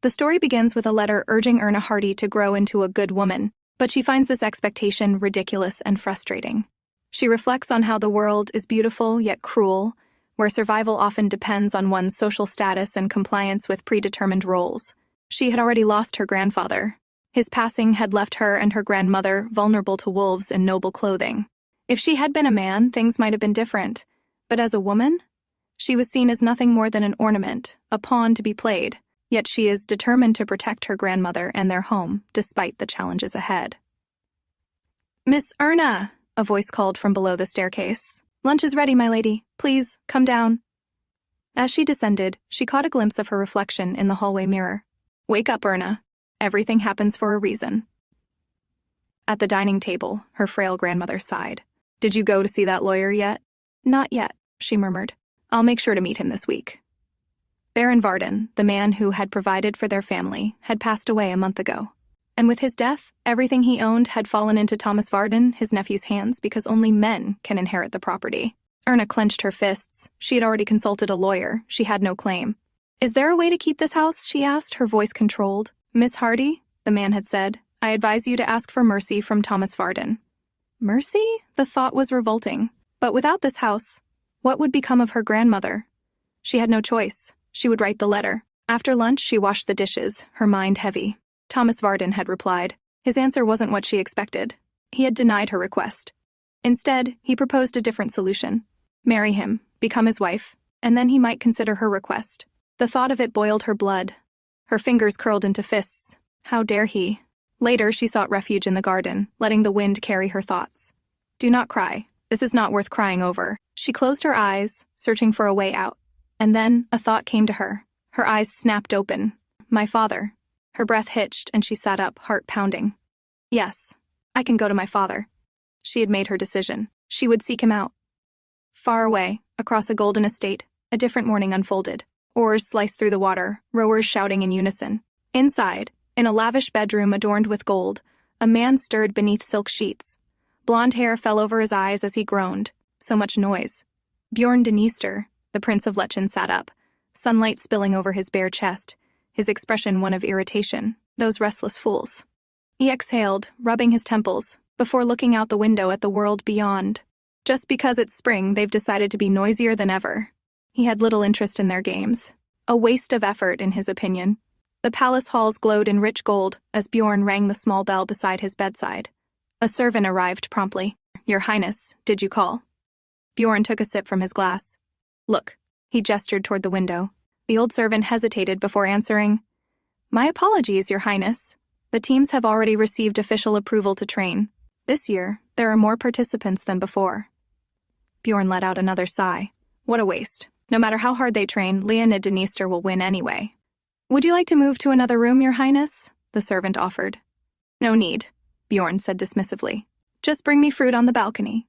The story begins with a letter urging Erna Hardy to grow into a good woman, but she finds this expectation ridiculous and frustrating. She reflects on how the world is beautiful yet cruel, where survival often depends on one's social status and compliance with predetermined roles. She had already lost her grandfather. His passing had left her and her grandmother vulnerable to wolves in noble clothing. If she had been a man, things might have been different. But as a woman, she was seen as nothing more than an ornament, a pawn to be played. Yet she is determined to protect her grandmother and their home, despite the challenges ahead. "Miss Erna," a voice called from below the staircase. "Lunch is ready, my lady. Please, come down." As she descended, she caught a glimpse of her reflection in the hallway mirror. "Wake up, Erna. Everything happens for a reason." At the dining table, her frail grandmother sighed. "Did you go to see that lawyer yet?" "Not yet," she murmured. "I'll make sure to meet him this week." Baron Varden, the man who had provided for their family, had passed away a month ago. And with his death, everything he owned had fallen into Thomas Varden, his nephew's hands, because only men can inherit the property. Erna clenched her fists. She had already consulted a lawyer. She had no claim. "Is there a way to keep this house?" she asked, her voice controlled. "Miss Hardy," the man had said, "I advise you to ask for mercy from Thomas Varden." Mercy? The thought was revolting. But without this house, what would become of her grandmother? She had no choice. She would write the letter. After lunch, she washed the dishes, her mind heavy. Thomas Varden had replied. His answer wasn't what she expected. He had denied her request. Instead, he proposed a different solution. Marry him, become his wife, and then he might consider her request. The thought of it boiled her blood. Her fingers curled into fists. How dare he? Later, she sought refuge in the garden, letting the wind carry her thoughts. "Do not cry. This is not worth crying over." She closed her eyes, searching for a way out. And then a thought came to her. Her eyes snapped open. My father. Her breath hitched, and she sat up, heart pounding. Yes, I can go to my father. She had made her decision. She would seek him out. Far away, across a golden estate, a different morning unfolded. Oars sliced through the water, rowers shouting in unison. Inside, in a lavish bedroom adorned with gold, a man stirred beneath silk sheets. Blonde hair fell over his eyes as he groaned. So much noise. Björn Dniester, the Prince of Lechen, sat up, sunlight spilling over his bare chest, his expression one of irritation. Those restless fools. He exhaled, rubbing his temples, before looking out the window at the world beyond. Just because it's spring, they've decided to be noisier than ever. He had little interest in their games. A waste of effort, in his opinion. The palace halls glowed in rich gold as Björn rang the small bell beside his bedside. A servant arrived promptly. "Your Highness, did you call?" Björn took a sip from his glass. "Look," he gestured toward the window. The old servant hesitated before answering. "My apologies, Your Highness. The teams have already received official approval to train. This year, there are more participants than before." Björn let out another sigh. What a waste. No matter how hard they train, Lechen Dniester will win anyway. "Would you like to move to another room, Your Highness?" the servant offered. "No need," Björn said dismissively. "Just bring me fruit on the balcony."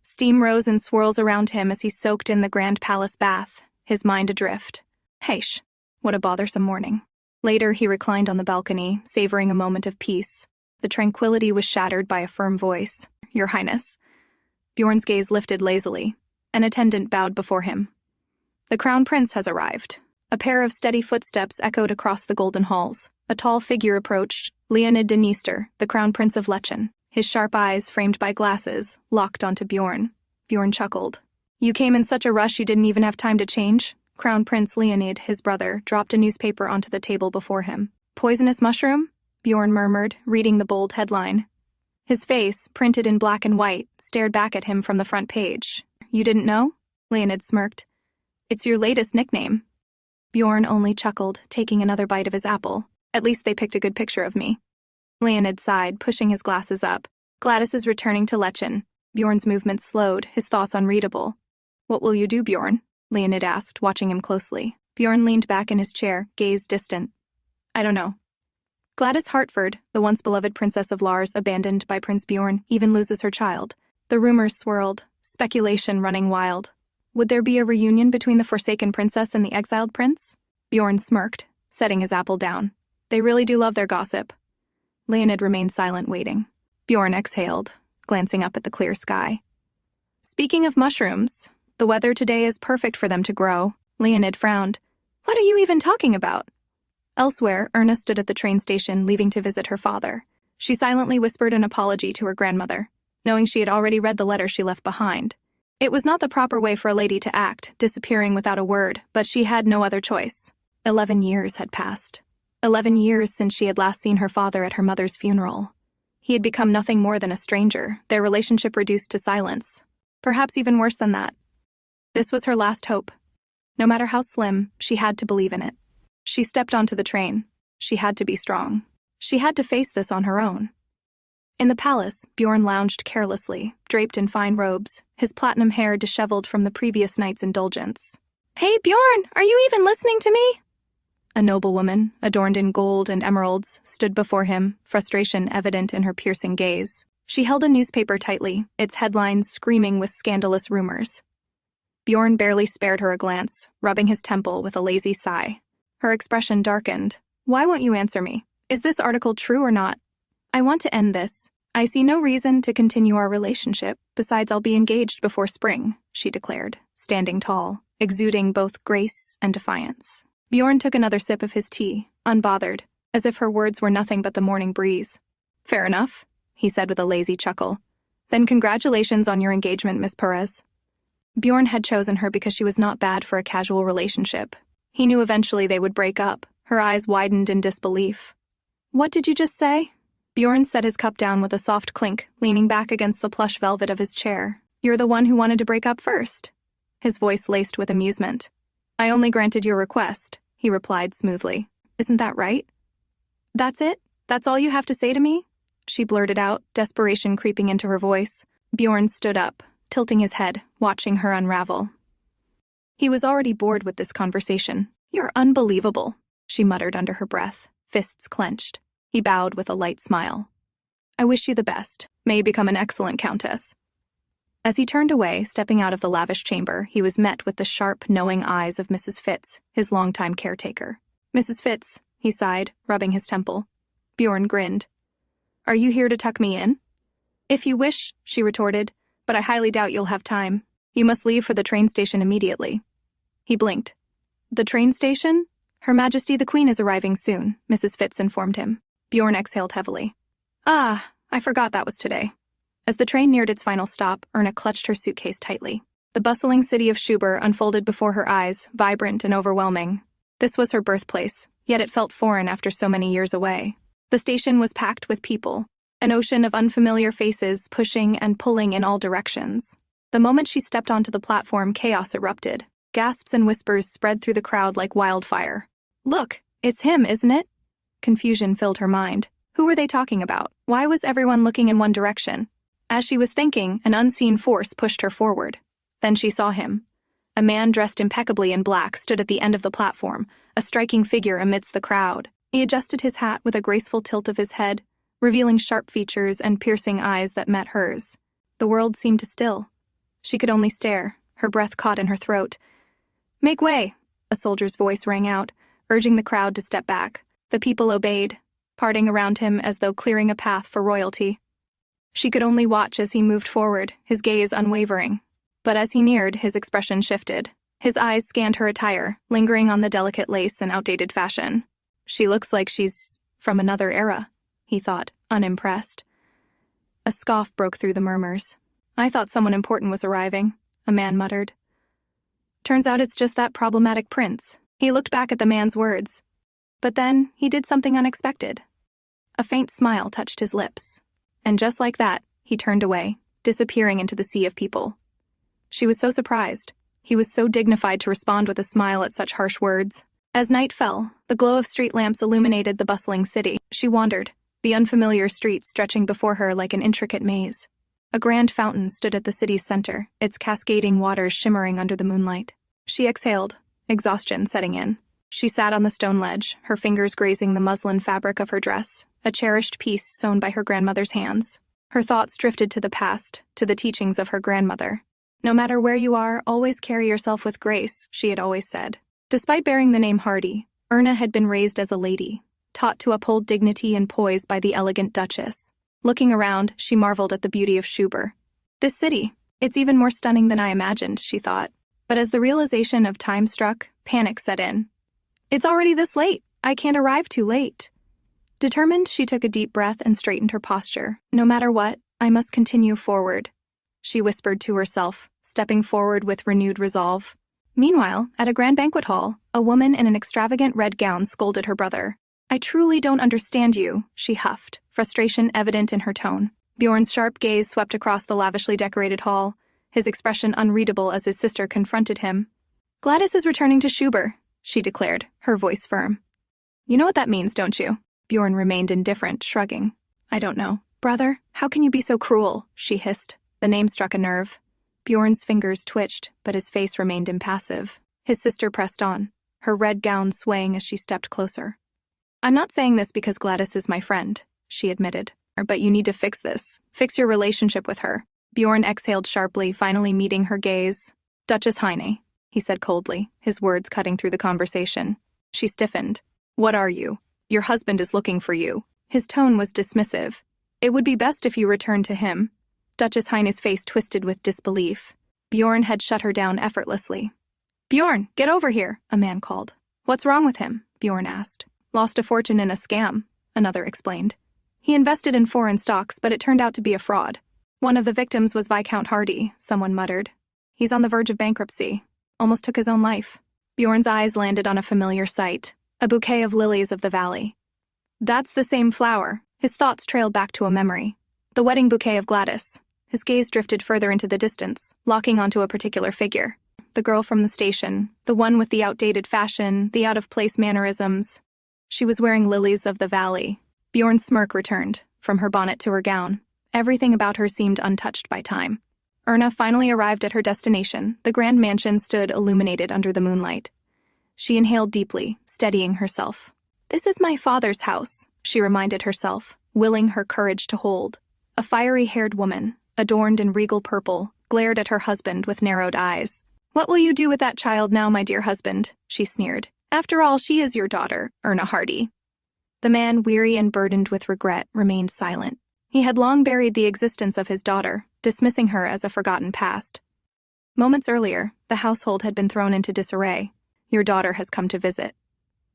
Steam rose in swirls around him as he soaked in the grand palace bath, his mind adrift. Heish, what a bothersome morning. Later, he reclined on the balcony, savoring a moment of peace. The tranquility was shattered by a firm voice. "Your Highness." Björn's gaze lifted lazily. An attendant bowed before him. "The Crown Prince has arrived." A pair of steady footsteps echoed across the golden halls. A tall figure approached, Lechen Dniester, the Crown Prince of Lechen. His sharp eyes, framed by glasses, locked onto Björn. Björn chuckled. "You came in such a rush you didn't even have time to change?" Crown Prince Leonid, his brother, dropped a newspaper onto the table before him. "Poisonous mushroom?" Björn murmured, reading the bold headline. His face, printed in black and white, stared back at him from the front page. "You didn't know?" Leonid smirked. "It's your latest nickname." Björn only chuckled, taking another bite of his apple. "At least they picked a good picture of me." Leonid sighed, pushing his glasses up. "Gladys is returning to Lechen." Björn's movements slowed, his thoughts unreadable. "What will you do, Björn?" Leonid asked, watching him closely. Björn leaned back in his chair, gaze distant. "I don't know." Gladys Hartford, the once beloved princess of Lars, abandoned by Prince Björn, even loses her child. The rumors swirled, speculation running wild. Would there be a reunion between the forsaken princess and the exiled prince? Björn smirked, setting his apple down. They really do love their gossip. Leonid remained silent, waiting. Björn exhaled, glancing up at the clear sky. "Speaking of mushrooms, the weather today is perfect for them to grow." Leonid frowned. "What are you even talking about?" Elsewhere, Erna stood at the train station, leaving to visit her father. She silently whispered an apology to her grandmother, knowing she had already read the letter she left behind. It was not the proper way for a lady to act, disappearing without a word, but she had no other choice. 11 years had passed. 11 years since she had last seen her father at her mother's funeral. He had become nothing more than a stranger, their relationship reduced to silence. Perhaps even worse than that. This was her last hope. No matter how slim, she had to believe in it. She stepped onto the train. She had to be strong. She had to face this on her own. In the palace, Björn lounged carelessly, draped in fine robes, his platinum hair disheveled from the previous night's indulgence. "Hey, Björn, are you even listening to me?" A noblewoman, adorned in gold and emeralds, stood before him, frustration evident in her piercing gaze. She held a newspaper tightly, its headlines screaming with scandalous rumors. Björn barely spared her a glance, rubbing his temple with a lazy sigh. Her expression darkened. "Why won't you answer me? Is this article true or not? I want to end this. I see no reason to continue our relationship, besides I'll be engaged before spring," she declared, standing tall, exuding both grace and defiance. Björn took another sip of his tea, unbothered, as if her words were nothing but the morning breeze. "Fair enough," he said with a lazy chuckle. "Then congratulations on your engagement, Miss Perez." Björn had chosen her because she was not bad for a casual relationship. He knew eventually they would break up. Her eyes widened in disbelief. "What did you just say?" Björn set his cup down with a soft clink, leaning back against the plush velvet of his chair. "You're the one who wanted to break up first." His voice laced with amusement. "I only granted your request," he replied smoothly. "Isn't that right?" "That's it? That's all you have to say to me?" she blurted out, desperation creeping into her voice. Björn stood up, tilting his head, watching her unravel. He was already bored with this conversation. "You're unbelievable," she muttered under her breath, fists clenched. He bowed with a light smile. "I wish you the best. May you become an excellent countess." As he turned away, stepping out of the lavish chamber, he was met with the sharp, knowing eyes of Mrs. Fitz, his longtime caretaker. "Mrs. Fitz," he sighed, rubbing his temple. Björn grinned. "Are you here to tuck me in?" "If you wish," she retorted, "but I highly doubt you'll have time. You must leave for the train station immediately." He blinked. "The train station?" "Her Majesty the Queen is arriving soon," Mrs. Fitz informed him. Björn exhaled heavily. "Ah, I forgot that was today." As the train neared its final stop, Erna clutched her suitcase tightly. The bustling city of Schubert unfolded before her eyes, vibrant and overwhelming. This was her birthplace, yet it felt foreign after so many years away. The station was packed with people, an ocean of unfamiliar faces pushing and pulling in all directions. The moment she stepped onto the platform, chaos erupted. Gasps and whispers spread through the crowd like wildfire. "Look, it's him, isn't it?" Confusion filled her mind. Who were they talking about? Why was everyone looking in one direction? As she was thinking, an unseen force pushed her forward. Then she saw him. A man dressed impeccably in black stood at the end of the platform, a striking figure amidst the crowd. He adjusted his hat with a graceful tilt of his head, revealing sharp features and piercing eyes that met hers. The world seemed to still. She could only stare, her breath caught in her throat. "Make way!" a soldier's voice rang out, urging the crowd to step back. The people obeyed, parting around him as though clearing a path for royalty. She could only watch as he moved forward, his gaze unwavering. But as he neared, his expression shifted. His eyes scanned her attire, lingering on the delicate lace and outdated fashion. "She looks like she's from another era," he thought, unimpressed. A scoff broke through the murmurs. "I thought someone important was arriving," a man muttered. "Turns out it's just that problematic prince." He looked back at the man's words. But then, he did something unexpected. A faint smile touched his lips. And just like that, he turned away, disappearing into the sea of people. She was so surprised. He was so dignified to respond with a smile at such harsh words. As night fell, the glow of street lamps illuminated the bustling city. She wandered, the unfamiliar streets stretching before her like an intricate maze. A grand fountain stood at the city's center, its cascading waters shimmering under the moonlight. She exhaled, exhaustion setting in. She sat on the stone ledge, her fingers grazing the muslin fabric of her dress, a cherished piece sewn by her grandmother's hands. Her thoughts drifted to the past, to the teachings of her grandmother. "No matter where you are, always carry yourself with grace," she had always said. Despite bearing the name Hardy, Erna had been raised as a lady, taught to uphold dignity and poise by the elegant duchess. Looking around, she marveled at the beauty of Schubert. "This city, it's even more stunning than I imagined," she thought. But as the realization of time struck, panic set in. "It's already this late," I can't arrive too late. Determined, she took a deep breath and straightened her posture. No matter what, I must continue forward, she whispered to herself, stepping forward with renewed resolve. Meanwhile, at a grand banquet hall, a woman in an extravagant red gown scolded her brother. I truly don't understand you, she huffed, frustration evident in her tone. Bjorn's sharp gaze swept across the lavishly decorated hall, his expression unreadable as his sister confronted him. Gladys is returning to Schuber, she declared, her voice firm. You know what that means, don't you? Bjorn remained indifferent, shrugging. I don't know. Brother, how can you be so cruel? She hissed. The name struck a nerve. Bjorn's fingers twitched, but his face remained impassive. His sister pressed on, her red gown swaying as she stepped closer. I'm not saying this because Gladys is my friend, she admitted. But you need to fix this. Fix your relationship with her. Bjorn exhaled sharply, finally meeting her gaze. Duchess Heine, he said coldly, his words cutting through the conversation. She stiffened. What are you? Your husband is looking for you. His tone was dismissive. It would be best if you returned to him. Duchess Heine's face twisted with disbelief. Bjorn had shut her down effortlessly. Bjorn, get over here, a man called. What's wrong with him? Bjorn asked. Lost a fortune in a scam, another explained. He invested in foreign stocks, but it turned out to be a fraud. One of the victims was Viscount Hardy, someone muttered. He's on the verge of bankruptcy. Almost took his own life. Bjorn's eyes landed on a familiar sight, a bouquet of lilies of the valley. That's the same flower. His thoughts trailed back to a memory. The wedding bouquet of Gladys. His gaze drifted further into the distance, locking onto a particular figure. The girl from the station, the one with the outdated fashion, the out-of-place mannerisms. She was wearing lilies of the valley. Bjorn's smirk returned, from her bonnet to her gown. Everything about her seemed untouched by time. Erna finally arrived at her destination. The grand mansion stood illuminated under the moonlight. She inhaled deeply, steadying herself. This is my father's house, she reminded herself, willing her courage to hold. A fiery-haired woman, adorned in regal purple, glared at her husband with narrowed eyes. What will you do with that child now, my dear husband? She sneered. After all, she is your daughter, Erna Hardy. The man, weary and burdened with regret, remained silent. He had long buried the existence of his daughter, dismissing her as a forgotten past. Moments earlier, the household had been thrown into disarray. Your daughter has come to visit.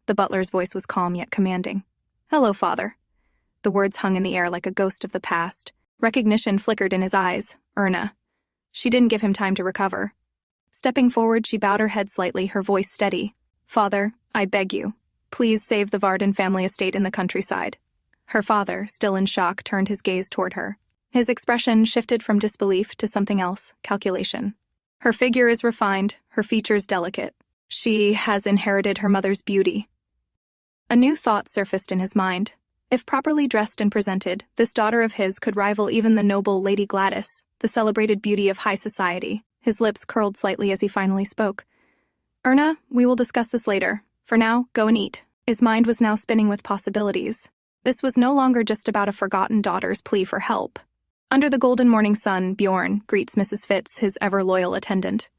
The butler's voice was calm yet commanding. Hello, father. The words hung in the air like a ghost of the past. Recognition flickered in his eyes. Erna. She didn't give him time to recover. Stepping forward, she bowed her head slightly, her voice steady. Father, I beg you. Please save the Varden family estate in the countryside. Her father, still in shock, turned his gaze toward her. His expression shifted from disbelief to something else, calculation. Her figure is refined, her features delicate. She has inherited her mother's beauty. A new thought surfaced in his mind. If properly dressed and presented, this daughter of his could rival even the noble Lady Gladys, the celebrated beauty of high society. His lips curled slightly as he finally spoke. Erna, we will discuss this later. For now, go and eat. His mind was now spinning with possibilities. This was no longer just about a forgotten daughter's plea for help. Under the golden morning sun, Bjorn greets Mrs. Fitz, his ever-loyal attendant.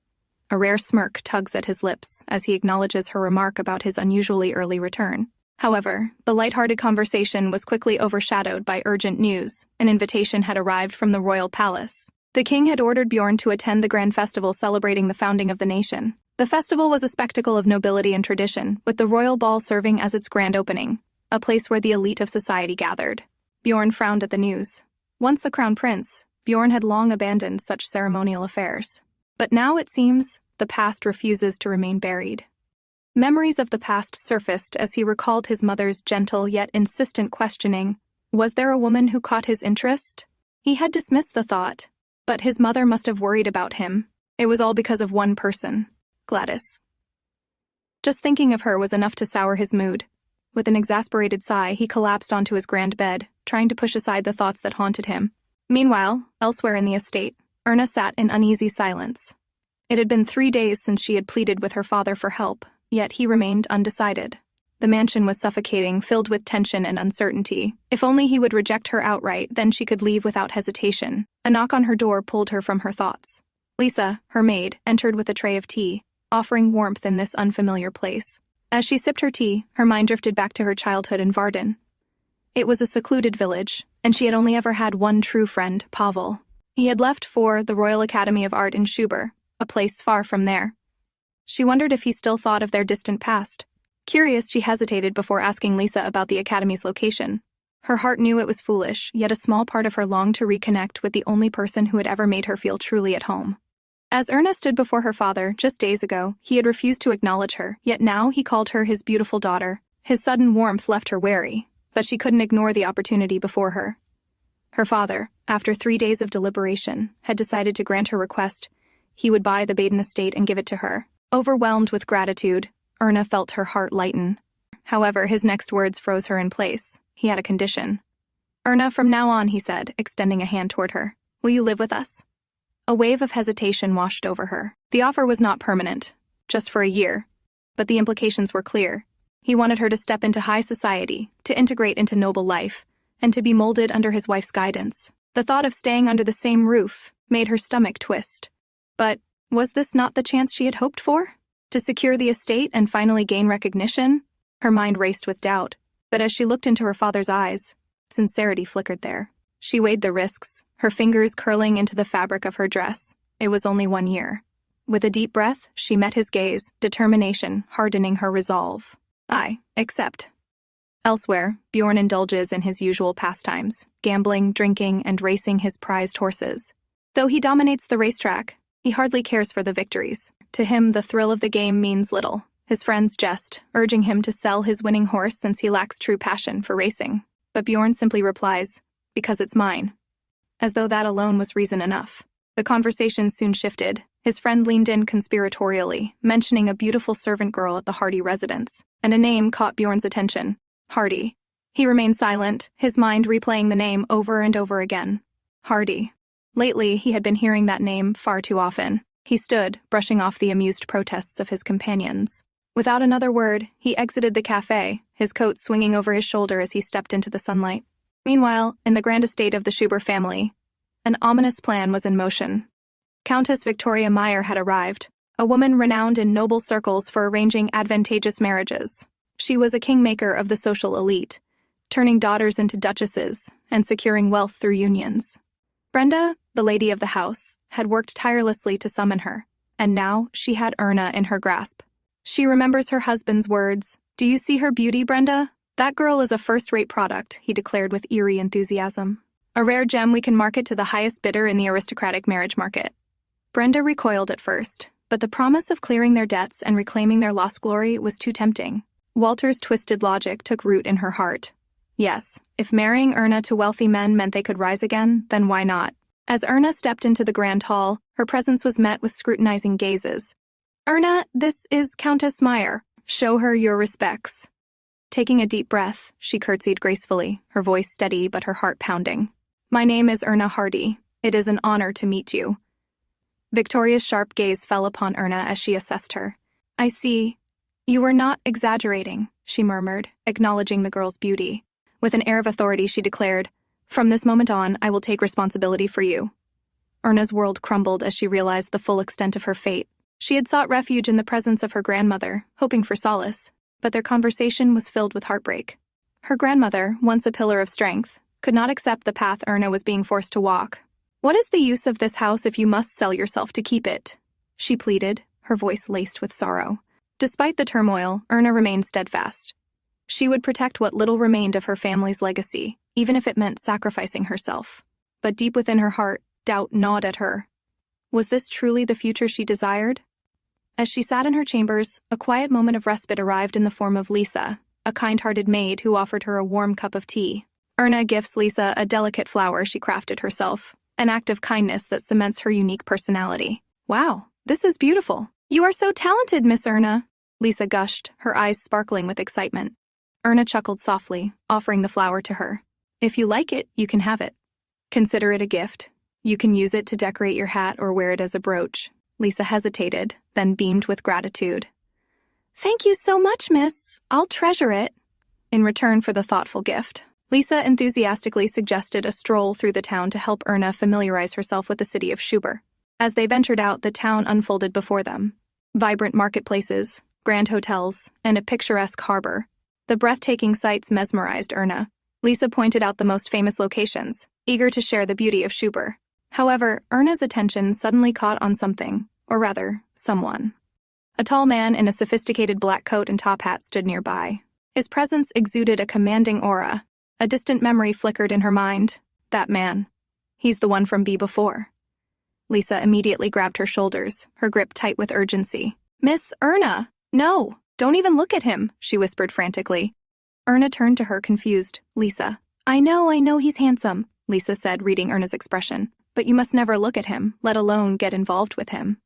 A rare smirk tugs at his lips as he acknowledges her remark about his unusually early return. However, the light-hearted conversation was quickly overshadowed by urgent news. An invitation had arrived from the royal palace. The king had ordered Bjorn to attend the grand festival celebrating the founding of the nation. The festival was a spectacle of nobility and tradition, with the royal ball serving as its grand opening, a place where the elite of society gathered. Bjorn frowned at the news. Once the crown prince, Bjorn had long abandoned such ceremonial affairs. But now, it seems, the past refuses to remain buried. Memories of the past surfaced as he recalled his mother's gentle yet insistent questioning. Was there a woman who caught his interest? He had dismissed the thought, but his mother must have worried about him. It was all because of one person. Gladys. Just thinking of her was enough to sour his mood. With an exasperated sigh, he collapsed onto his grand bed, trying to push aside the thoughts that haunted him. Meanwhile, elsewhere in the estate, Erna sat in uneasy silence. It had been 3 days since she had pleaded with her father for help, yet he remained undecided. The mansion was suffocating, filled with tension and uncertainty. If only he would reject her outright, then she could leave without hesitation. A knock on her door pulled her from her thoughts. Lisa, her maid, entered with a tray of tea, offering warmth in this unfamiliar place. As she sipped her tea, her mind drifted back to her childhood in Varden. It was a secluded village, and she had only ever had one true friend, Pavel. He had left for the Royal Academy of Art in Schuber, a place far from there. She wondered if he still thought of their distant past. Curious, she hesitated before asking Lisa about the academy's location. Her heart knew it was foolish, yet a small part of her longed to reconnect with the only person who had ever made her feel truly at home. As Erna stood before her father just days ago, he had refused to acknowledge her, yet now he called her his beautiful daughter. His sudden warmth left her wary, but she couldn't ignore the opportunity before her. Her father, after 3 days of deliberation, had decided to grant her request. He would buy the Baden estate and give it to her. Overwhelmed with gratitude, Erna felt her heart lighten. However, his next words froze her in place. He had a condition. "Erna, from now on," he said, extending a hand toward her, "will you live with us?" A wave of hesitation washed over her. The offer was not permanent, just for a year, but the implications were clear. He wanted her to step into high society, to integrate into noble life, and to be molded under his wife's guidance. The thought of staying under the same roof made her stomach twist. But was this not the chance she had hoped for? To secure the estate and finally gain recognition? Her mind raced with doubt, but as she looked into her father's eyes, sincerity flickered there. She weighed the risks, her fingers curling into the fabric of her dress. It was only 1 year. With a deep breath, she met his gaze, determination hardening her resolve. "I accept." Elsewhere, Bjorn indulges in his usual pastimes, gambling, drinking, and racing his prized horses. Though he dominates the racetrack, he hardly cares for the victories. To him, the thrill of the game means little. His friends jest, urging him to sell his winning horse since he lacks true passion for racing. But Bjorn simply replies, "Because it's mine." As though that alone was reason enough. The conversation soon shifted. His friend leaned in conspiratorially, mentioning a beautiful servant girl at the Hardy residence, and a name caught Bjorn's attention: Hardy. He remained silent, his mind replaying the name over and over again. Hardy. Lately, he had been hearing that name far too often. He stood, brushing off the amused protests of his companions. Without another word, he exited the cafe, his coat swinging over his shoulder as he stepped into the sunlight. Meanwhile, in the grand estate of the Schuber family, an ominous plan was in motion. Countess Victoria Meyer had arrived, a woman renowned in noble circles for arranging advantageous marriages. She was a kingmaker of the social elite, turning daughters into duchesses and securing wealth through unions. Brenda, the lady of the house, had worked tirelessly to summon her, and now she had Erna in her grasp. She remembers her husband's words. "Do you see her beauty, Brenda? That girl is a first-rate product," he declared with eerie enthusiasm. "A rare gem we can market to the highest bidder in the aristocratic marriage market." Brenda recoiled at first, but the promise of clearing their debts and reclaiming their lost glory was too tempting. Walter's twisted logic took root in her heart. Yes, if marrying Erna to wealthy men meant they could rise again, then why not? As Erna stepped into the grand hall, her presence was met with scrutinizing gazes. "Erna, this is Countess Meyer. Show her your respects." Taking a deep breath, she curtsied gracefully, her voice steady but her heart pounding. "My name is Erna Hardy. It is an honor to meet you." Victoria's sharp gaze fell upon Erna as she assessed her. "I see. You were not exaggerating," she murmured, acknowledging the girl's beauty. With an air of authority, she declared, "From this moment on, I will take responsibility for you." Erna's world crumbled as she realized the full extent of her fate. She had sought refuge in the presence of her grandmother, hoping for solace, but their conversation was filled with heartbreak. Her grandmother, once a pillar of strength, could not accept the path Erna was being forced to walk. "What is the use of this house if you must sell yourself to keep it?" she pleaded, her voice laced with sorrow. Despite the turmoil, Erna remained steadfast. She would protect what little remained of her family's legacy, even if it meant sacrificing herself. But deep within her heart, doubt gnawed at her. Was this truly the future she desired? As she sat in her chambers, a quiet moment of respite arrived in the form of Lisa, a kind-hearted maid who offered her a warm cup of tea. Erna gifts Lisa a delicate flower she crafted herself, an act of kindness that cements her unique personality. "Wow, this is beautiful. You are so talented, Miss Erna," Lisa gushed, her eyes sparkling with excitement. Erna chuckled softly, offering the flower to her. "If you like it, you can have it. Consider it a gift. You can use it to decorate your hat or wear it as a brooch." Lisa hesitated, then beamed with gratitude. "Thank you so much, miss. I'll treasure it." In return for the thoughtful gift, Lisa enthusiastically suggested a stroll through the town to help Erna familiarize herself with the city of Schuber. As they ventured out, the town unfolded before them. Vibrant marketplaces, grand hotels, and a picturesque harbor. The breathtaking sights mesmerized Erna. Lisa pointed out the most famous locations, eager to share the beauty of Schuber. However, Erna's attention suddenly caught on something, or rather, someone. A tall man in a sophisticated black coat and top hat stood nearby. His presence exuded a commanding aura. A distant memory flickered in her mind. That man. He's the one from B before. Lisa immediately grabbed her shoulders, her grip tight with urgency. "Miss Erna! No! Don't even look at him!" she whispered frantically. Erna turned to her, confused. "Lisa." I know he's handsome," Lisa said, reading Erna's expression. "But you must never look at him, let alone get involved with him."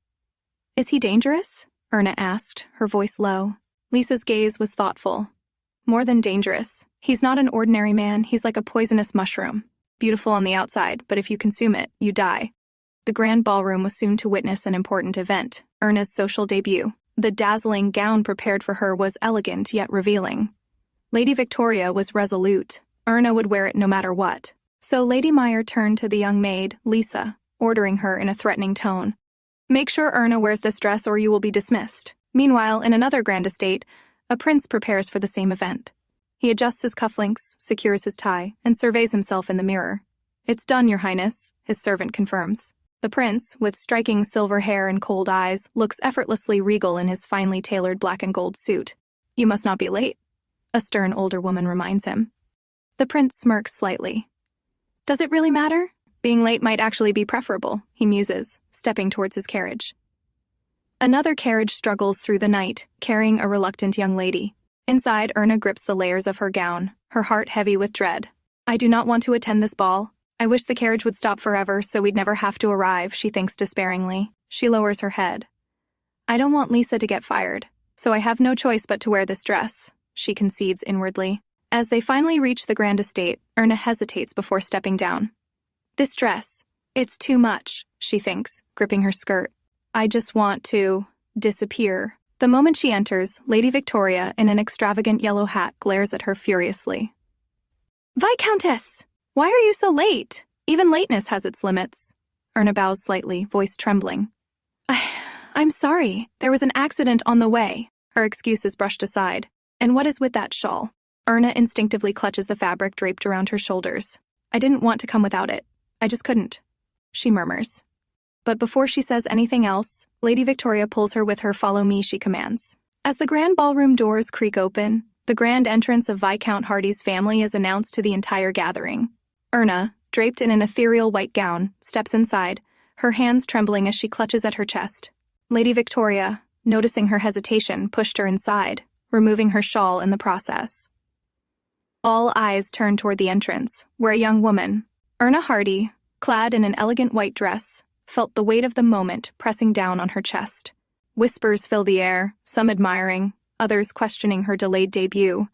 "Is he dangerous?" Erna asked, her voice low. Lisa's gaze was thoughtful. "More than dangerous. He's not an ordinary man, he's like a poisonous mushroom. Beautiful on the outside, but if you consume it, you die." The grand ballroom was soon to witness an important event, Erna's social debut. The dazzling gown prepared for her was elegant yet revealing. Lady Victoria was resolute. Erna would wear it no matter what. So Lady Meyer turned to the young maid, Lisa, ordering her in a threatening tone. "Make sure Erna wears this dress or you will be dismissed." Meanwhile, in another grand estate, a prince prepares for the same event. He adjusts his cufflinks, secures his tie, and surveys himself in the mirror. "It's done, Your Highness," his servant confirms. The prince, with striking silver hair and cold eyes, looks effortlessly regal in his finely tailored black and gold suit. "You must not be late," a stern older woman reminds him. The prince smirks slightly. "Does it really matter? Being late might actually be preferable," he muses, stepping towards his carriage. Another carriage struggles through the night, carrying a reluctant young lady. Inside, Erna grips the layers of her gown, her heart heavy with dread. "I do not want to attend this ball. I wish the carriage would stop forever so we'd never have to arrive," she thinks despairingly. She lowers her head. "I don't want Lisa to get fired, so I have no choice but to wear this dress," she concedes inwardly. As they finally reach the grand estate, Erna hesitates before stepping down. "This dress, it's too much," she thinks, gripping her skirt. "I just want to disappear." The moment she enters, Lady Victoria, in an extravagant yellow hat, glares at her furiously. "Viscountess! Why are you so late? Even lateness has its limits." Erna bows slightly, voice trembling. I'm sorry. There was an accident on the way." Her excuse is brushed aside. "And what is with that shawl?" Erna instinctively clutches the fabric draped around her shoulders. "I didn't want to come without it. I just couldn't," she murmurs. But before she says anything else, Lady Victoria pulls her with her. "Follow me," she commands. As the grand ballroom doors creak open, the grand entrance of Viscount Hardy's family is announced to the entire gathering. Erna, draped in an ethereal white gown, steps inside, her hands trembling as she clutches at her chest. Lady Victoria, noticing her hesitation, pushed her inside, removing her shawl in the process. All eyes turn toward the entrance, where a young woman, Erna Hardy, clad in an elegant white dress, felt the weight of the moment pressing down on her chest. Whispers fill the air, some admiring, others questioning her delayed debut.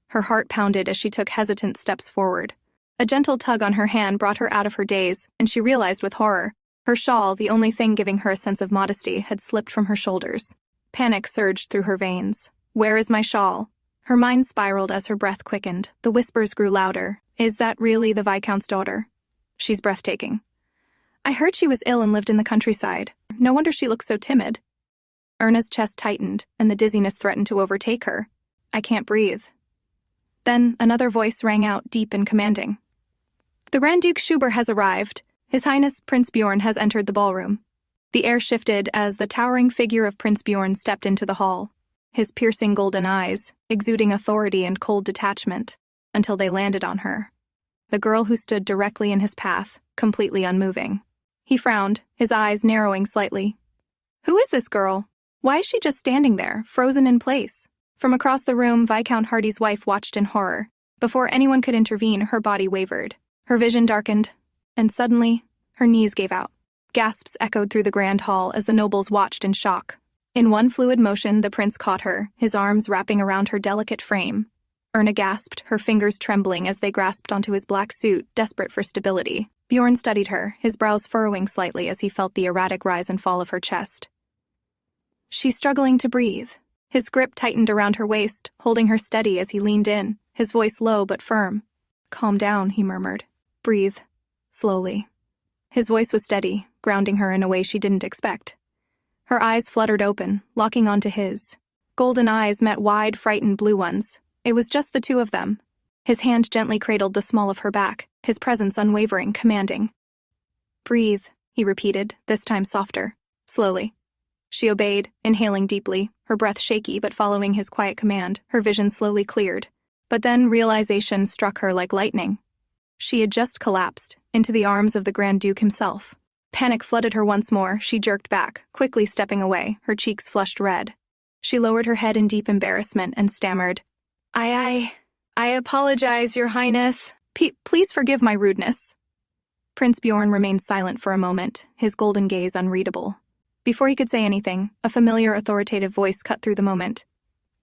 Her heart pounded as she took hesitant steps forward. A gentle tug on her hand brought her out of her daze, and she realized with horror. Her shawl, the only thing giving her a sense of modesty, had slipped from her shoulders. Panic surged through her veins. "Where is my shawl?" Her mind spiraled as her breath quickened. The whispers grew louder. "Is that really the Viscount's daughter? She's breathtaking. I heard she was ill and lived in the countryside. No wonder she looks so timid." Erna's chest tightened, and the dizziness threatened to overtake her. "I can't breathe." Then another voice rang out, deep and commanding. "The Grand Duke Schubert has arrived. His Highness Prince Björn has entered the ballroom." The air shifted as the towering figure of Prince Björn stepped into the hall, his piercing golden eyes, exuding authority and cold detachment, until they landed on her, the girl who stood directly in his path, completely unmoving. He frowned, his eyes narrowing slightly. "Who is this girl? Why is she just standing there, frozen in place?" From across the room, Viscount Hardy's wife watched in horror. Before anyone could intervene, her body wavered. Her vision darkened, and suddenly, her knees gave out. Gasps echoed through the grand hall as the nobles watched in shock. In one fluid motion, the prince caught her, his arms wrapping around her delicate frame. Erna gasped, her fingers trembling as they grasped onto his black suit, desperate for stability. Bjorn studied her, his brows furrowing slightly as he felt the erratic rise and fall of her chest. "She's struggling to breathe." His grip tightened around her waist, holding her steady as he leaned in, his voice low but firm. "Calm down," he murmured. "Breathe. Slowly." His voice was steady, grounding her in a way she didn't expect. Her eyes fluttered open, locking onto his. Golden eyes met wide, frightened blue ones. It was just the two of them. His hand gently cradled the small of her back, his presence unwavering, commanding. "Breathe," he repeated, this time softer. "Slowly. She obeyed, inhaling deeply, her breath shaky but following his quiet command. Her vision slowly cleared. But then realization struck her like lightning. She had just collapsed into the arms of the Grand Duke himself. Panic flooded her once more. She jerked back, quickly stepping away, her cheeks flushed red. She lowered her head in deep embarrassment and stammered, I apologize, Your Highness. Please forgive my rudeness." Prince Bjorn remained silent for a moment, his golden gaze unreadable. Before he could say anything, a familiar authoritative voice cut through the moment.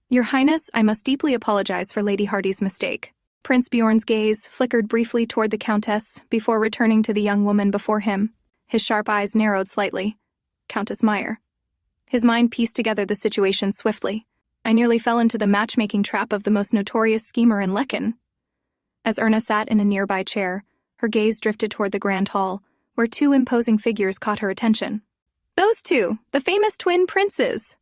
"Your Highness, I must deeply apologize for Lady Hardy's mistake." Prince Bjorn's gaze flickered briefly toward the Countess before returning to the young woman before him. His sharp eyes narrowed slightly. Countess Meyer. His mind pieced together the situation swiftly. "I nearly fell into the matchmaking trap of the most notorious schemer in Lechen." As Erna sat in a nearby chair, her gaze drifted toward the grand hall, where two imposing figures caught her attention. "Those two, the famous twin princes!"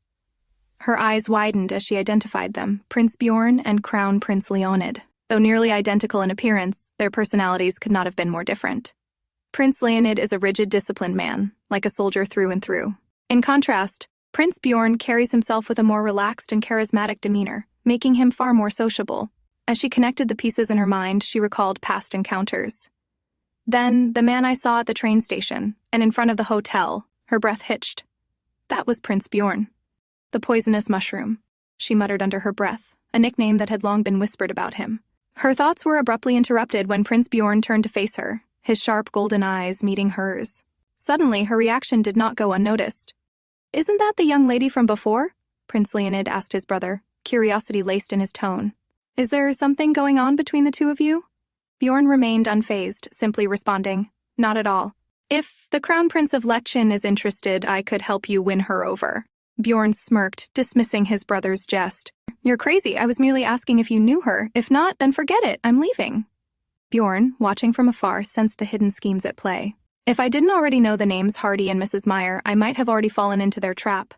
Her eyes widened as she identified them, Prince Bjorn and Crown Prince Leonid. Though nearly identical in appearance, their personalities could not have been more different. Prince Leonid is a rigid, disciplined man, like a soldier through and through. In contrast, Prince Bjorn carries himself with a more relaxed and charismatic demeanor, making him far more sociable. As she connected the pieces in her mind, she recalled past encounters. Then, the man I saw at the train station, and in front of the hotel, her breath hitched. That was Prince Bjorn. The poisonous mushroom, she muttered under her breath, a nickname that had long been whispered about him. Her thoughts were abruptly interrupted when Prince Bjorn turned to face her, his sharp golden eyes meeting hers. Suddenly, her reaction did not go unnoticed. "Isn't that the young lady from before?" Prince Leonid asked his brother, curiosity laced in his tone. "Is there something going on between the two of you?" Bjorn remained unfazed, simply responding, "Not at all. If the Crown Prince of Lechen is interested, I could help you win her over." Bjorn smirked, dismissing his brother's jest. "You're crazy. I was merely asking if you knew her. If not, then forget it. I'm leaving." Bjorn, watching from afar, sensed the hidden schemes at play. "If I didn't already know the names Hardy and Mrs. Meyer, I might have already fallen into their trap.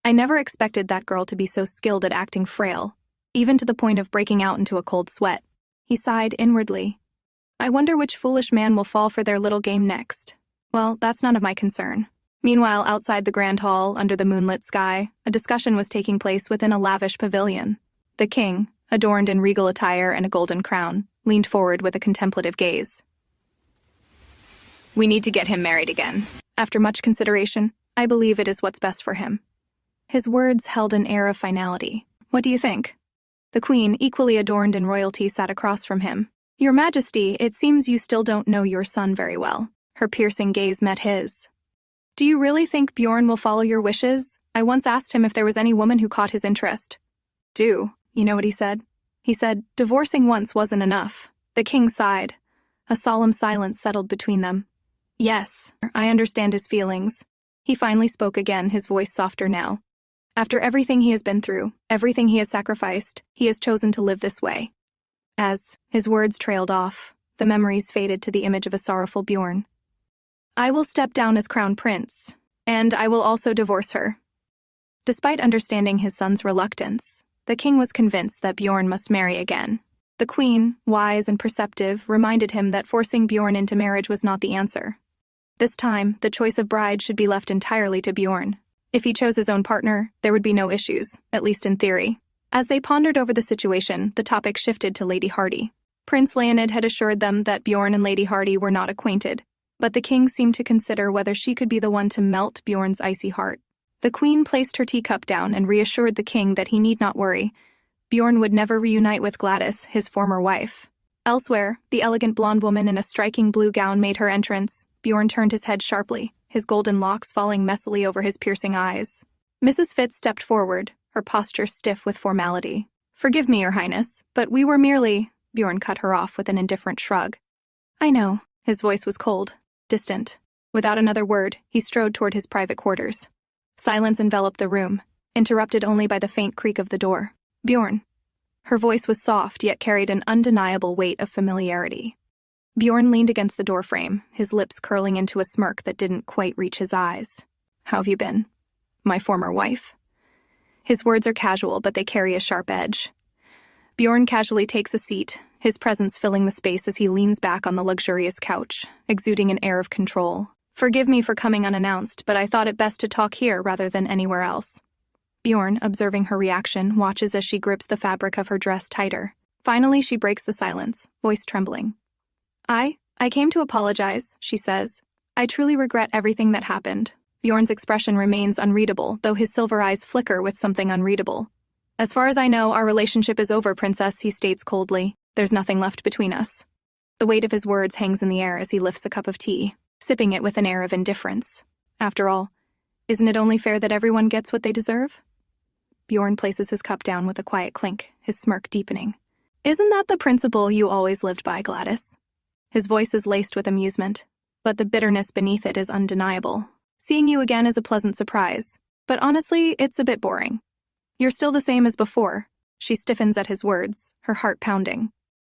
I never expected that girl to be so skilled at acting frail, even to the point of breaking out into a cold sweat." He sighed inwardly. "I wonder which foolish man will fall for their little game next. Well, that's none of my concern." Meanwhile, outside the grand hall, under the moonlit sky, a discussion was taking place within a lavish pavilion. The king, adorned in regal attire and a golden crown, leaned forward with a contemplative gaze. "We need to get him married again. After much consideration, I believe it is what's best for him." His words held an air of finality. "What do you think?" The queen, equally adorned in royalty, sat across from him. "Your Majesty, it seems you still don't know your son very well." Her piercing gaze met his. "Do you really think Bjorn will follow your wishes? I once asked him if there was any woman who caught his interest." "Do? You know what he said?" He said, "Divorcing once wasn't enough." The king sighed. A solemn silence settled between them. "Yes, I understand his feelings." He finally spoke again, his voice softer now. "After everything he has been through, everything he has sacrificed, he has chosen to live this way." As his words trailed off, the memories faded to the image of a sorrowful Bjorn. "I will step down as crown prince, and I will also divorce her." Despite understanding his son's reluctance, the king was convinced that Bjorn must marry again. The queen, wise and perceptive, reminded him that forcing Bjorn into marriage was not the answer. This time, the choice of bride should be left entirely to Bjorn. If he chose his own partner, there would be no issues, at least in theory. As they pondered over the situation, the topic shifted to Lady Hardy. Prince Leonid had assured them that Bjorn and Lady Hardy were not acquainted, but the king seemed to consider whether she could be the one to melt Bjorn's icy heart. The queen placed her teacup down and reassured the king that he need not worry. Bjorn would never reunite with Gladys, his former wife. Elsewhere, the elegant blonde woman in a striking blue gown made her entrance. Bjorn turned his head sharply, his golden locks falling messily over his piercing eyes. Mrs. Fitz stepped forward, her posture stiff with formality. "Forgive me, Your Highness, but we were merely—" Bjorn cut her off with an indifferent shrug. "I know." His voice was cold, distant. Without another word, he strode toward his private quarters. Silence enveloped the room, interrupted only by the faint creak of the door. "Bjorn." Her voice was soft, yet carried an undeniable weight of familiarity. Bjorn leaned against the doorframe, his lips curling into a smirk that didn't quite reach his eyes. "How have you been?" "My former wife." His words are casual, but they carry a sharp edge. Bjorn casually takes a seat, his presence filling the space as he leans back on the luxurious couch, exuding an air of control. Forgive me for coming unannounced, but I thought it best to talk here rather than anywhere else. Bjorn, observing her reaction, watches as she grips the fabric of her dress tighter. Finally, she breaks the silence, voice trembling. I came to apologize, she says. I truly regret everything that happened. Bjorn's expression remains unreadable, though his silver eyes flicker with something unreadable. As far as I know, our relationship is over, Princess, he states coldly. There's nothing left between us. The weight of his words hangs in the air as he lifts a cup of tea, sipping it with an air of indifference. After all, isn't it only fair that everyone gets what they deserve? Bjorn places his cup down with a quiet clink, his smirk deepening. Isn't that the principle you always lived by, Gladys? His voice is laced with amusement, but the bitterness beneath it is undeniable. Seeing you again is a pleasant surprise, but honestly, it's a bit boring. You're still the same as before. She stiffens at his words, her heart pounding.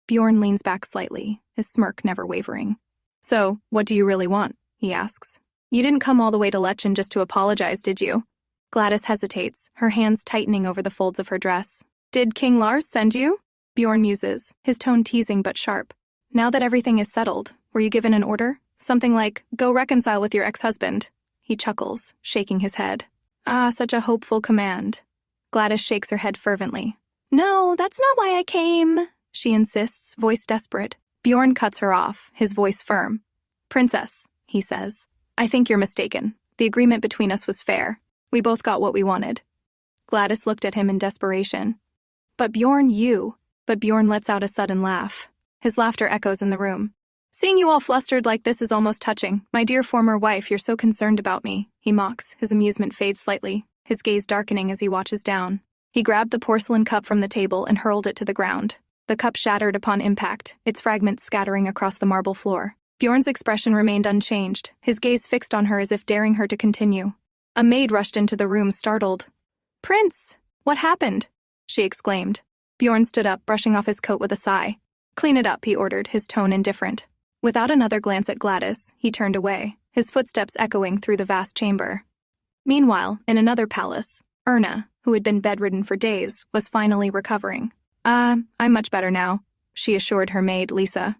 Bjorn leans back slightly, his smirk never wavering. So, what do you really want? He asks. You didn't come all the way to Lechen just to apologize, did you? Gladys hesitates, her hands tightening over the folds of her dress. Did King Lars send you? Bjorn muses, his tone teasing but sharp. Now that everything is settled, were you given an order? Something like, go reconcile with your ex-husband. He chuckles, shaking his head. Ah, such a hopeful command. Gladys shakes her head fervently. No, that's not why I came, she insists, voice desperate. Bjorn cuts her off, his voice firm. Princess, he says, I think you're mistaken. The agreement between us was fair. We both got what we wanted. Gladys looked at him in desperation. But Bjorn lets out a sudden laugh. His laughter echoes in the room. Seeing you all flustered like this is almost touching. My dear former wife, you're so concerned about me, he mocks, his amusement fades slightly, his gaze darkening as he watches down. He grabbed the porcelain cup from the table and hurled it to the ground. The cup shattered upon impact, its fragments scattering across the marble floor. Bjorn's expression remained unchanged, his gaze fixed on her as if daring her to continue. A maid rushed into the room, startled. Prince, what happened? She exclaimed. Bjorn stood up, brushing off his coat with a sigh. Clean it up, he ordered, his tone indifferent. Without another glance at Gladys, he turned away, his footsteps echoing through the vast chamber. Meanwhile, in another palace, Erna, who had been bedridden for days, was finally recovering. I'm much better now, she assured her maid, Lisa.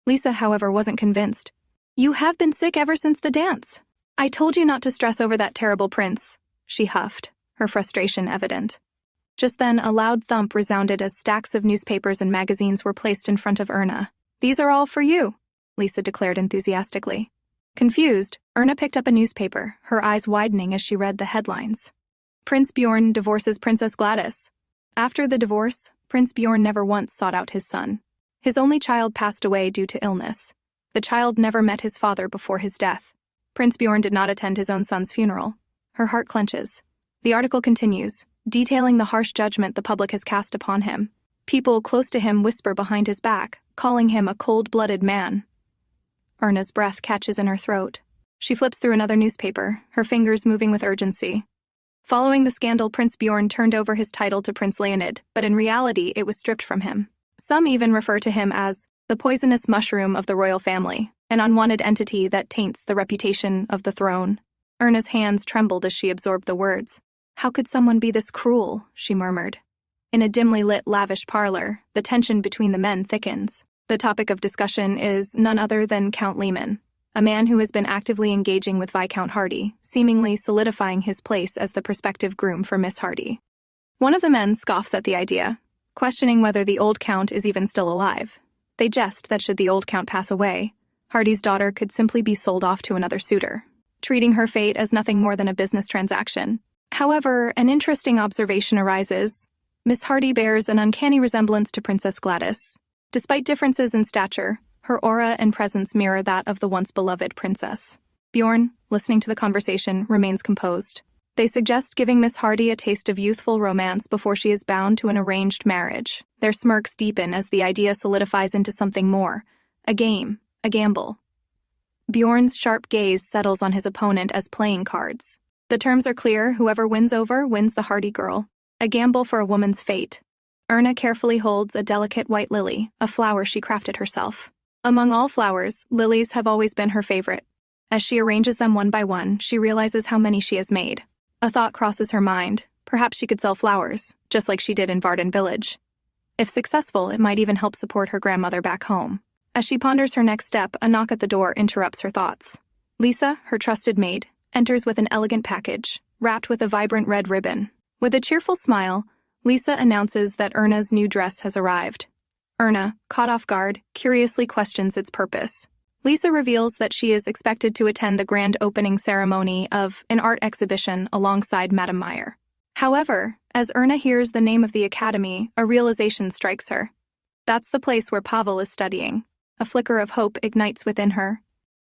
Lisa, however, wasn't convinced. You have been sick ever since the dance. I told you not to stress over that terrible prince, she huffed, her frustration evident. Just then, a loud thump resounded as stacks of newspapers and magazines were placed in front of Erna. These are all for you, Lisa declared enthusiastically. Confused, Erna picked up a newspaper, her eyes widening as she read the headlines. Prince Björn divorces Princess Gladys. After the divorce, Prince Björn never once sought out his son. His only child passed away due to illness. The child never met his father before his death. Prince Björn did not attend his own son's funeral. Her heart clenches. The article continues, detailing the harsh judgment the public has cast upon him. People close to him whisper behind his back, calling him a cold-blooded man. Erna's breath catches in her throat. She flips through another newspaper, her fingers moving with urgency. Following the scandal, Prince Björn turned over his title to Prince Leonid, but in reality it was stripped from him. Some even refer to him as the poisonous mushroom of the royal family, an unwanted entity that taints the reputation of the throne. Erna's hands trembled as she absorbed the words. How could someone be this cruel? She murmured. In a dimly lit, lavish parlor, the tension between the men thickens. The topic of discussion is none other than Count Lechen, a man who has been actively engaging with Viscount Hardy, seemingly solidifying his place as the prospective groom for Miss Hardy. One of the men scoffs at the idea, questioning whether the old count is even still alive. They jest that should the old count pass away, Hardy's daughter could simply be sold off to another suitor, treating her fate as nothing more than a business transaction. However, an interesting observation arises. Miss Hardy bears an uncanny resemblance to Princess Gladys. Despite differences in stature, her aura and presence mirror that of the once beloved princess. Bjorn, listening to the conversation, remains composed. They suggest giving Miss Hardy a taste of youthful romance before she is bound to an arranged marriage. Their smirks deepen as the idea solidifies into something more. A game, a gamble. Bjorn's sharp gaze settles on his opponent as playing cards. The terms are clear, whoever wins over wins the Hardy girl. A gamble for a woman's fate. Erna carefully holds a delicate white lily, a flower she crafted herself. Among all flowers, lilies have always been her favorite. As she arranges them one by one, she realizes how many she has made. A thought crosses her mind. Perhaps she could sell flowers, just like she did in Varden Village. If successful, it might even help support her grandmother back home. As she ponders her next step, a knock at the door interrupts her thoughts. Lisa, her trusted maid, enters with an elegant package, wrapped with a vibrant red ribbon. With a cheerful smile, Lisa announces that Erna's new dress has arrived. Erna, caught off guard, curiously questions its purpose. Lisa reveals that she is expected to attend the grand opening ceremony of an art exhibition alongside Madame Meyer. However, as Erna hears the name of the academy, a realization strikes her. That's the place where Pavel is studying. A flicker of hope ignites within her.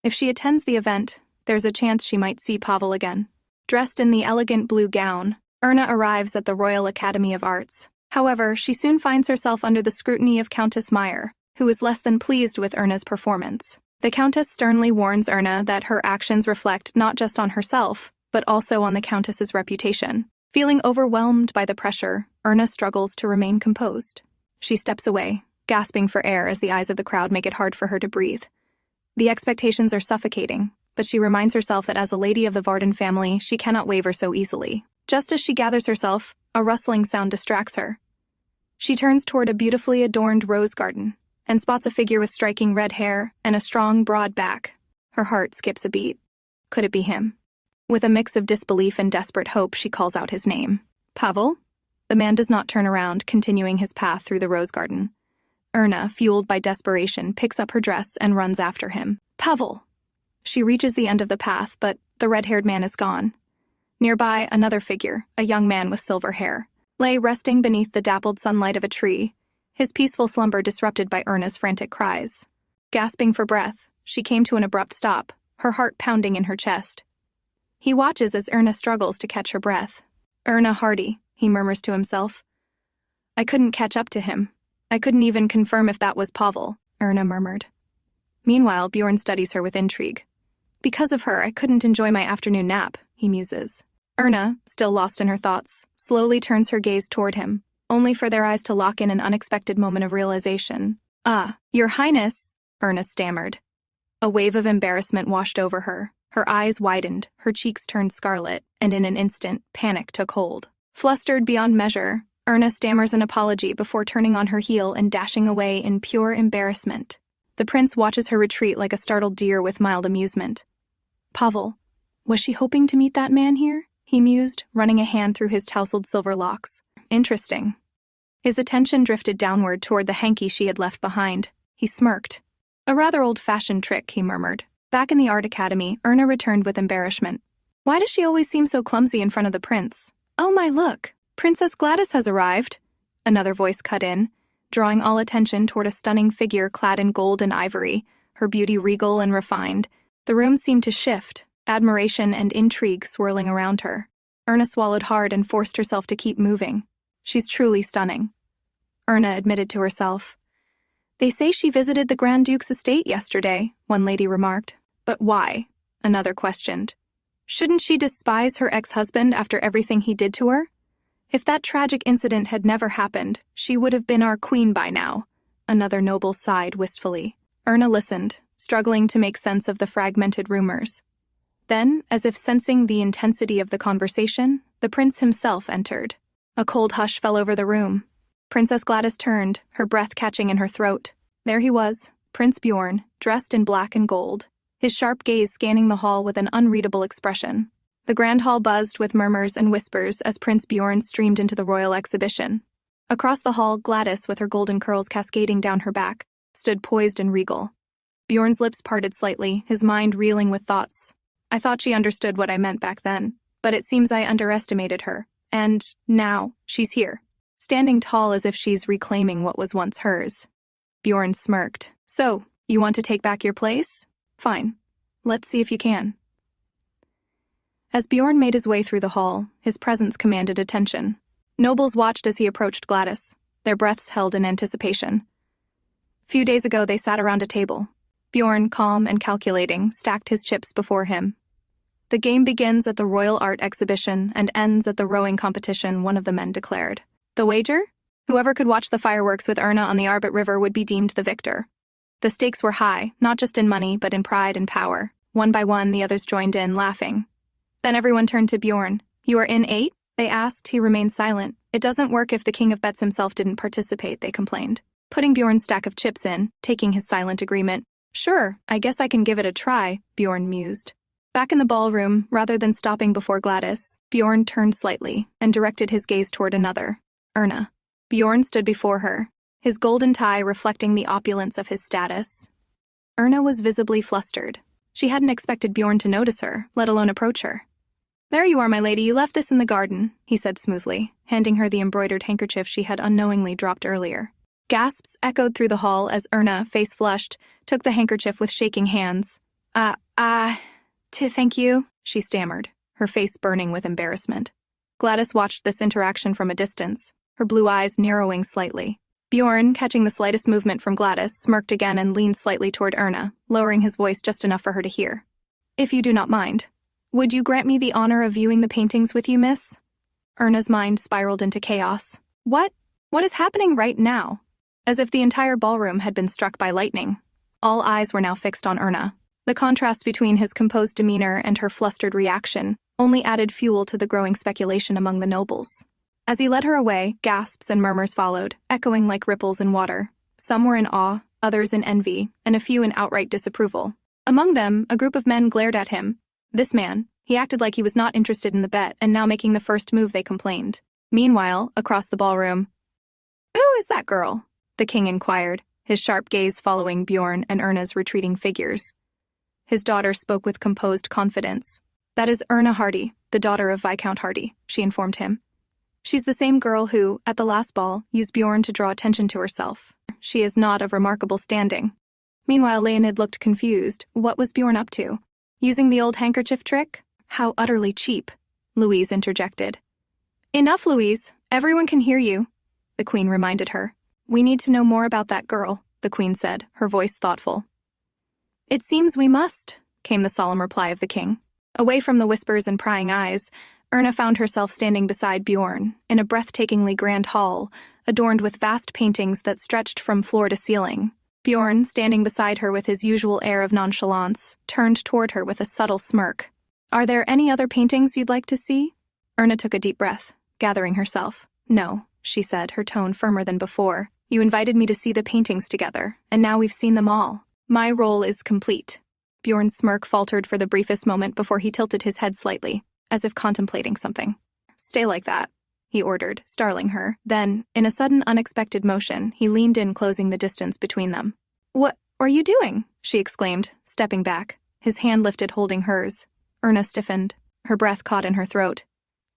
If she attends the event, there's a chance she might see Pavel again. Dressed in the elegant blue gown, Erna arrives at the Royal Academy of Arts. However, she soon finds herself under the scrutiny of Countess Meyer, who is less than pleased with Erna's performance. The Countess sternly warns Erna that her actions reflect not just on herself, but also on the Countess's reputation. Feeling overwhelmed by the pressure, Erna struggles to remain composed. She steps away, gasping for air as the eyes of the crowd make it hard for her to breathe. The expectations are suffocating, but she reminds herself that as a lady of the Varden family, she cannot waver so easily. Just as she gathers herself, a rustling sound distracts her. She turns toward a beautifully adorned rose garden and spots a figure with striking red hair and a strong, broad back. Her heart skips a beat. Could it be him? With a mix of disbelief and desperate hope, she calls out his name. Pavel? The man does not turn around, continuing his path through the rose garden. Erna, fueled by desperation, picks up her dress and runs after him. Pavel! She reaches the end of the path, but the red-haired man is gone. Nearby, another figure, a young man with silver hair, lay resting beneath the dappled sunlight of a tree, his peaceful slumber disrupted by Erna's frantic cries. Gasping for breath, she came to an abrupt stop, her heart pounding in her chest. He watches as Erna struggles to catch her breath. Erna Hardy, he murmurs to himself. I couldn't catch up to him. I couldn't even confirm if that was Pavel, Erna murmured. Meanwhile, Bjorn studies her with intrigue. Because of her, I couldn't enjoy my afternoon nap, he muses. Erna, still lost in her thoughts, slowly turns her gaze toward him, only for their eyes to lock in an unexpected moment of realization. Ah, Your Highness, Erna stammered. A wave of embarrassment washed over her. Her eyes widened, her cheeks turned scarlet, and in an instant, panic took hold. Flustered beyond measure, Erna stammers an apology before turning on her heel and dashing away in pure embarrassment. The prince watches her retreat like a startled deer with mild amusement. Pavel, was she hoping to meet that man here? He mused, running a hand through his tousled silver locks. Interesting. His attention drifted downward toward the hanky she had left behind. He smirked. A rather old-fashioned trick, he murmured. Back in the art academy, Erna returned with embarrassment. Why does she always seem so clumsy in front of the prince? Oh my, look! Princess Gladys has arrived! Another voice cut in, drawing all attention toward a stunning figure clad in gold and ivory, her beauty regal and refined. The room seemed to shift, admiration and intrigue swirling around her. Erna swallowed hard and forced herself to keep moving. She's truly stunning, Erna admitted to herself. They say she visited the Grand Duke's estate yesterday, one lady remarked. But why? Another questioned. Shouldn't she despise her ex-husband after everything he did to her? If that tragic incident had never happened, she would have been our queen by now. Another noble sighed wistfully. Erna listened, struggling to make sense of the fragmented rumors. Then, as if sensing the intensity of the conversation, the prince himself entered. A cold hush fell over the room. Princess Gladys turned, her breath catching in her throat. There he was, Prince Bjorn, dressed in black and gold, his sharp gaze scanning the hall with an unreadable expression. The grand hall buzzed with murmurs and whispers as Prince Bjorn streamed into the royal exhibition. Across the hall, Gladys, with her golden curls cascading down her back, stood poised and regal. Bjorn's lips parted slightly, his mind reeling with thoughts. I thought she understood what I meant back then, but it seems I underestimated her. And now, she's here, standing tall as if she's reclaiming what was once hers. Bjorn smirked. So, you want to take back your place? Fine. Let's see if you can. As Bjorn made his way through the hall, his presence commanded attention. Nobles watched as he approached Gladys, their breaths held in anticipation. Few days ago, they sat around a table. Bjorn, calm and calculating, stacked his chips before him. The game begins at the Royal Art Exhibition and ends at the rowing competition, one of the men declared. The wager? Whoever could watch the fireworks with Erna on the Arbit River would be deemed the victor. The stakes were high, not just in money, but in pride and power. One by one, the others joined in, laughing. Then everyone turned to Bjorn. You are in 8? They asked. He remained silent. It doesn't work if the king of bets himself didn't participate, they complained. Putting Bjorn's stack of chips in, taking his silent agreement, Sure, I guess I can give it a try, Bjorn mused. Back in the ballroom, rather than stopping before Gladys, Bjorn turned slightly and directed his gaze toward another, Erna. Bjorn stood before her, his golden tie reflecting the opulence of his status. Erna was visibly flustered. She hadn't expected Bjorn to notice her, let alone approach her. There you are, my lady, you left this in the garden, he said smoothly, handing her the embroidered handkerchief she had unknowingly dropped earlier. Gasps echoed through the hall as Erna, face flushed, took the handkerchief with shaking hands. Thank you, she stammered, her face burning with embarrassment. Gladys watched this interaction from a distance, her blue eyes narrowing slightly. Bjorn, catching the slightest movement from Gladys, smirked again and leaned slightly toward Erna, lowering his voice just enough for her to hear. If you do not mind, would you grant me the honor of viewing the paintings with you, miss? Erna's mind spiraled into chaos. What is happening right now? As if the entire ballroom had been struck by lightning. All eyes were now fixed on Erna. The contrast between his composed demeanor and her flustered reaction only added fuel to the growing speculation among the nobles. As he led her away, gasps and murmurs followed, echoing like ripples in water. Some were in awe, others in envy, and a few in outright disapproval. Among them, a group of men glared at him. This man, he acted like he was not interested in the bet and now making the first move, they complained. Meanwhile, across the ballroom, "Who is that girl?" the king inquired, his sharp gaze following Bjorn and Erna's retreating figures. His daughter spoke with composed confidence. "That is Erna Hardy, the daughter of Viscount Hardy," she informed him. "She's the same girl who, at the last ball, used Bjorn to draw attention to herself. She is not of remarkable standing." Meanwhile, Leonid looked confused. What was Bjorn up to? Using the old handkerchief trick? How utterly cheap, Louise interjected. "Enough, Louise. Everyone can hear you," the queen reminded her. "We need to know more about that girl," the queen said, her voice thoughtful. "It seems we must," came the solemn reply of the king. Away from the whispers and prying eyes, Erna found herself standing beside Bjorn, in a breathtakingly grand hall, adorned with vast paintings that stretched from floor to ceiling. Bjorn, standing beside her with his usual air of nonchalance, turned toward her with a subtle smirk. "Are there any other paintings you'd like to see?" Erna took a deep breath, gathering herself. "No," she said, her tone firmer than before. "You invited me to see the paintings together, and now we've seen them all. My role is complete." Bjorn's smirk faltered for the briefest moment before he tilted his head slightly, as if contemplating something. "Stay like that," he ordered, startling her. Then, in a sudden unexpected motion, he leaned in, closing the distance between them. "What are you doing?" she exclaimed, stepping back, his hand lifted holding hers. Erna stiffened, her breath caught in her throat.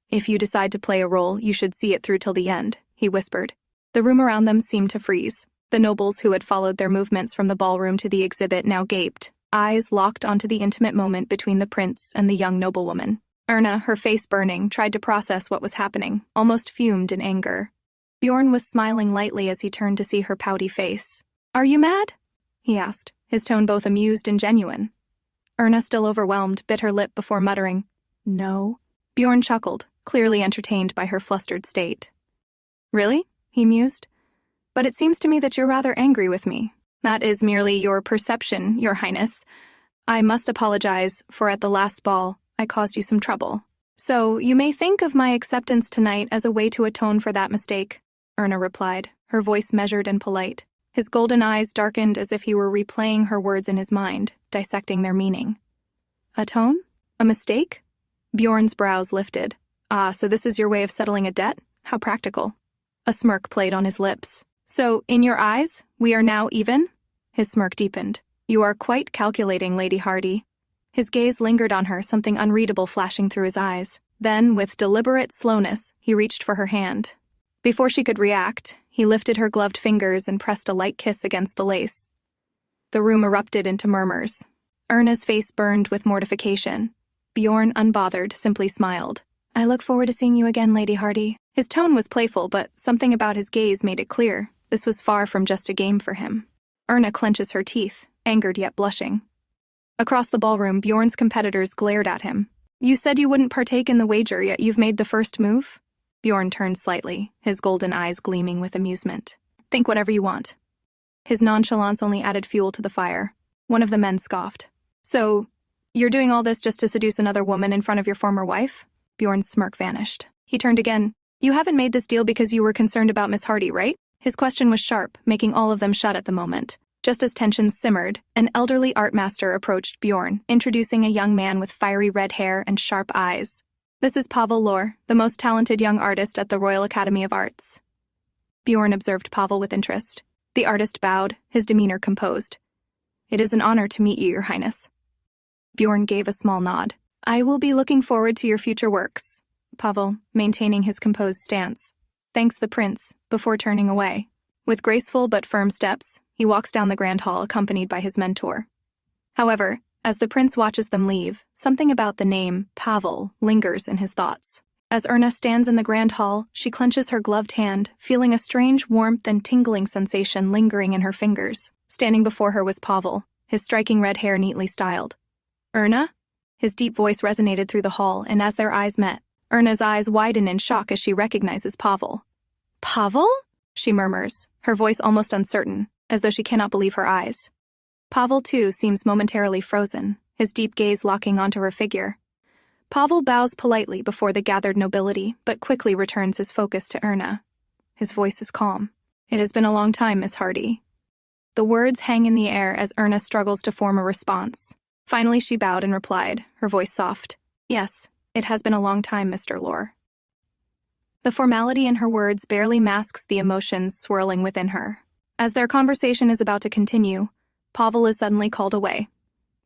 "If you decide to play a role, you should see it through till the end," he whispered. The room around them seemed to freeze. The nobles who had followed their movements from the ballroom to the exhibit now gaped, eyes locked onto the intimate moment between the prince and the young noblewoman. Erna, her face burning, tried to process what was happening, almost fumed in anger. Bjorn was smiling lightly as he turned to see her pouty face. "Are you mad?" he asked, his tone both amused and genuine. Erna, still overwhelmed, bit her lip before muttering, "No." Bjorn chuckled, clearly entertained by her flustered state. "Really?" he mused. "But it seems to me that you're rather angry with me. That is merely your perception, Your Highness. I must apologize, for at the last ball, I caused you some trouble. So you may think of my acceptance tonight as a way to atone for that mistake," Erna replied, her voice measured and polite. His golden eyes darkened as if he were replaying her words in his mind, dissecting their meaning. "Atone? A mistake?" Bjorn's brows lifted. "Ah, so this is your way of settling a debt? How practical." A smirk played on his lips. "So, in your eyes, we are now even?" His smirk deepened. "You are quite calculating, Lady Hardy." His gaze lingered on her, something unreadable flashing through his eyes. Then, with deliberate slowness, he reached for her hand. Before she could react, he lifted her gloved fingers and pressed a light kiss against the lace. The room erupted into murmurs. Erna's face burned with mortification. Bjorn, unbothered, simply smiled. "I look forward to seeing you again, Lady Hardy." His tone was playful, but something about his gaze made it clear this was far from just a game for him. Erna clenches her teeth, angered yet blushing. Across the ballroom, Bjorn's competitors glared at him. "You said you wouldn't partake in the wager, yet you've made the first move?" Bjorn turned slightly, his golden eyes gleaming with amusement. "Think whatever you want." His nonchalance only added fuel to the fire. One of the men scoffed. "So, you're doing all this just to seduce another woman in front of your former wife?" Bjorn's smirk vanished. He turned again. "You haven't made this deal because you were concerned about Miss Hardy, right?" His question was sharp, making all of them shut at the moment. Just as tensions simmered, an elderly art master approached Bjorn, introducing a young man with fiery red hair and sharp eyes. This is Pavel Lor, the most talented young artist at the Royal Academy of Arts. Bjorn observed Pavel with interest. The artist bowed, his demeanor composed. It is an honor to meet you, Your Highness. Bjorn gave a small nod. I will be looking forward to your future works. Pavel, maintaining his composed stance, thanks the prince, before turning away. With graceful but firm steps, he walks down the grand hall accompanied by his mentor. However, as the prince watches them leave, something about the name Pavel lingers in his thoughts. As Erna stands in the grand hall, she clenches her gloved hand, feeling a strange warmth and tingling sensation lingering in her fingers. Standing before her was Pavel, his striking red hair neatly styled. Erna? His deep voice resonated through the hall, and as their eyes met, Erna's eyes widen in shock as she recognizes Pavel. Pavel? She murmurs, her voice almost uncertain, as though she cannot believe her eyes. Pavel, too, seems momentarily frozen, his deep gaze locking onto her figure. Pavel bows politely before the gathered nobility, but quickly returns his focus to Erna. His voice is calm. It has been a long time, Miss Hardy. The words hang in the air as Erna struggles to form a response. Finally, she bowed and replied, her voice soft. Yes, it has been a long time, Mr. Lor. The formality in her words barely masks the emotions swirling within her. As their conversation is about to continue, Pavel is suddenly called away.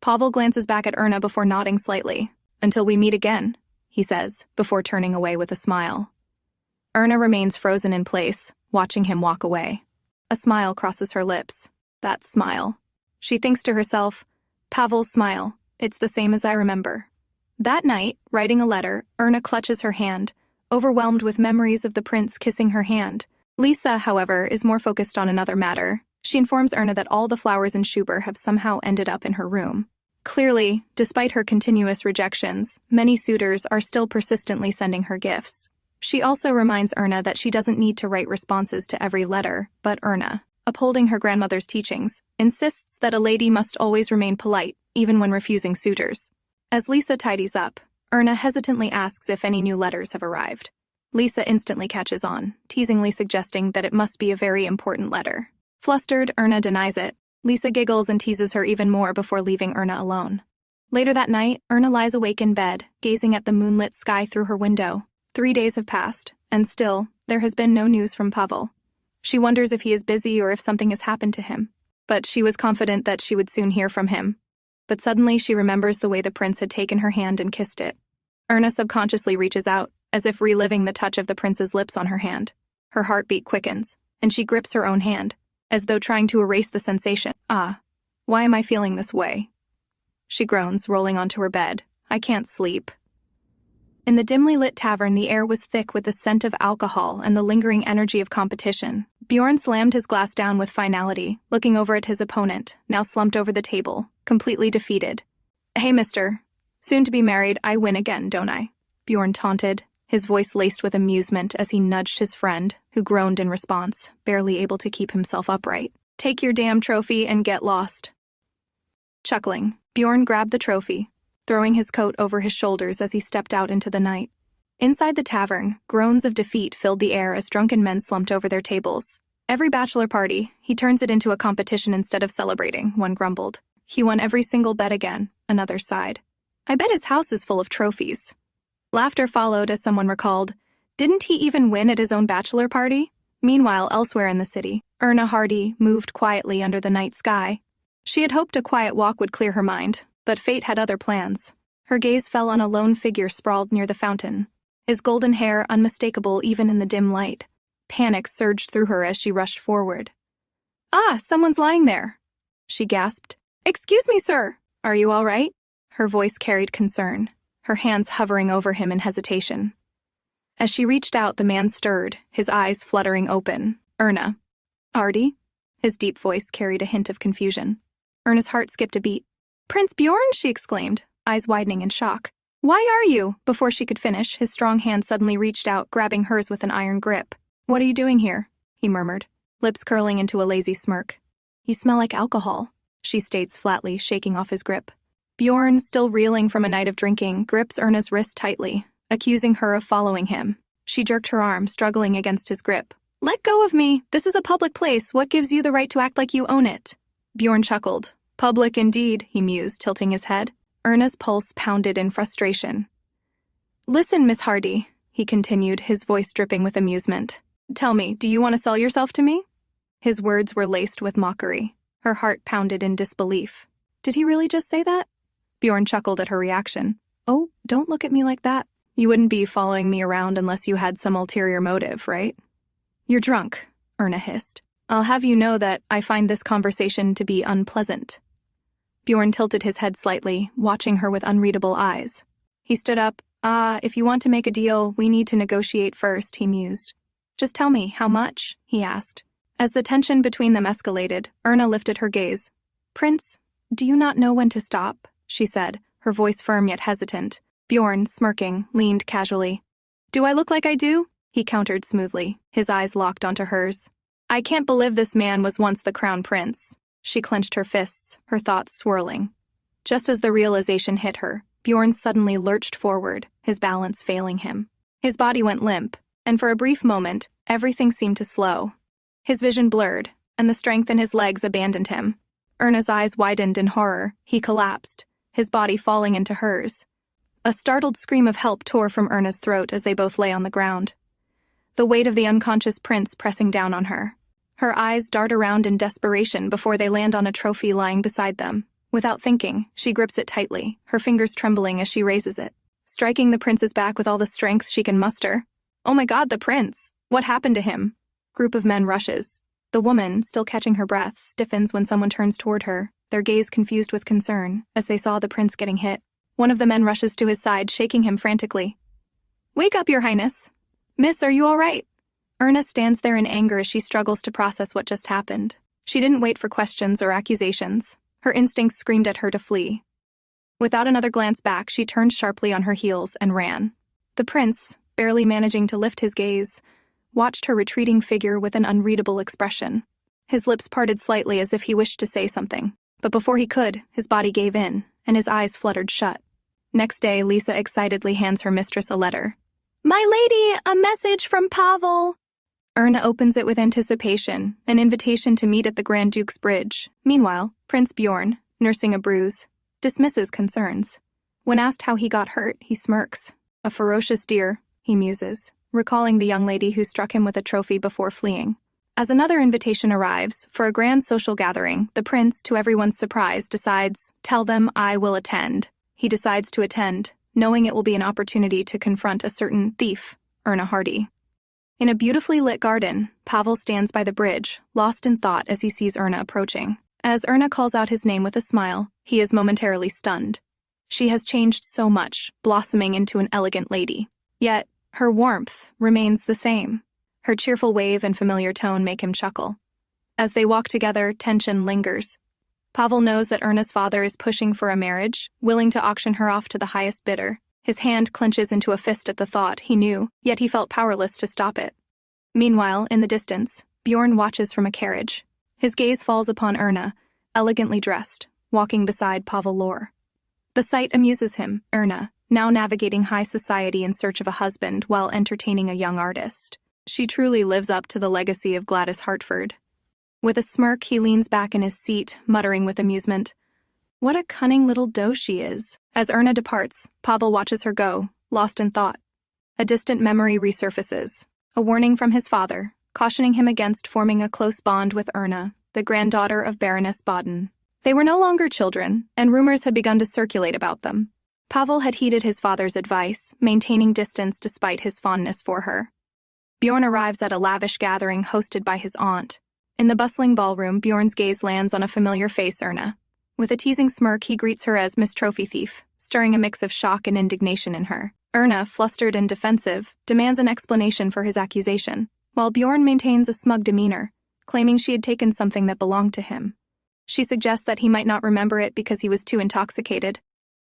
Pavel glances back at Erna before nodding slightly. Until we meet again, he says, before turning away with a smile. Erna remains frozen in place, watching him walk away. A smile crosses her lips. That smile. She thinks to herself, Pavel's smile, it's the same as I remember. That night, writing a letter, Erna clutches her hand, overwhelmed with memories of the prince kissing her hand. Lisa, however, is more focused on another matter. She informs Erna that all the flowers in Schubert have somehow ended up in her room. Clearly, despite her continuous rejections, many suitors are still persistently sending her gifts. She also reminds Erna that she doesn't need to write responses to every letter, but Erna, upholding her grandmother's teachings, insists that a lady must always remain polite, even when refusing suitors. As Lisa tidies up, Erna hesitantly asks if any new letters have arrived. Lisa instantly catches on, teasingly suggesting that it must be a very important letter. Flustered, Erna denies it. Lisa giggles and teases her even more before leaving Erna alone. Later that night, Erna lies awake in bed, gazing at the moonlit sky through her window. 3 days have passed, and still, there has been no news from Pavel. She wonders if he is busy or if something has happened to him. But she was confident that she would soon hear from him. But suddenly she remembers the way the prince had taken her hand and kissed it. Erna subconsciously reaches out, as if reliving the touch of the prince's lips on her hand. Her heartbeat quickens, and she grips her own hand, as though trying to erase the sensation. Why am I feeling this way? She groans, rolling onto her bed. I can't sleep. In the dimly lit tavern, the air was thick with the scent of alcohol and the lingering energy of competition. Bjorn slammed his glass down with finality, looking over at his opponent, now slumped over the table, completely defeated. Hey, mister. Soon to be married, I win again, don't I? Bjorn taunted, his voice laced with amusement as he nudged his friend, who groaned in response, barely able to keep himself upright. Take your damn trophy and get lost. Chuckling, Bjorn grabbed the trophy, throwing his coat over his shoulders as he stepped out into the night. Inside the tavern, groans of defeat filled the air as drunken men slumped over their tables. Every bachelor party, he turns it into a competition instead of celebrating, one grumbled. He won every single bet again, another sighed. I bet his house is full of trophies. Laughter followed as someone recalled, didn't he even win at his own bachelor party? Meanwhile, elsewhere in the city, Erna Hardy moved quietly under the night sky. She had hoped a quiet walk would clear her mind, but fate had other plans. Her gaze fell on a lone figure sprawled near the fountain, his golden hair unmistakable even in the dim light. Panic surged through her as she rushed forward. Someone's lying there, she gasped. Excuse me, sir. Are you all right? Her voice carried concern, her hands hovering over him in hesitation. As she reached out, the man stirred, his eyes fluttering open. Erna. Hardy? His deep voice carried a hint of confusion. Erna's heart skipped a beat. Prince Bjorn, she exclaimed, eyes widening in shock. Why are you? Before she could finish, his strong hand suddenly reached out, grabbing hers with an iron grip. What are you doing here? He murmured, lips curling into a lazy smirk. You smell like alcohol, she states flatly, shaking off his grip. Bjorn, still reeling from a night of drinking, grips Erna's wrist tightly, accusing her of following him. She jerked her arm, struggling against his grip. Let go of me. This is a public place. What gives you the right to act like you own it? Bjorn chuckled. Public indeed, he mused, tilting his head. Erna's pulse pounded in frustration. Listen, Miss Hardy, he continued, his voice dripping with amusement. Tell me, do you want to sell yourself to me? His words were laced with mockery. Her heart pounded in disbelief. Did he really just say that? Bjorn chuckled at her reaction. Oh, don't look at me like that. You wouldn't be following me around unless you had some ulterior motive, right? You're drunk, Erna hissed. I'll have you know that I find this conversation to be unpleasant. Bjorn tilted his head slightly, watching her with unreadable eyes. He stood up. If you want to make a deal, we need to negotiate first, he mused. Just tell me, how much? He asked. As the tension between them escalated, Erna lifted her gaze. Prince, do you not know when to stop? She said, her voice firm yet hesitant. Bjorn, smirking, leaned casually. Do I look like I do? He countered smoothly, his eyes locked onto hers. I can't believe this man was once the crown prince. She clenched her fists, her thoughts swirling. Just as the realization hit her, Bjorn suddenly lurched forward, his balance failing him. His body went limp, and for a brief moment, everything seemed to slow. His vision blurred, and the strength in his legs abandoned him. Erna's eyes widened in horror. He collapsed, his body falling into hers. A startled scream of help tore from Erna's throat as they both lay on the ground. The weight of the unconscious prince pressing down on her. Her eyes dart around in desperation before they land on a trophy lying beside them. Without thinking, she grips it tightly, her fingers trembling as she raises it, striking the prince's back with all the strength she can muster. Oh my God, the prince! What happened to him? Group of men rushes. The woman, still catching her breath, stiffens when someone turns toward her, their gaze confused with concern, as they saw the prince getting hit. One of the men rushes to his side, shaking him frantically. Wake up, your highness! Miss, are you all right? Erna stands there in anger as she struggles to process what just happened. She didn't wait for questions or accusations. Her instincts screamed at her to flee. Without another glance back, she turned sharply on her heels and ran. The prince, barely managing to lift his gaze, watched her retreating figure with an unreadable expression. His lips parted slightly as if he wished to say something, but before he could, his body gave in, and his eyes fluttered shut. Next day, Lisa excitedly hands her mistress a letter. My lady, a message from Pavel! Erna opens it with anticipation, an invitation to meet at the Grand Duke's bridge. Meanwhile, Prince Bjorn, nursing a bruise, dismisses concerns. When asked how he got hurt, he smirks. A ferocious deer, he muses, recalling the young lady who struck him with a trophy before fleeing. As another invitation arrives, for a grand social gathering, the prince, to everyone's surprise, decides, tell them I will attend. He decides to attend, knowing it will be an opportunity to confront a certain thief, Erna Hardy. In a beautifully lit garden, Pavel stands by the bridge, lost in thought as he sees Erna approaching. As Erna calls out his name with a smile, he is momentarily stunned. She has changed so much, blossoming into an elegant lady. Yet, her warmth remains the same. Her cheerful wave and familiar tone make him chuckle. As they walk together, tension lingers. Pavel knows that Erna's father is pushing for a marriage, willing to auction her off to the highest bidder. His hand clenches into a fist at the thought, he knew, yet he felt powerless to stop it. Meanwhile, in the distance, Bjorn watches from a carriage. His gaze falls upon Erna, elegantly dressed, walking beside Pavel Lore. The sight amuses him, Erna, now navigating high society in search of a husband while entertaining a young artist. She truly lives up to the legacy of Gladys Hartford. With a smirk, he leans back in his seat, muttering with amusement, What a cunning little doe she is. As Erna departs, Pavel watches her go, lost in thought. A distant memory resurfaces, a warning from his father, cautioning him against forming a close bond with Erna, the granddaughter of Baroness Baden. They were no longer children, and rumors had begun to circulate about them. Pavel had heeded his father's advice, maintaining distance despite his fondness for her. Bjorn arrives at a lavish gathering hosted by his aunt. In the bustling ballroom, Bjorn's gaze lands on a familiar face, Erna. With a teasing smirk, he greets her as Miss Trophy Thief, stirring a mix of shock and indignation in her. Erna, flustered and defensive, demands an explanation for his accusation, while Bjorn maintains a smug demeanor, claiming she had taken something that belonged to him. She suggests that he might not remember it because he was too intoxicated.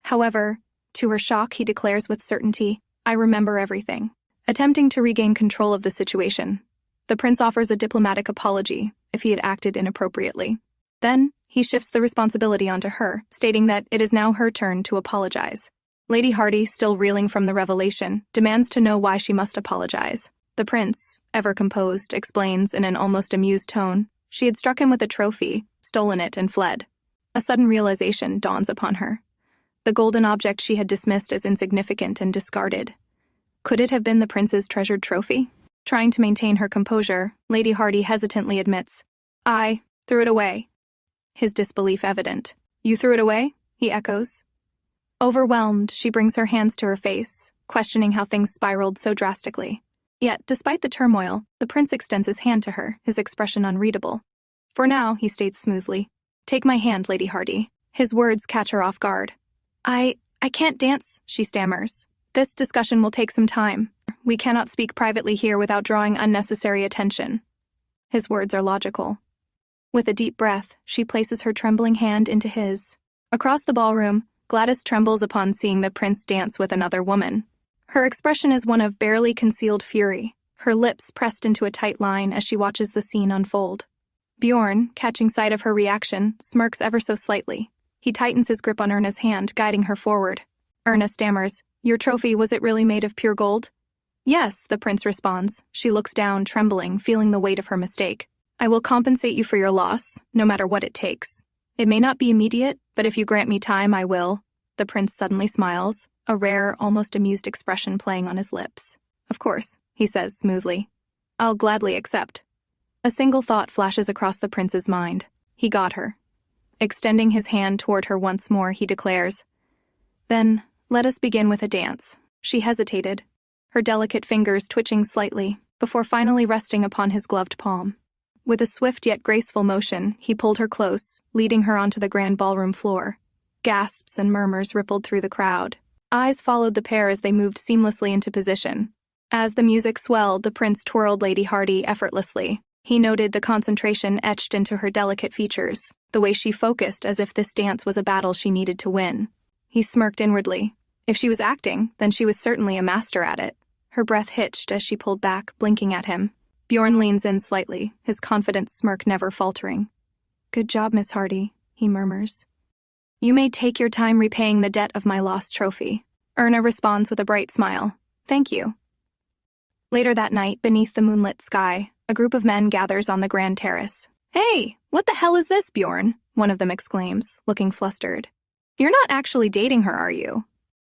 However, to her shock, he declares with certainty, I remember everything. Attempting to regain control of the situation, the prince offers a diplomatic apology if he had acted inappropriately. Then, he shifts the responsibility onto her, stating that it is now her turn to apologize. Lady Hardy, still reeling from the revelation, demands to know why she must apologize. The prince, ever composed, explains in an almost amused tone, She had struck him with a trophy, stolen it, and fled. A sudden realization dawns upon her. The golden object she had dismissed as insignificant and discarded. Could it have been the prince's treasured trophy? Trying to maintain her composure, Lady Hardy hesitantly admits, "I threw it away." His disbelief evident. "You threw it away?" he echoes. Overwhelmed, she brings her hands to her face, questioning how things spiraled so drastically. Yet, despite the turmoil, the prince extends his hand to her, his expression unreadable. "For now," he states smoothly. "Take my hand, Lady Hardy." His words catch her off guard. I can't dance," she stammers. "This discussion will take some time. We cannot speak privately here without drawing unnecessary attention." His words are logical. With a deep breath, she places her trembling hand into his. Across the ballroom, Gladys trembles upon seeing the prince dance with another woman. Her expression is one of barely concealed fury, her lips pressed into a tight line as she watches the scene unfold. Bjorn, catching sight of her reaction, smirks ever so slightly. He tightens his grip on Erna's hand, guiding her forward. Erna stammers, "Your trophy, was it really made of pure gold?" "Yes," the prince responds. She looks down, trembling, feeling the weight of her mistake. "I will compensate you for your loss, no matter what it takes. It may not be immediate, but if you grant me time, I will." The prince suddenly smiles, a rare, almost amused expression playing on his lips. "Of course," he says smoothly. "I'll gladly accept." A single thought flashes across the prince's mind. He got her. Extending his hand toward her once more, he declares, "Then, let us begin with a dance." She hesitated, her delicate fingers twitching slightly, before finally resting upon his gloved palm. With a swift yet graceful motion, he pulled her close, leading her onto the grand ballroom floor. Gasps and murmurs rippled through the crowd. Eyes followed the pair as they moved seamlessly into position. As the music swelled, the prince twirled Lady Hardy effortlessly. He noted the concentration etched into her delicate features, the way she focused as if this dance was a battle she needed to win. He smirked inwardly. If she was acting, then she was certainly a master at it. Her breath hitched as she pulled back, blinking at him. Bjorn leans in slightly, his confident smirk never faltering. "Good job, Miss Hardy," he murmurs. "You may take your time repaying the debt of my lost trophy." Erna responds with a bright smile. "Thank you." Later that night, beneath the moonlit sky, a group of men gathers on the grand terrace. "Hey, what the hell is this, Bjorn?" one of them exclaims, looking flustered. "You're not actually dating her, are you?"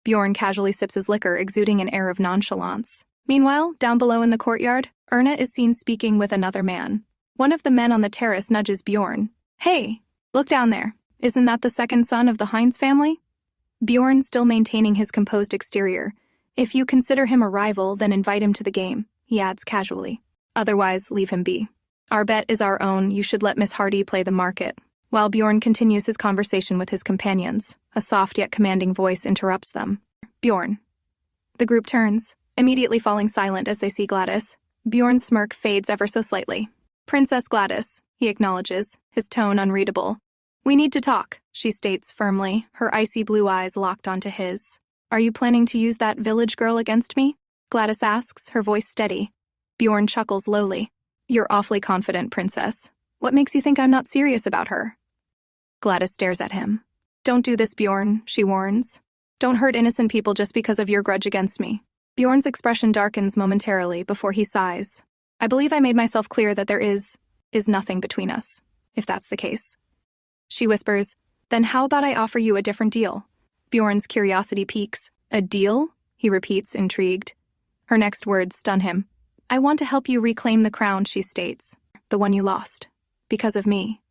Bjorn casually sips his liquor, exuding an air of nonchalance. Meanwhile, down below in the courtyard, Erna is seen speaking with another man. One of the men on the terrace nudges Bjorn. "Hey, look down there. Isn't that the second son of the Heinz family?" Bjorn, still maintaining his composed exterior. "If you consider him a rival, then invite him to the game," he adds casually. "Otherwise, leave him be. Our bet is our own. You should let Miss Hardy play the market." While Bjorn continues his conversation with his companions, a soft yet commanding voice interrupts them. "Bjorn." The group turns, immediately falling silent as they see Gladys. Bjorn's smirk fades ever so slightly. "Princess Gladys," he acknowledges, his tone unreadable. "We need to talk," she states firmly, her icy blue eyes locked onto his. "Are you planning to use that village girl against me?" Gladys asks, her voice steady. Bjorn chuckles lowly. "You're awfully confident, Princess. What makes you think I'm not serious about her?" Gladys stares at him. "Don't do this, Bjorn," she warns. "Don't hurt innocent people just because of your grudge against me." Bjorn's expression darkens momentarily before he sighs. "I believe I made myself clear that there is nothing between us, if that's the case." She whispers, "Then how about I offer you a different deal?" Bjorn's curiosity piques. "A deal?" he repeats, intrigued. Her next words stun him. "I want to help you reclaim the crown," she states. "The one you lost. Because of me."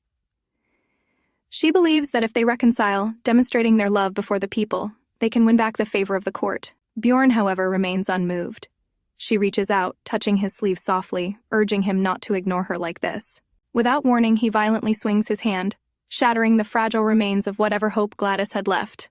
She believes that if they reconcile, demonstrating their love before the people, they can win back the favor of the court. Bjorn, however, remains unmoved. She reaches out, touching his sleeve softly, urging him not to ignore her like this. Without warning, he violently swings his hand, shattering the fragile remains of whatever hope Gladys had left.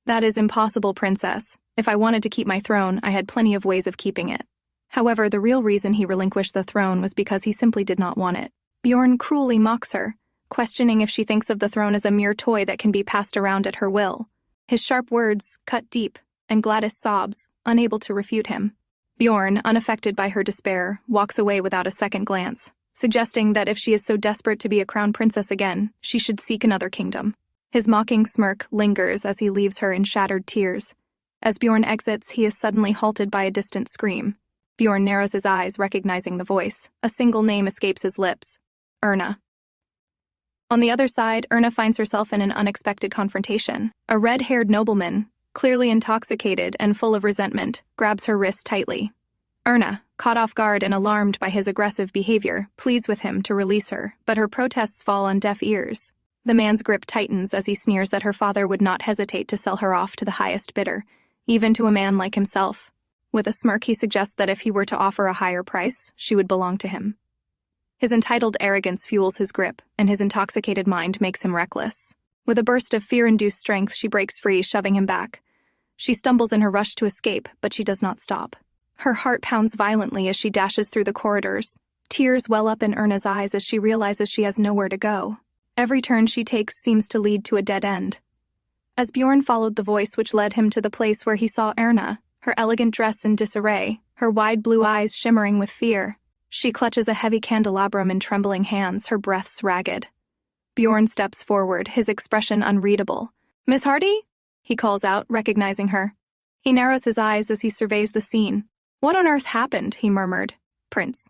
"That is impossible, Princess. If I wanted to keep my throne, I had plenty of ways of keeping it." However, the real reason he relinquished the throne was because he simply did not want it. Bjorn cruelly mocks her, questioning if she thinks of the throne as a mere toy that can be passed around at her will. His sharp words cut deep, and Gladys sobs, unable to refute him. Bjorn, unaffected by her despair, walks away without a second glance, suggesting that if she is so desperate to be a crown princess again, she should seek another kingdom. His mocking smirk lingers as he leaves her in shattered tears. As Bjorn exits, he is suddenly halted by a distant scream. Bjorn narrows his eyes, recognizing the voice. A single name escapes his lips. Erna. On the other side, Erna finds herself in an unexpected confrontation. A red-haired nobleman, clearly intoxicated and full of resentment, grabs her wrist tightly. Erna, caught off guard and alarmed by his aggressive behavior, pleads with him to release her, but her protests fall on deaf ears. The man's grip tightens as he sneers that her father would not hesitate to sell her off to the highest bidder, even to a man like himself. With a smirk, he suggests that if he were to offer a higher price, she would belong to him. His entitled arrogance fuels his grip, and his intoxicated mind makes him reckless. With a burst of fear-induced strength, she breaks free, shoving him back. She stumbles in her rush to escape, but she does not stop. Her heart pounds violently as she dashes through the corridors. Tears well up in Erna's eyes as she realizes she has nowhere to go. Every turn she takes seems to lead to a dead end. As Bjorn followed the voice which led him to the place where he saw Erna, her elegant dress in disarray, her wide blue eyes shimmering with fear, she clutches a heavy candelabrum in trembling hands, her breaths ragged. Bjorn steps forward, his expression unreadable. "Miss Hardy?" he calls out, recognizing her. He narrows his eyes as he surveys the scene. "What on earth happened?" he murmured. "Prince,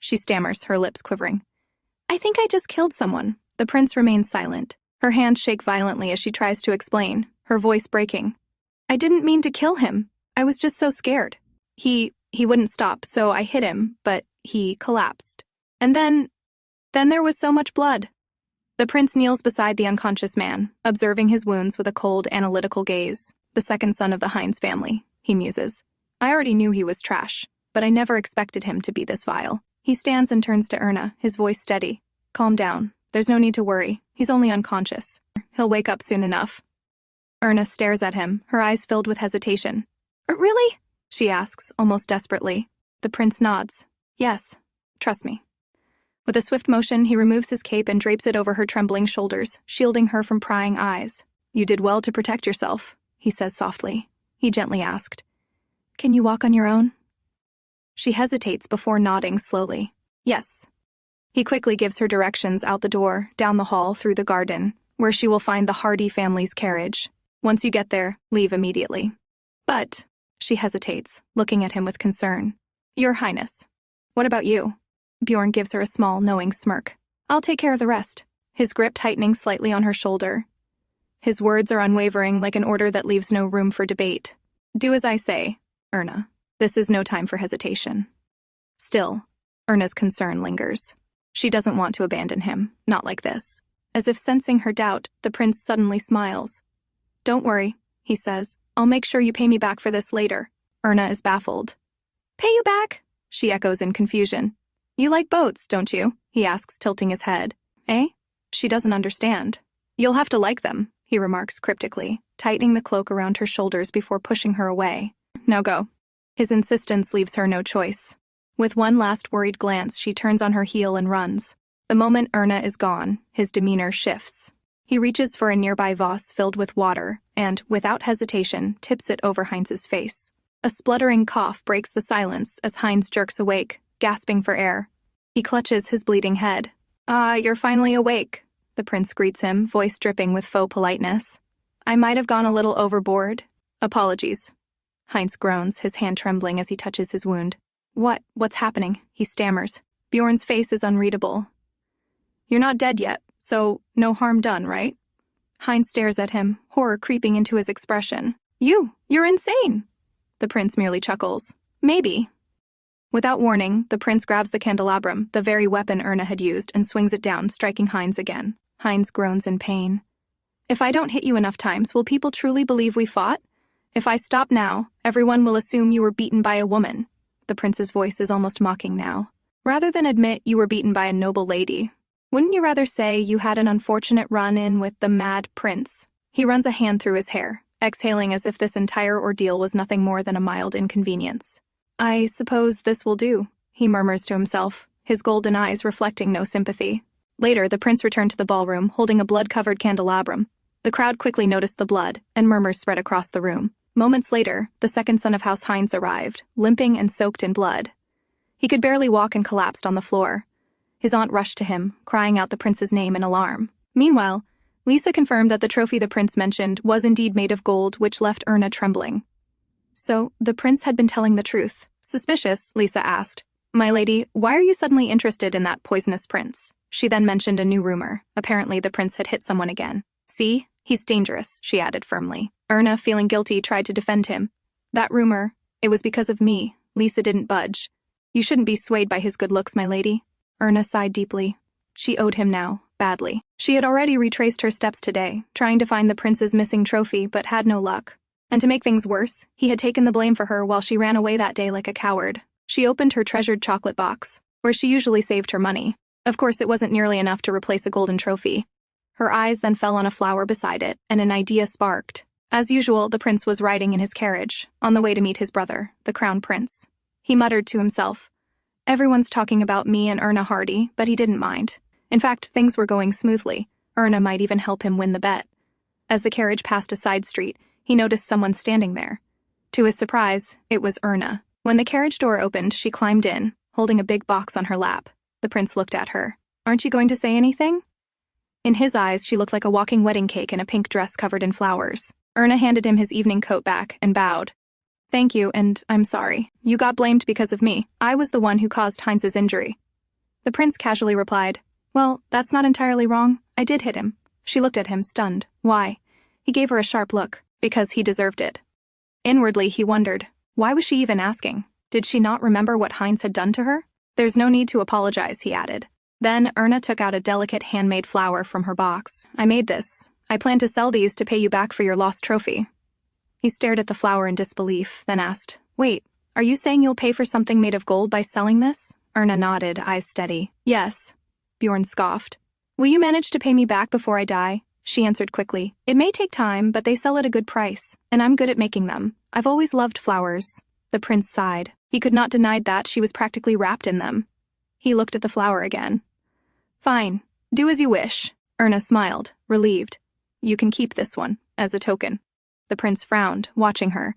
she stammers, her lips quivering. "I think I just killed someone." The prince remains silent. Her hands shake violently as she tries to explain, her voice breaking. "I didn't mean to kill him. I was just so scared. He wouldn't stop, so I hit him, but he collapsed. And then there was so much blood." The prince kneels beside the unconscious man, observing his wounds with a cold, analytical gaze. "The second son of the Heinz family," he muses. "I already knew he was trash, but I never expected him to be this vile." He stands and turns to Erna, his voice steady. "Calm down. There's no need to worry. He's only unconscious. He'll wake up soon enough." Erna stares at him, her eyes filled with hesitation. "Really?" she asks, almost desperately. The prince nods. "Yes, trust me." With a swift motion, he removes his cape and drapes it over her trembling shoulders, shielding her from prying eyes. "You did well to protect yourself," he says softly. He gently asked, "Can you walk on your own?" She hesitates before nodding slowly. "Yes." He quickly gives her directions out the door, down the hall, through the garden, where she will find the Hardy family's carriage. "Once you get there, leave immediately." "But," she hesitates, looking at him with concern. "Your Highness, what about you?" Bjorn gives her a small, knowing smirk. "I'll take care of the rest," his grip tightening slightly on her shoulder. His words are unwavering, like an order that leaves no room for debate. "Do as I say, Erna. This is no time for hesitation." Still, Erna's concern lingers. She doesn't want to abandon him, not like this. As if sensing her doubt, the prince suddenly smiles. "Don't worry," he says. "I'll make sure you pay me back for this later." Erna is baffled. "Pay you back?" she echoes in confusion. "You like boats, don't you?" he asks, tilting his head. "Eh?" She doesn't understand. "You'll have to like them," he remarks cryptically, tightening the cloak around her shoulders before pushing her away. "Now go." His insistence leaves her no choice. With one last worried glance, she turns on her heel and runs. The moment Erna is gone, his demeanor shifts. He reaches for a nearby vase filled with water and, without hesitation, tips it over Heinz's face. A spluttering cough breaks the silence as Heinz jerks awake, gasping for air. He clutches his bleeding head. "Ah, you're finally awake," the prince greets him, voice dripping with faux politeness. "I might have gone a little overboard. Apologies." Heinz groans, his hand trembling as he touches his wound. What's happening?" he stammers. Bjorn's face is unreadable. "You're not dead yet, so no harm done, right?" Heinz stares at him, horror creeping into his expression. You're insane!" The prince merely chuckles. "Maybe." Without warning, the prince grabs the candelabrum, the very weapon Erna had used, and swings it down, striking Heinz again. Heinz groans in pain. "If I don't hit you enough times, will people truly believe we fought? If I stop now, everyone will assume you were beaten by a woman." The prince's voice is almost mocking now. "Rather than admit you were beaten by a noble lady, wouldn't you rather say you had an unfortunate run-in with the mad prince?" He runs a hand through his hair, exhaling as if this entire ordeal was nothing more than a mild inconvenience. "I suppose this will do," he murmurs to himself, his golden eyes reflecting no sympathy. Later, the prince returned to the ballroom, holding a blood-covered candelabrum. The crowd quickly noticed the blood, and murmurs spread across the room. Moments later, the second son of House Heinz arrived, limping and soaked in blood. He could barely walk and collapsed on the floor. His aunt rushed to him, crying out the prince's name in alarm. Meanwhile, Lisa confirmed that the trophy the prince mentioned was indeed made of gold, which left Erna trembling. So, the prince had been telling the truth. Suspicious, Lisa asked. "My lady, why are you suddenly interested in that poisonous prince?" She then mentioned a new rumor. Apparently, the prince had hit someone again. See? He's dangerous, she added firmly. Erna, feeling guilty, tried to defend him. That rumor, it was because of me. Lisa didn't budge. You shouldn't be swayed by his good looks, my lady. Erna sighed deeply. She owed him now, badly. She had already retraced her steps today, trying to find the prince's missing trophy, but had no luck. And to make things worse, he had taken the blame for her while she ran away that day like a coward. She opened her treasured chocolate box, where she usually saved her money. Of course, it wasn't nearly enough to replace a golden trophy. Her eyes then fell on a flower beside it, and an idea sparked. As usual, the prince was riding in his carriage, on the way to meet his brother, the crown prince. He muttered to himself, "Everyone's talking about me and Erna Hardy," but he didn't mind. In fact, things were going smoothly. Erna might even help him win the bet. As the carriage passed a side street, he noticed someone standing there. To his surprise, it was Erna. When the carriage door opened, she climbed in, holding a big box on her lap. The prince looked at her. "Aren't you going to say anything?" In his eyes, she looked like a walking wedding cake in a pink dress covered in flowers. Erna handed him his evening coat back and bowed. "Thank you, and I'm sorry. You got blamed because of me. I was the one who caused Heinz's injury." The prince casually replied, "Well, that's not entirely wrong. I did hit him." She looked at him, stunned. Why? He gave her a sharp look. Because he deserved it. Inwardly, he wondered, why was she even asking? Did she not remember what Heinz had done to her? "There's no need to apologize," he added. Then Erna took out a delicate handmade flower from her box. "I made this. I plan to sell these to pay you back for your lost trophy." He stared at the flower in disbelief, then asked, "Wait, are you saying you'll pay for something made of gold by selling this?" Erna nodded, eyes steady. "Yes." Bjorn scoffed. "Will you manage to pay me back before I die?" She answered quickly. "It may take time, but they sell at a good price, and I'm good at making them. I've always loved flowers." The prince sighed. He could not deny that she was practically wrapped in them. He looked at the flower again. "Fine. Do as you wish." Erna smiled, relieved. "You can keep this one, as a token." The prince frowned, watching her.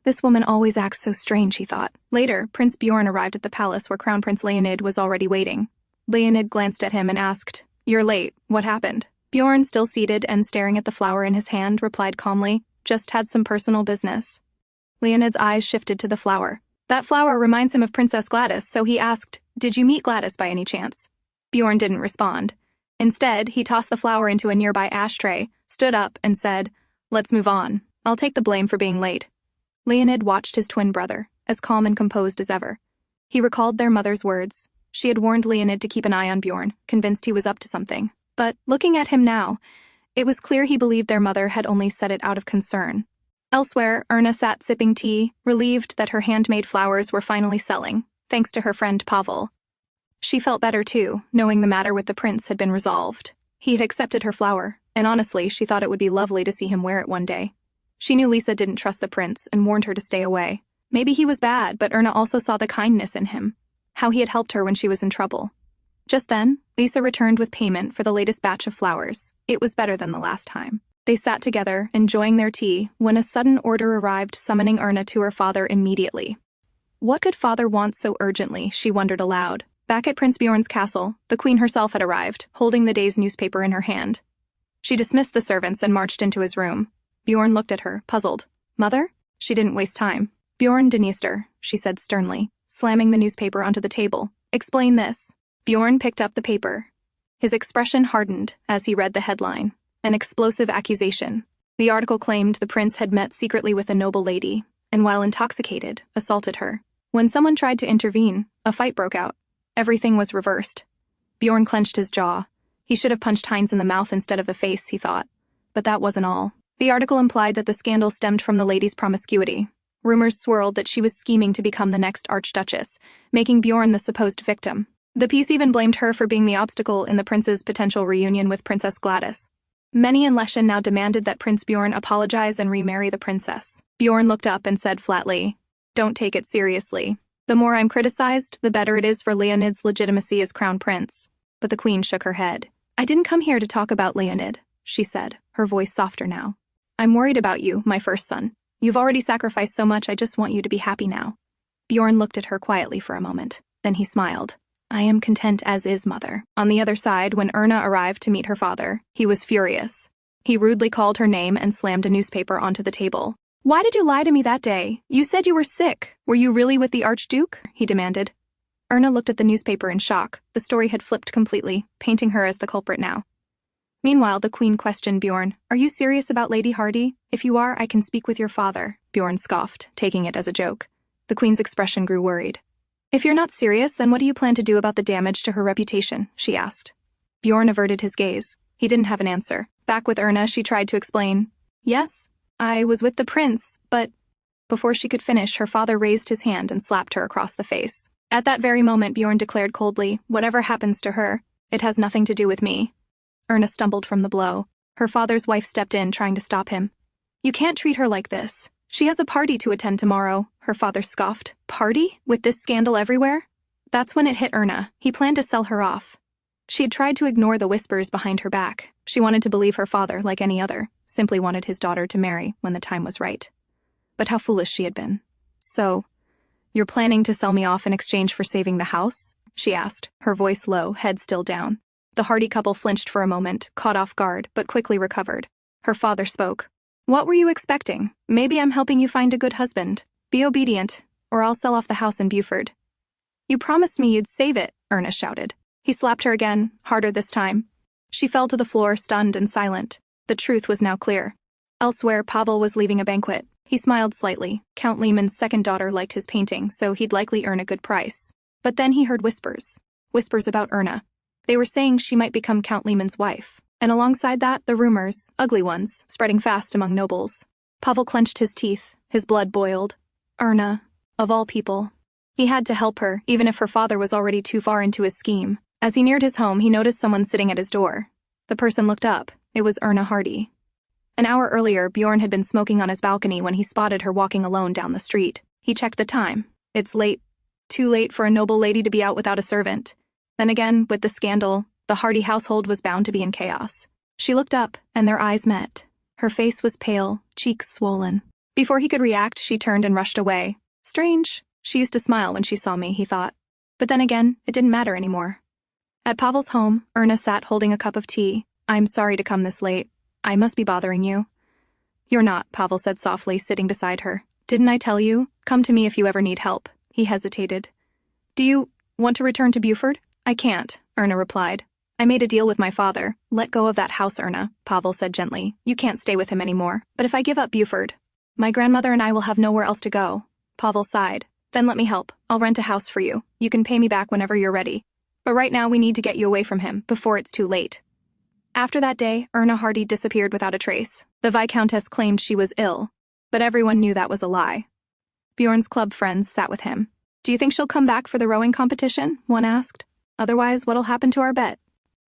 This woman always acts so strange, he thought. Later, Prince Bjorn arrived at the palace where Crown Prince Leonid was already waiting. Leonid glanced at him and asked, "You're late. What happened?" Bjorn, still seated and staring at the flower in his hand, replied calmly, "Just had some personal business." Leonid's eyes shifted to the flower. That flower reminds him of Princess Gladys, so he asked, "Did you meet Gladys by any chance?" Bjorn didn't respond. Instead, he tossed the flower into a nearby ashtray, stood up, and said, "Let's move on. I'll take the blame for being late." Leonid watched his twin brother, as calm and composed as ever. He recalled their mother's words. She had warned Leonid to keep an eye on Bjorn, convinced he was up to something. But, looking at him now, it was clear he believed their mother had only said it out of concern. Elsewhere, Erna sat sipping tea, relieved that her handmade flowers were finally selling, thanks to her friend Pavel. She felt better too, knowing the matter with the prince had been resolved. He had accepted her flower, and honestly, she thought it would be lovely to see him wear it one day. She knew Lisa didn't trust the prince and warned her to stay away. Maybe he was bad, but Erna also saw the kindness in him, how he had helped her when she was in trouble. Just then, Lisa returned with payment for the latest batch of flowers. It was better than the last time. They sat together, enjoying their tea, when a sudden order arrived summoning Erna to her father immediately. What could father want so urgently, she wondered aloud. Back at Prince Bjorn's castle, the queen herself had arrived, holding the day's newspaper in her hand. She dismissed the servants and marched into his room. Bjorn looked at her, puzzled. "Mother?" She didn't waste time. "Bjorn Dniester," she said sternly, slamming the newspaper onto the table. "Explain this." Bjorn picked up the paper. His expression hardened as he read the headline. An explosive accusation. The article claimed the prince had met secretly with a noble lady, and while intoxicated, assaulted her. When someone tried to intervene, a fight broke out. Everything was reversed. Bjorn clenched his jaw. He should have punched Heinz in the mouth instead of the face, he thought. But that wasn't all. The article implied that the scandal stemmed from the lady's promiscuity. Rumors swirled that she was scheming to become the next archduchess, making Bjorn the supposed victim. The piece even blamed her for being the obstacle in the prince's potential reunion with Princess Gladys. Many in Lechen now demanded that Prince Bjorn apologize and remarry the princess. Bjorn looked up and said flatly, "Don't take it seriously. The more I'm criticized, the better it is for Leonid's legitimacy as crown prince." But the queen shook her head. "I didn't come here to talk about Leonid," she said, her voice softer now. "I'm worried about you, my first son. You've already sacrificed so much, I just want you to be happy now." Bjorn looked at her quietly for a moment. Then he smiled. "I am content as is, mother." On the other side, when Erna arrived to meet her father, he was furious. He rudely called her name and slammed a newspaper onto the table. "Why did you lie to me that day? You said you were sick. Were you really with the Archduke?" he demanded. Erna looked at the newspaper in shock. The story had flipped completely, painting her as the culprit now. Meanwhile, the queen questioned Bjorn. "Are you serious about Lady Hardy? If you are, I can speak with your father," Bjorn scoffed, taking it as a joke. The queen's expression grew worried. "If you're not serious, then what do you plan to do about the damage to her reputation?" she asked. Bjorn averted his gaze. He didn't have an answer. Back with Erna, she tried to explain. "Yes, I was with the prince, but—" Before she could finish, her father raised his hand and slapped her across the face. At that very moment, Bjorn declared coldly, "Whatever happens to her, it has nothing to do with me." Erna stumbled from the blow. Her father's wife stepped in, trying to stop him. "You can't treat her like this. She has a party to attend tomorrow," her father scoffed. "Party? With this scandal everywhere?" That's when it hit Erna. He planned to sell her off. She had tried to ignore the whispers behind her back. She wanted to believe her father like any other, simply wanted his daughter to marry when the time was right. But how foolish she had been. "So, you're planning to sell me off in exchange for saving the house?" she asked, her voice low, head still down. The Hardy couple flinched for a moment, caught off guard, but quickly recovered. Her father spoke. "What were you expecting? Maybe I'm helping you find a good husband. Be obedient, or I'll sell off the house in Beaufort." "You promised me you'd save it," Erna shouted. He slapped her again, harder this time. She fell to the floor, stunned and silent. The truth was now clear. Elsewhere, Pavel was leaving a banquet. He smiled slightly. Count Lehmann's second daughter liked his painting, so he'd likely earn a good price. But then he heard whispers. Whispers about Erna. They were saying she might become Count Lehmann's wife. And alongside that, the rumors, ugly ones, spreading fast among nobles. Pavel clenched his teeth. His blood boiled. Erna, of all people. He had to help her, even if her father was already too far into his scheme. As he neared his home, he noticed someone sitting at his door. The person looked up. It was Erna Hardy. An hour earlier, Bjorn had been smoking on his balcony when he spotted her walking alone down the street. He checked the time. It's late. Too late for a noble lady to be out without a servant. Then again, with the scandal, the Hardy household was bound to be in chaos. She looked up, and their eyes met. Her face was pale, cheeks swollen. Before he could react, she turned and rushed away. Strange. She used to smile when she saw me, he thought. But then again, it didn't matter anymore. At Pavel's home, Erna sat holding a cup of tea. "I'm sorry to come this late. I must be bothering you." "You're not," Pavel said softly, sitting beside her. "Didn't I tell you? Come to me if you ever need help." He hesitated. "Do you want to return to Beaufort?" "I can't," Erna replied. "I made a deal with my father." "Let go of that house, Erna," Pavel said gently. "You can't stay with him anymore. But if I give up Beaufort, my grandmother and I will have nowhere else to go." Pavel sighed. "Then let me help. I'll rent a house for you. You can pay me back whenever you're ready. But right now we need to get you away from him, before it's too late." After that day, Erna Hardy disappeared without a trace. The Viscountess claimed she was ill, but everyone knew that was a lie. Bjorn's club friends sat with him. "Do you think she'll come back for the rowing competition?" one asked. "Otherwise, what'll happen to our bet?"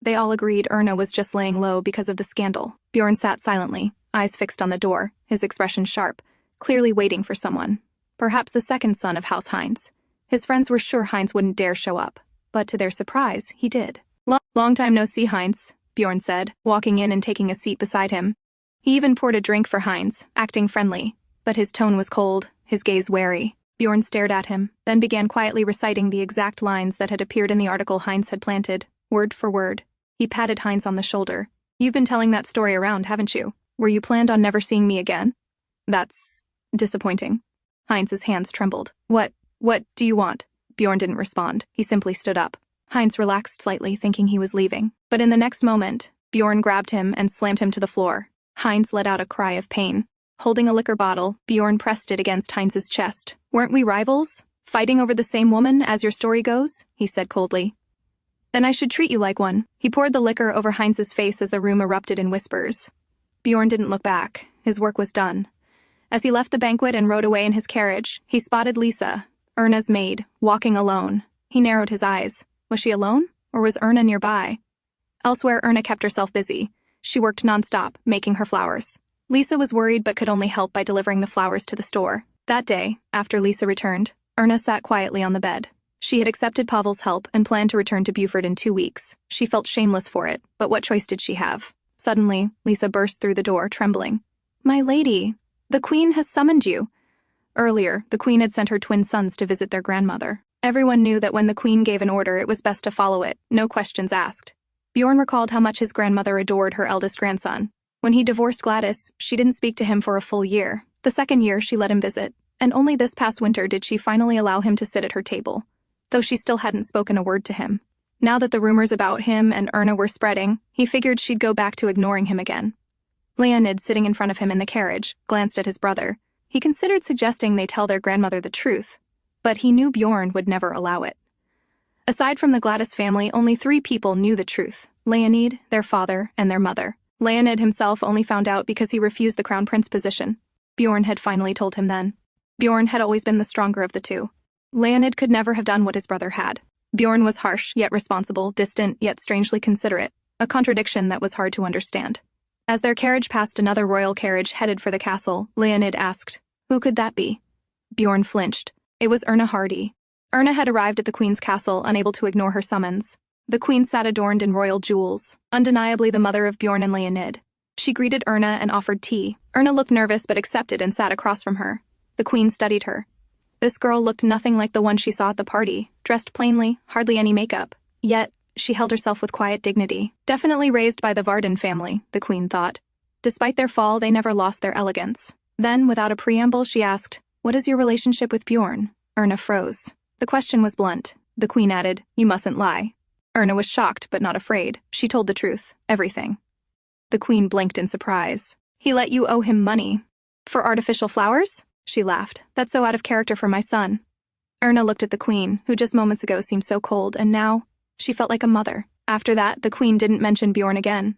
They all agreed Erna was just laying low because of the scandal. Bjorn sat silently, eyes fixed on the door, his expression sharp, clearly waiting for someone. Perhaps the second son of House Heinz. His friends were sure Heinz wouldn't dare show up, but to their surprise, he did. Long time no see, Heinz," Bjorn said, walking in and taking a seat beside him. He even poured a drink for Heinz, acting friendly, but his tone was cold, his gaze wary. Bjorn stared at him, then began quietly reciting the exact lines that had appeared in the article Heinz had planted, word for word. He patted Heinz on the shoulder. "You've been telling that story around, haven't you? Were you planned on never seeing me again?" "That's disappointing." Heinz's hands trembled. What do you want?" Bjorn didn't respond. He simply stood up. Heinz relaxed slightly, thinking he was leaving. But in the next moment, Bjorn grabbed him and slammed him to the floor. Heinz let out a cry of pain. Holding a liquor bottle, Bjorn pressed it against Heinz's chest. "Weren't we rivals? Fighting over the same woman, as your story goes?" he said coldly. "Then I should treat you like one." He poured the liquor over Heinz's face as the room erupted in whispers. Bjorn didn't look back. His work was done. As he left the banquet and rode away in his carriage, he spotted Lisa, Erna's maid, walking alone. He narrowed his eyes. Was she alone? Or was Erna nearby? Elsewhere, Erna kept herself busy. She worked nonstop, making her flowers. Lisa was worried but could only help by delivering the flowers to the store. That day, after Lisa returned, Erna sat quietly on the bed. She had accepted Pavel's help and planned to return to Beaufort in 2 weeks. She felt shameless for it, but what choice did she have? Suddenly, Lisa burst through the door, trembling. "My lady, the Queen has summoned you." Earlier, the Queen had sent her twin sons to visit their grandmother. Everyone knew that when the Queen gave an order, it was best to follow it, no questions asked. Bjorn recalled how much his grandmother adored her eldest grandson. When he divorced Gladys, she didn't speak to him for a full year. The second year, she let him visit, and only this past winter did she finally allow him to sit at her table. though she still hadn't spoken a word to him. Now that the rumors about him and Erna were spreading, he figured she'd go back to ignoring him again. Leonid, sitting in front of him in the carriage, glanced at his brother. He considered suggesting they tell their grandmother the truth, but he knew Bjorn would never allow it. Aside from the Gladys family, only 3 people knew the truth: Leonid, their father, and their mother. Leonid himself only found out because he refused the crown prince position. Bjorn had finally told him then. Bjorn had always been the stronger of the two. Leonid could never have done what his brother had. Bjorn was harsh, yet responsible, distant, yet strangely considerate, a contradiction that was hard to understand. As their carriage passed another royal carriage headed for the castle, Leonid asked, "Who could that be?" Bjorn flinched. It was Erna Hardy. Erna had arrived at the queen's castle, unable to ignore her summons. The queen sat adorned in royal jewels, undeniably the mother of Bjorn and Leonid. She greeted Erna and offered tea. Erna looked nervous but accepted and sat across from her. The queen studied her. This girl looked nothing like the one she saw at the party, dressed plainly, hardly any makeup. Yet, she held herself with quiet dignity. Definitely raised by the Varden family, the queen thought. Despite their fall, they never lost their elegance. Then, without a preamble, she asked, "What is your relationship with Bjorn?" Erna froze. The question was blunt. The queen added, "You mustn't lie." Erna was shocked, but not afraid. She told the truth. Everything. The queen blinked in surprise. "He let you owe him money." "For artificial flowers?" She laughed. "That's so out of character for my son." Erna looked at the queen, who just moments ago seemed so cold, and now she felt like a mother. After that, the queen didn't mention Bjorn again.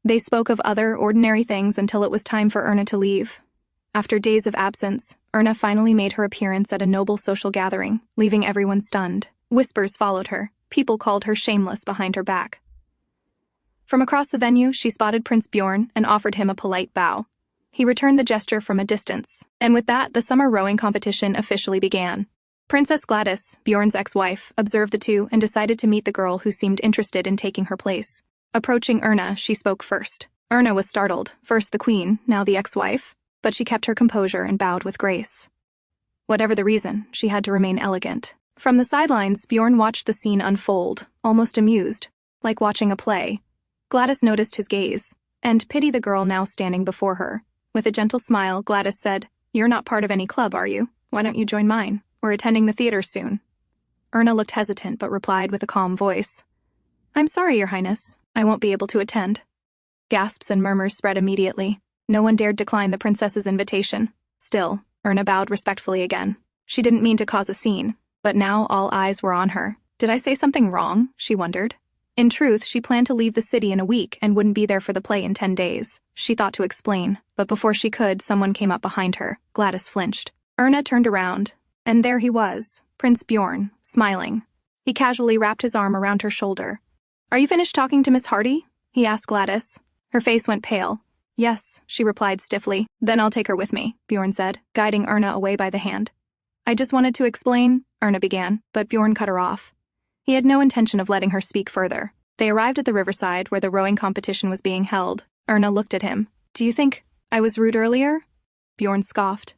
They spoke of other, ordinary things until it was time for Erna to leave. After days of absence, Erna finally made her appearance at a noble social gathering, leaving everyone stunned. Whispers followed her. People called her shameless behind her back. From across the venue, she spotted Prince Bjorn and offered him a polite bow. He returned the gesture from a distance, and with that, the summer rowing competition officially began. Princess Gladys, Bjorn's ex-wife, observed the two and decided to meet the girl who seemed interested in taking her place. Approaching Erna, she spoke first. Erna was startled, first the queen, now the ex-wife, but she kept her composure and bowed with grace. Whatever the reason, she had to remain elegant. From the sidelines, Bjorn watched the scene unfold, almost amused, like watching a play. Gladys noticed his gaze, and pitied the girl now standing before her. With a gentle smile, Gladys said, "You're not part of any club, are you? Why don't you join mine? We're attending the theater soon." Erna looked hesitant but replied with a calm voice, "I'm sorry, Your Highness. I won't be able to attend." Gasps and murmurs spread immediately. No one dared decline the princess's invitation. Still, Erna bowed respectfully again. She didn't mean to cause a scene, but now all eyes were on her. Did I say something wrong? She wondered. In truth, she planned to leave the city in a week and wouldn't be there for the play in 10 days. She thought to explain, but before she could, someone came up behind her. Gladys flinched. Erna turned around, and there he was, Prince Bjorn, smiling. He casually wrapped his arm around her shoulder. "Are you finished talking to Miss Hardy?" he asked Gladys. Her face went pale. "Yes," she replied stiffly. "Then I'll take her with me," Bjorn said, guiding Erna away by the hand. "I just wanted to explain," Erna began, but Bjorn cut her off. He had no intention of letting her speak further. They arrived at the riverside where the rowing competition was being held. Erna looked at him. "Do you think I was rude earlier?" Bjorn scoffed.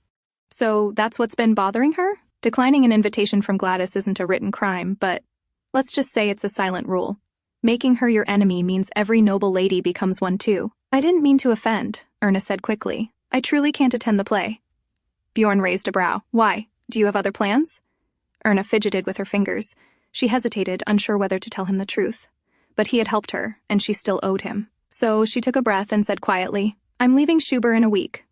"So that's what's been bothering her?" Declining an invitation from Gladys isn't a written crime, but let's just say it's a silent rule. Making her your enemy means every noble lady becomes one too. "I didn't mean to offend," Erna said quickly. "I truly can't attend the play." Bjorn raised a brow. "Why? Do you have other plans?" Erna fidgeted with her fingers. She hesitated, unsure whether to tell him the truth. But he had helped her, and she still owed him. So she took a breath and said quietly, "I'm leaving Schuber in a week."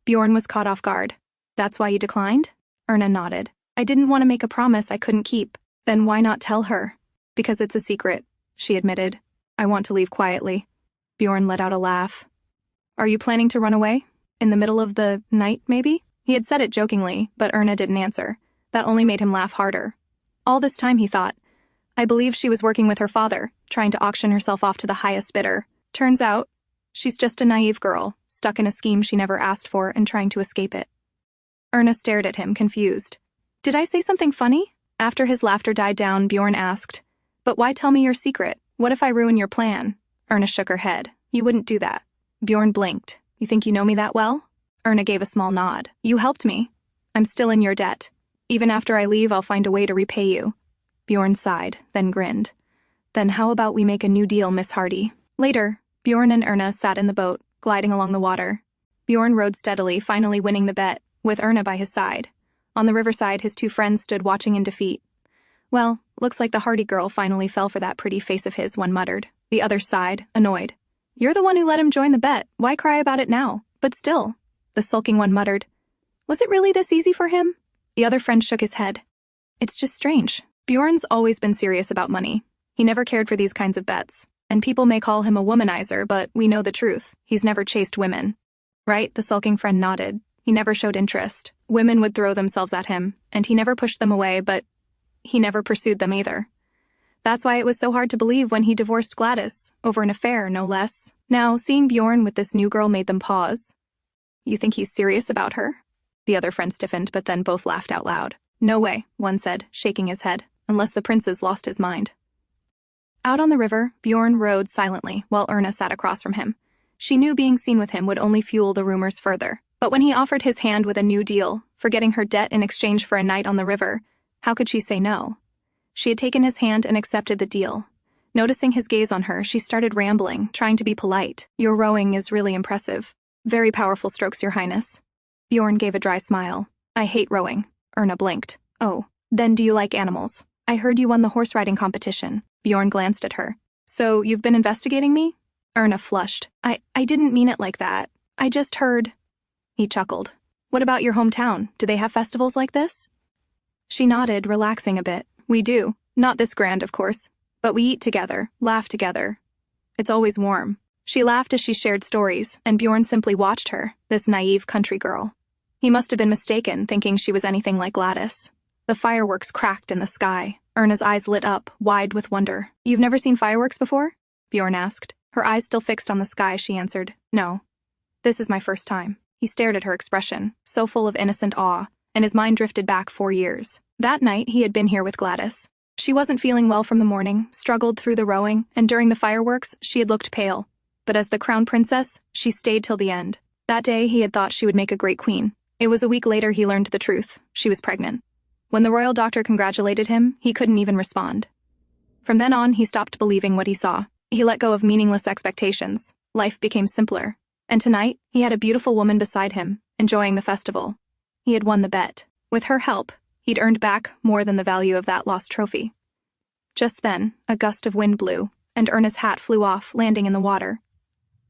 Bjorn was caught off guard. "That's why you declined?" Erna nodded. "I didn't want to make a promise I couldn't keep." "Then why not tell her?" "Because it's a secret," she admitted. "I want to leave quietly." Bjorn let out a laugh. "Are you planning to run away? In the middle of the night, maybe?" He had said it jokingly, but Erna didn't answer. That only made him laugh harder. All this time, he thought, I believe she was working with her father, trying to auction herself off to the highest bidder. Turns out, she's just a naive girl, stuck in a scheme she never asked for and trying to escape it. Erna stared at him, confused. "Did I say something funny?" After his laughter died down, Bjorn asked, "But why tell me your secret? What if I ruin your plan?" Erna shook her head. "You wouldn't do that." Bjorn blinked. "You think you know me that well?" Erna gave a small nod. "You helped me. I'm still in your debt. Even after I leave, I'll find a way to repay you." Bjorn sighed, then grinned. "Then how about we make a new deal, Miss Hardy?" Later, Bjorn and Erna sat in the boat, gliding along the water. Bjorn rowed steadily, finally winning the bet, with Erna by his side. On the riverside, his two friends stood watching in defeat. Well, looks like the Hardy girl finally fell for that pretty face of his, one muttered. The other sighed, annoyed. You're the one who let him join the bet. Why cry about it now? But still, the sulking one muttered. Was it really this easy for him? The other friend shook his head. It's just strange. Bjorn's always been serious about money. He never cared for these kinds of bets. And people may call him a womanizer, but we know the truth. He's never chased women. Right? The sulking friend nodded. He never showed interest. Women would throw themselves at him, and he never pushed them away, but he never pursued them either. That's why it was so hard to believe when he divorced Gladys, over an affair, no less. Now, seeing Bjorn with this new girl made them pause. You think he's serious about her? The other friend stiffened, but then both laughed out loud. No way, one said, shaking his head, unless the prince has lost his mind. Out on the river, Bjorn rowed silently while Erna sat across from him. She knew being seen with him would only fuel the rumors further. But when he offered his hand with a new deal, forgetting her debt in exchange for a night on the river, how could she say no? She had taken his hand and accepted the deal. Noticing his gaze on her, she started rambling, trying to be polite. Your rowing is really impressive. Very powerful strokes, Your Highness. Bjorn gave a dry smile. I hate rowing. Erna blinked. Oh, then do you like animals? I heard you won the horse riding competition. Bjorn glanced at her. So, you've been investigating me? Erna flushed. I didn't mean it like that. I just heard... He chuckled. What about your hometown? Do they have festivals like this? She nodded, relaxing a bit. We do. Not this grand, of course. But we eat together, laugh together. It's always warm. She laughed as she shared stories, and Bjorn simply watched her, this naive country girl. He must have been mistaken, thinking she was anything like Gladys. The fireworks cracked in the sky. Erna's eyes lit up, wide with wonder. You've never seen fireworks before? Bjorn asked. Her eyes still fixed on the sky, she answered. No. This is my first time. He stared at her expression, so full of innocent awe, and his mind drifted back 4 years. That night, he had been here with Gladys. She wasn't feeling well from the morning, struggled through the rowing, and during the fireworks, she had looked pale. But as the crown princess, she stayed till the end. That day, he had thought she would make a great queen. It was a week later he learned the truth. She was pregnant. When the royal doctor congratulated him, he couldn't even respond. From then on, he stopped believing what he saw. He let go of meaningless expectations. Life became simpler. And tonight, he had a beautiful woman beside him, enjoying the festival. He had won the bet. With her help, he'd earned back more than the value of that lost trophy. Just then, a gust of wind blew, and Erna's hat flew off, landing in the water.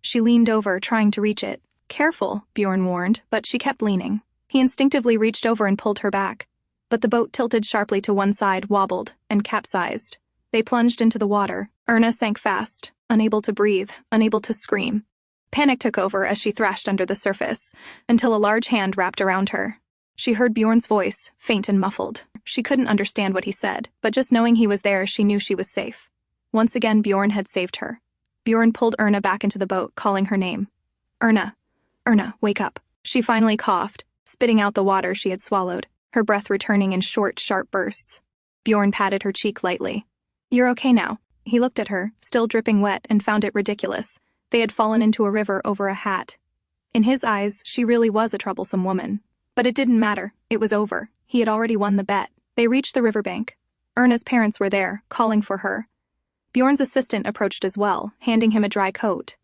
She leaned over, trying to reach it. Careful, Bjorn warned, but she kept leaning. He instinctively reached over and pulled her back. But the boat tilted sharply to one side, wobbled, and capsized. They plunged into the water. Erna sank fast, unable to breathe, unable to scream. Panic took over as she thrashed under the surface, until a large hand wrapped around her. She heard Bjorn's voice, faint and muffled. She couldn't understand what he said, but just knowing he was there, she knew she was safe. Once again, Bjorn had saved her. Bjorn pulled Erna back into the boat, calling her name. Erna. Erna, wake up. She finally coughed, spitting out the water she had swallowed, her breath returning in short, sharp bursts. Bjorn patted her cheek lightly. You're okay now. He looked at her, still dripping wet, and found it ridiculous. They had fallen into a river over a hat. In his eyes, she really was a troublesome woman. But it didn't matter. It was over. He had already won the bet. They reached the riverbank. Erna's parents were there, calling for her. Bjorn's assistant approached as well, handing him a dry coat.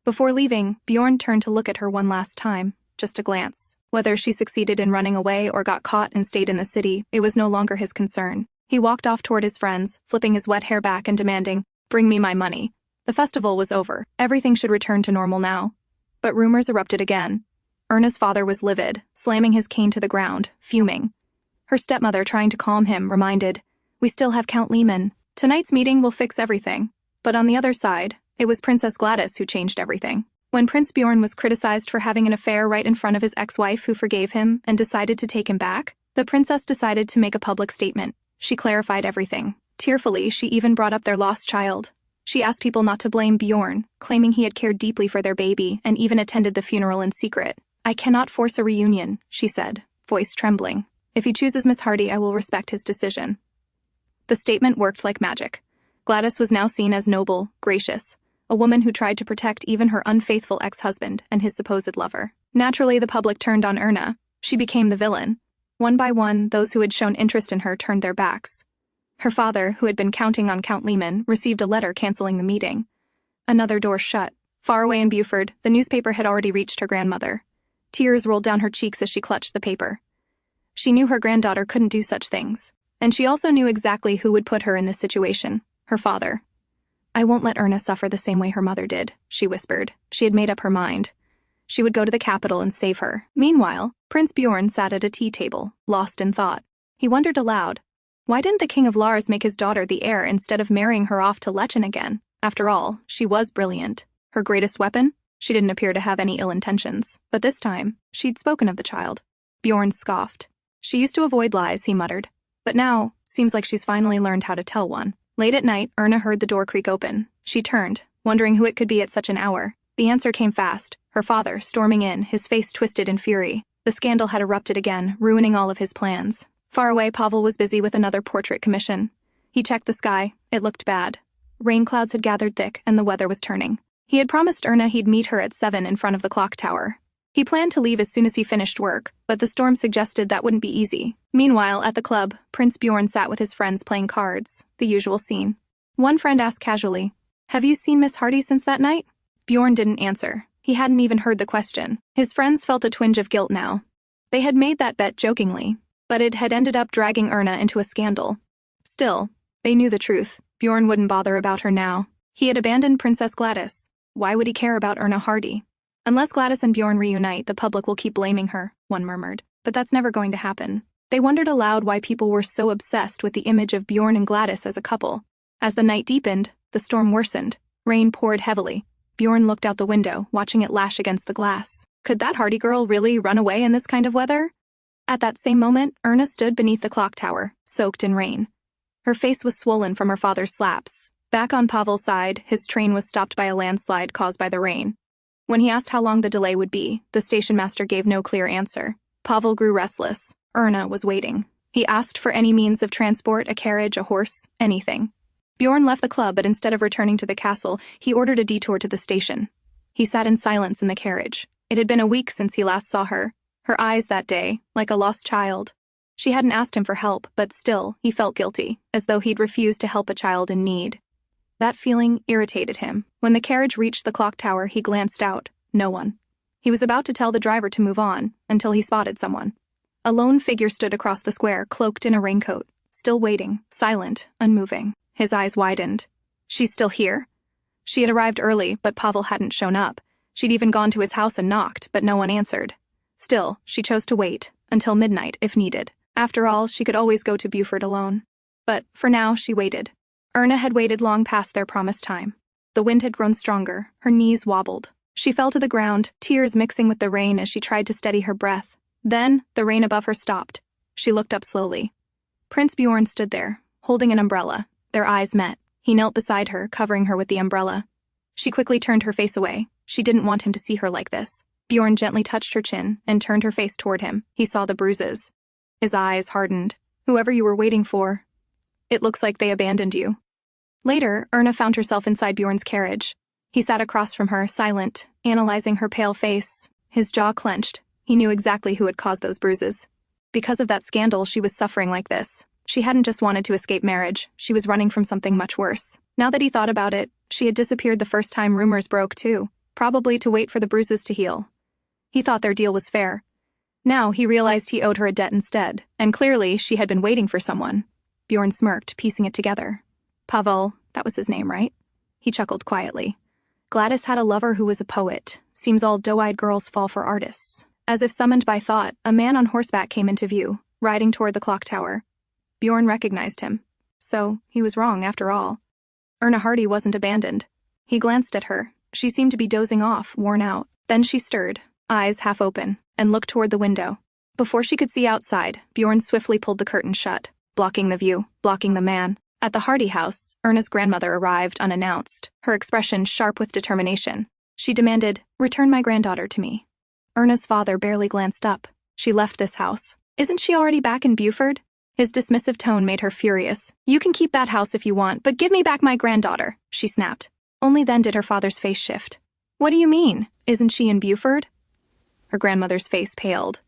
Before leaving, Bjorn turned to look at her one last time, just a glance. Whether she succeeded in running away or got caught and stayed in the city, it was no longer his concern. He walked off toward his friends, flipping his wet hair back and demanding, "Bring me my money." The festival was over. Everything should return to normal now. But rumors erupted again. Erna's father was livid, slamming his cane to the ground, fuming. Her stepmother, trying to calm him, reminded, "We still have Count Lechen. Tonight's meeting will fix everything." But on the other side, it was Princess Gladys who changed everything. When Prince Björn was criticized for having an affair right in front of his ex-wife who forgave him and decided to take him back, the princess decided to make a public statement. She clarified everything. Tearfully, she even brought up their lost child. She asked people not to blame Bjorn, claiming he had cared deeply for their baby and even attended the funeral in secret. "I cannot force a reunion," she said, voice trembling. "If he chooses Miss Hardy, I will respect his decision." The statement worked like magic. Gladys was now seen as noble, gracious, a woman who tried to protect even her unfaithful ex-husband and his supposed lover. Naturally, the public turned on Erna. She became the villain. One by one, those who had shown interest in her turned their backs. Her father, who had been counting on Count Lechen, received a letter canceling the meeting. Another door shut. Far away in Beaufort, the newspaper had already reached her grandmother. Tears rolled down her cheeks as she clutched the paper. She knew her granddaughter couldn't do such things. And she also knew exactly who would put her in this situation: her father. "I won't let Erna suffer the same way her mother did," she whispered. She had made up her mind. She would go to the capital and save her. Meanwhile, Prince Bjorn sat at a tea table, lost in thought. He wondered aloud, why didn't the King of Lars make his daughter the heir instead of marrying her off to Lechen again? After all, she was brilliant. Her greatest weapon? She didn't appear to have any ill intentions, but this time, she'd spoken of the child. Bjorn scoffed. "She used to avoid lies," he muttered. "But now, seems like she's finally learned how to tell one." Late at night, Erna heard the door creak open. She turned, wondering who it could be at such an hour. The answer came fast, her father, storming in, his face twisted in fury. The scandal had erupted again, ruining all of his plans. Far away, Pavel was busy with another portrait commission. He checked the sky. It looked bad. Rain clouds had gathered thick, and the weather was turning. He had promised Erna he'd meet her at 7 in front of the clock tower. He planned to leave as soon as he finished work, but the storm suggested that wouldn't be easy. Meanwhile, at the club, Prince Bjorn sat with his friends playing cards, the usual scene. One friend asked casually, "Have you seen Miss Hardy since that night?" Bjorn didn't answer. He hadn't even heard the question. His friends felt a twinge of guilt now. They had made that bet jokingly, but it had ended up dragging Erna into a scandal. Still, they knew the truth. Bjorn wouldn't bother about her now. He had abandoned Princess Gladys. Why would he care about Erna Hardy? "Unless Gladys and Bjorn reunite, the public will keep blaming her," one murmured. But that's never going to happen. They wondered aloud why people were so obsessed with the image of Bjorn and Gladys as a couple. As the night deepened, the storm worsened. Rain poured heavily. Bjorn looked out the window, watching it lash against the glass. Could that Hardy girl really run away in this kind of weather? At that same moment, Erna stood beneath the clock tower, soaked in rain. Her face was swollen from her father's slaps. Back on Pavel's side, his train was stopped by a landslide caused by the rain. When he asked how long the delay would be, the station master gave no clear answer. Pavel grew restless. Erna was waiting. He asked for any means of transport, a carriage, a horse, anything. Bjorn left the club, but instead of returning to the castle, he ordered a detour to the station. He sat in silence in the carriage. It had been a week since he last saw her. Her eyes that day, like a lost child. She hadn't asked him for help, but still, he felt guilty, as though he'd refused to help a child in need. That feeling irritated him. When the carriage reached the clock tower, he glanced out. No one. He was about to tell the driver to move on, until he spotted someone. A lone figure stood across the square, cloaked in a raincoat, still waiting, silent, unmoving. His eyes widened. She's still here? She had arrived early, but Pavel hadn't shown up. She'd even gone to his house and knocked, but no one answered. Still, she chose to wait, until midnight, if needed. After all, she could always go to Beaufort alone. But, for now, she waited. Erna had waited long past their promised time. The wind had grown stronger, her knees wobbled. She fell to the ground, tears mixing with the rain as she tried to steady her breath. Then, the rain above her stopped. She looked up slowly. Prince Bjorn stood there, holding an umbrella. Their eyes met. He knelt beside her, covering her with the umbrella. She quickly turned her face away. She didn't want him to see her like this. Bjorn gently touched her chin and turned her face toward him. He saw the bruises. His eyes hardened. "Whoever you were waiting for, it looks like they abandoned you." Later, Erna found herself inside Bjorn's carriage. He sat across from her, silent, analyzing her pale face. His jaw clenched. He knew exactly who had caused those bruises. Because of that scandal, she was suffering like this. She hadn't just wanted to escape marriage. She was running from something much worse. Now that he thought about it, she had disappeared the first time rumors broke, too. Probably to wait for the bruises to heal. He thought their deal was fair. Now he realized he owed her a debt instead, and clearly she had been waiting for someone. Bjorn smirked, piecing it together. Pavel, that was his name, right? He chuckled quietly. Gladys had a lover who was a poet. Seems all doe-eyed girls fall for artists. As if summoned by thought, a man on horseback came into view, riding toward the clock tower. Bjorn recognized him. So, he was wrong after all. Erna Hardy wasn't abandoned. He glanced at her. She seemed to be dozing off, worn out. Then she stirred, eyes half open, and looked toward the window. Before she could see outside, Bjorn swiftly pulled the curtain shut, blocking the view, blocking the man. At the Hardy house, Erna's grandmother arrived unannounced, her expression sharp with determination. She demanded, "Return my granddaughter to me." Erna's father barely glanced up. "She left this house. Isn't she already back in Beaufort?" His dismissive tone made her furious. "You can keep that house if you want, but give me back my granddaughter," she snapped. Only then did her father's face shift. "What do you mean? Isn't she in Beaufort?" Her grandmother's face paled.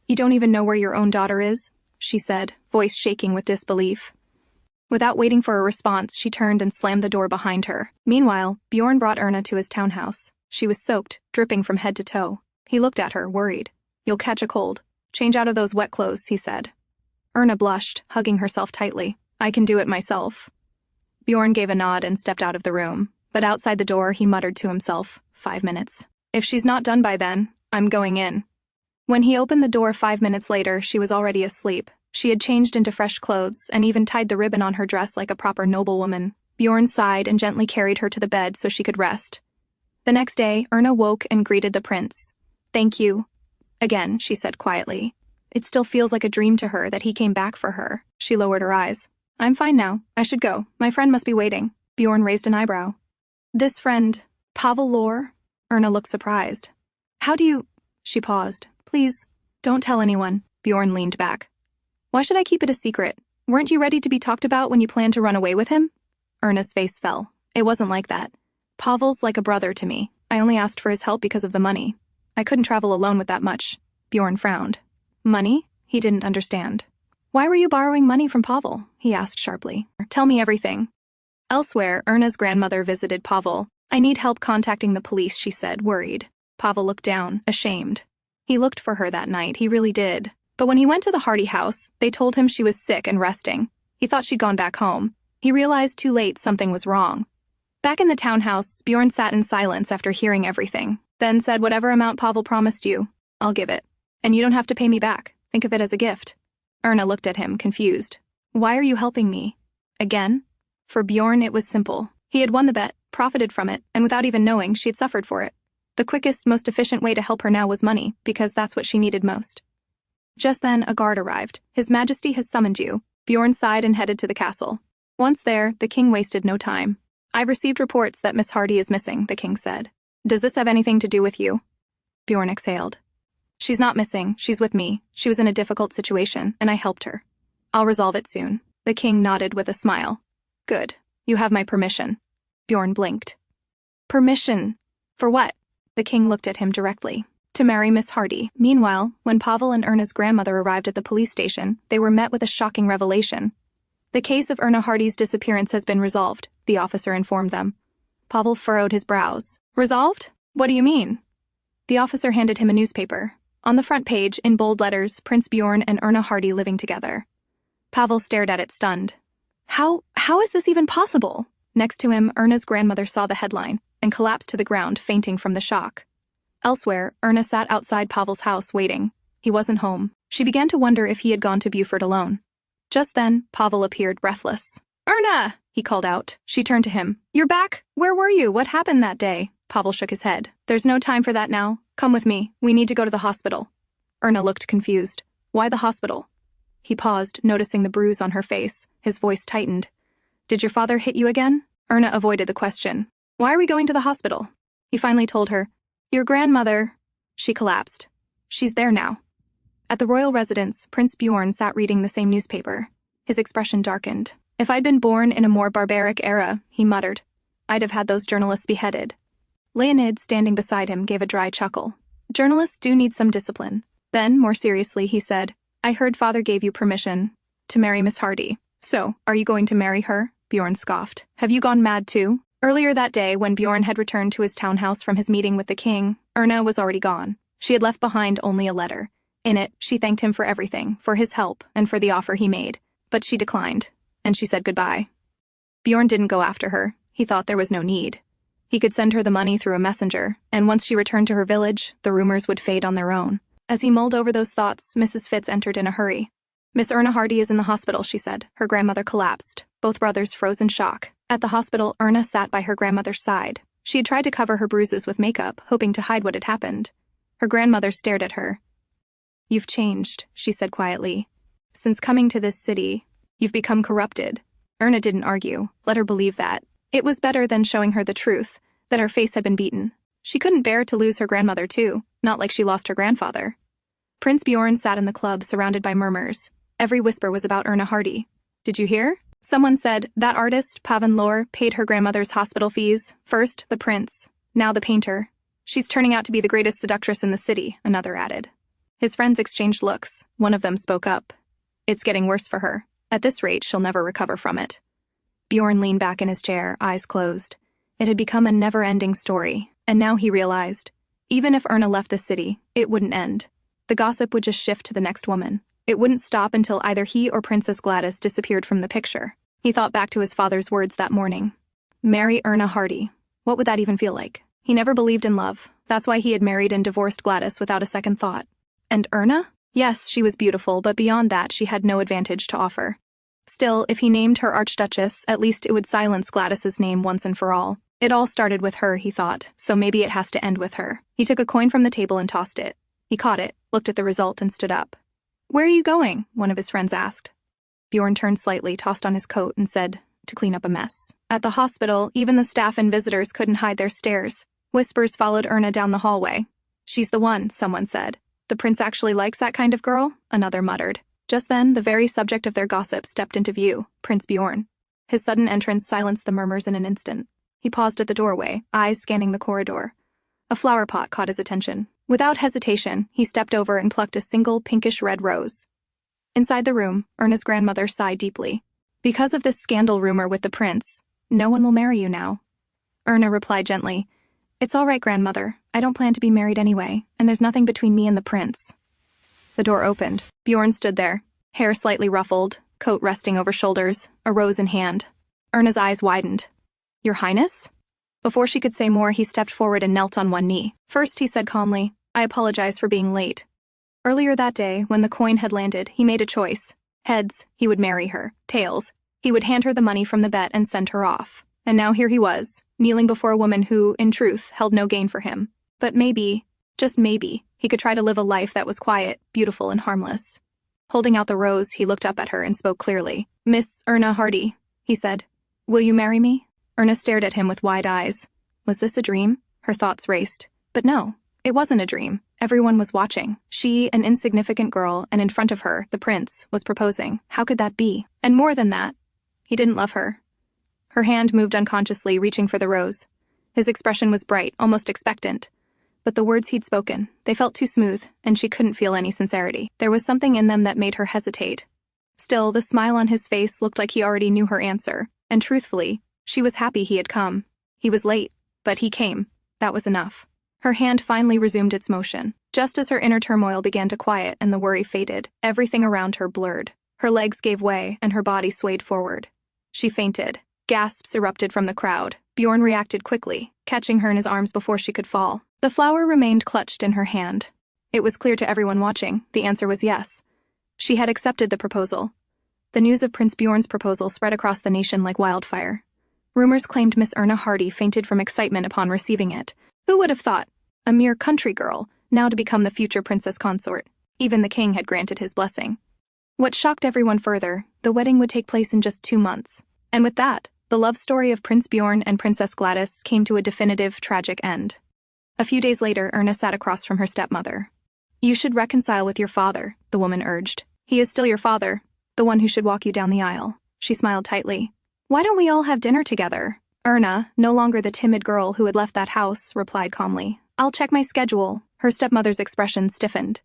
"You don't even know where your own daughter is?" she said, voice shaking with disbelief. Without waiting for a response, she turned and slammed the door behind her. Meanwhile, Bjorn brought Erna to his townhouse. She was soaked, dripping from head to toe. He looked at her, worried. "You'll catch a cold. Change out of those wet clothes," he said. Erna blushed, hugging herself tightly. I can do it myself. Bjorn gave a nod and stepped out of the room, but outside the door he muttered to himself, 5 minutes. If she's not done by then, I'm going in. When he opened the door 5 minutes later, she was already asleep. She had changed into fresh clothes and even tied the ribbon on her dress like a proper noblewoman. Bjorn sighed and gently carried her to the bed so she could rest. The next day, Erna woke and greeted the prince. Thank you. Again, she said quietly. It still feels like a dream to her that he came back for her. She lowered her eyes. I'm fine now. I should go. My friend must be waiting. Bjorn raised an eyebrow. This friend, Pavel Lore? Erna looked surprised. How do you... She paused. Please, don't tell anyone. Bjorn leaned back. Why should I keep it a secret? Weren't you ready to be talked about when you planned to run away with him? Erna's face fell. It wasn't like that. Pavel's like a brother to me. I only asked for his help because of the money. I couldn't travel alone with that much. Bjorn frowned. Money? He didn't understand. Why were you borrowing money from Pavel? He asked sharply. Tell me everything. Elsewhere, Erna's grandmother visited Pavel. I need help contacting the police, she said, worried. Pavel looked down, ashamed. He looked for her that night, he really did. But when he went to the Hardy house, they told him she was sick and resting. He thought she'd gone back home. He realized too late something was wrong. Back in the townhouse, Bjorn sat in silence after hearing everything, then said, whatever amount Pavel promised you, I'll give it. And you don't have to pay me back. Think of it as a gift. Erna looked at him, confused. Why are you helping me? Again? For Bjorn, it was simple. He had won the bet, profited from it, and without even knowing, she'd suffered for it. The quickest, most efficient way to help her now was money, because that's what she needed most. Just then, a guard arrived. His Majesty has summoned you. Bjorn sighed and headed to the castle. Once there, the king wasted no time. I've received reports that Miss Hardy is missing, the king said. Does this have anything to do with you? Bjorn exhaled. She's not missing, she's with me. She was in a difficult situation, and I helped her. I'll resolve it soon. The king nodded with a smile. Good. You have my permission. Bjorn blinked. Permission? For what? The king looked at him directly. To marry Miss Hardy. Meanwhile, when Pavel and Erna's grandmother arrived at the police station, they were met with a shocking revelation. The case of Erna Hardy's disappearance has been resolved, the officer informed them. Pavel furrowed his brows. Resolved? What do you mean? The officer handed him a newspaper. On the front page, in bold letters, Prince Björn and Erna Hardy living together. Pavel stared at it, stunned. How is this even possible? Next to him, Erna's grandmother saw the headline and collapsed to the ground, fainting from the shock. Elsewhere, Erna sat outside Pavel's house, waiting. He wasn't home. She began to wonder if he had gone to Beaufort alone. Just then, Pavel appeared, breathless. Erna! He called out. She turned to him. You're back? Where were you? What happened that day? Pavel shook his head. There's no time for that now. Come with me. We need to go to the hospital. Erna looked confused. Why the hospital? He paused, noticing the bruise on her face. His voice tightened. Did your father hit you again? Erna avoided the question. Why are we going to the hospital? He finally told her. Your grandmother... She collapsed. She's there now. At the royal residence, Prince Bjorn sat reading the same newspaper. His expression darkened. If I'd been born in a more barbaric era, he muttered, I'd have had those journalists beheaded. Leonid, standing beside him, gave a dry chuckle. Journalists do need some discipline. Then, more seriously, he said, I heard father gave you permission to marry Miss Hardy. So, are you going to marry her? Bjorn scoffed. Have you gone mad too? Earlier that day, when Bjorn had returned to his townhouse from his meeting with the king, Erna was already gone. She had left behind only a letter. In it, she thanked him for everything, for his help, and for the offer he made. But she declined, and she said goodbye. Bjorn didn't go after her. He thought there was no need. He could send her the money through a messenger, and once she returned to her village, the rumors would fade on their own. As he mulled over those thoughts, Mrs. Fitz entered in a hurry. Miss Erna Hardy is in the hospital, she said. Her grandmother collapsed. Both brothers froze in shock. At the hospital, Erna sat by her grandmother's side. She had tried to cover her bruises with makeup, hoping to hide what had happened. Her grandmother stared at her. You've changed, she said quietly. Since coming to this city, you've become corrupted. Erna didn't argue. Let her believe that. It was better than showing her the truth, that her face had been beaten. She couldn't bear to lose her grandmother too, not like she lost her grandfather. Prince Bjorn sat in the club, surrounded by murmurs. Every whisper was about Erna Hardy. Did you hear? Someone said, that artist, Pavel Lore, paid her grandmother's hospital fees. First, the prince. Now the painter. She's turning out to be the greatest seductress in the city, another added. His friends exchanged looks. One of them spoke up. It's getting worse for her. At this rate, she'll never recover from it. Bjorn leaned back in his chair, eyes closed. It had become a never-ending story, and now he realized, even if Erna left the city, it wouldn't end. The gossip would just shift to the next woman. It wouldn't stop until either he or Princess Gladys disappeared from the picture. He thought back to his father's words that morning. Marry Erna Hardy. What would that even feel like? He never believed in love. That's why he had married and divorced Gladys without a second thought. And Erna? Yes, she was beautiful, but beyond that, she had no advantage to offer. Still, if he named her Archduchess, at least it would silence Gladys's name once and for all. It all started with her, he thought, so maybe it has to end with her. He took a coin from the table and tossed it. He caught it, looked at the result, and stood up. "Where are you going?" one of his friends asked. Bjorn turned slightly, tossed on his coat, and said, "To clean up a mess." At the hospital, even the staff and visitors couldn't hide their stares. Whispers followed Erna down the hallway. "She's the one," someone said. "The prince actually likes that kind of girl," another muttered. Just then, the very subject of their gossip stepped into view, Prince Björn. His sudden entrance silenced the murmurs in an instant. He paused at the doorway, eyes scanning the corridor. A flower pot caught his attention. Without hesitation, he stepped over and plucked a single pinkish-red rose. Inside the room, Erna's grandmother sighed deeply. "Because of this scandal rumor with the prince, no one will marry you now." Erna replied gently, "It's all right, grandmother. I don't plan to be married anyway, and there's nothing between me and the prince." The door opened. Bjorn stood there, hair slightly ruffled, coat resting over shoulders, a rose in hand. Erna's eyes widened. "Your Highness?" Before she could say more, he stepped forward and knelt on one knee. First, he said calmly, "I apologize for being late." Earlier that day, when the coin had landed, he made a choice. Heads, he would marry her. Tails, he would hand her the money from the bet and send her off. And now here he was, kneeling before a woman who, in truth, held no gain for him. But maybe, just maybe, he could try to live a life that was quiet, beautiful, and harmless. Holding out the rose, he looked up at her and spoke clearly. "Miss Erna Hardy," he said, "will you marry me?" Erna stared at him with wide eyes. Was this a dream? Her thoughts raced. But no, it wasn't a dream. Everyone was watching. She, an insignificant girl, and in front of her, the prince, was proposing. How could that be? And more than that, he didn't love her. Her hand moved unconsciously, reaching for the rose. His expression was bright, almost expectant. But the words he'd spoken, they felt too smooth, and she couldn't feel any sincerity. There was something in them that made her hesitate. Still, the smile on his face looked like he already knew her answer, and truthfully, she was happy he had come. He was late, but he came. That was enough. Her hand finally resumed its motion. Just as her inner turmoil began to quiet and the worry faded, everything around her blurred. Her legs gave way, and her body swayed forward. She fainted. Gasps erupted from the crowd. Bjorn reacted quickly, catching her in his arms before she could fall. The flower remained clutched in her hand. It was clear to everyone watching. The answer was yes. She had accepted the proposal. The news of Prince Bjorn's proposal spread across the nation like wildfire. Rumors claimed Miss Erna Hardy fainted from excitement upon receiving it. Who would have thought? A mere country girl, now to become the future princess consort. Even the king had granted his blessing. What shocked everyone further, the wedding would take place in just 2 months. And with that, the love story of Prince Bjorn and Princess Gladys came to a definitive, tragic end. A few days later, Erna sat across from her stepmother. "You should reconcile with your father," the woman urged. "He is still your father, the one who should walk you down the aisle." She smiled tightly. "Why don't we all have dinner together?" Erna, no longer the timid girl who had left that house, replied calmly. "I'll check my schedule." Her stepmother's expression stiffened.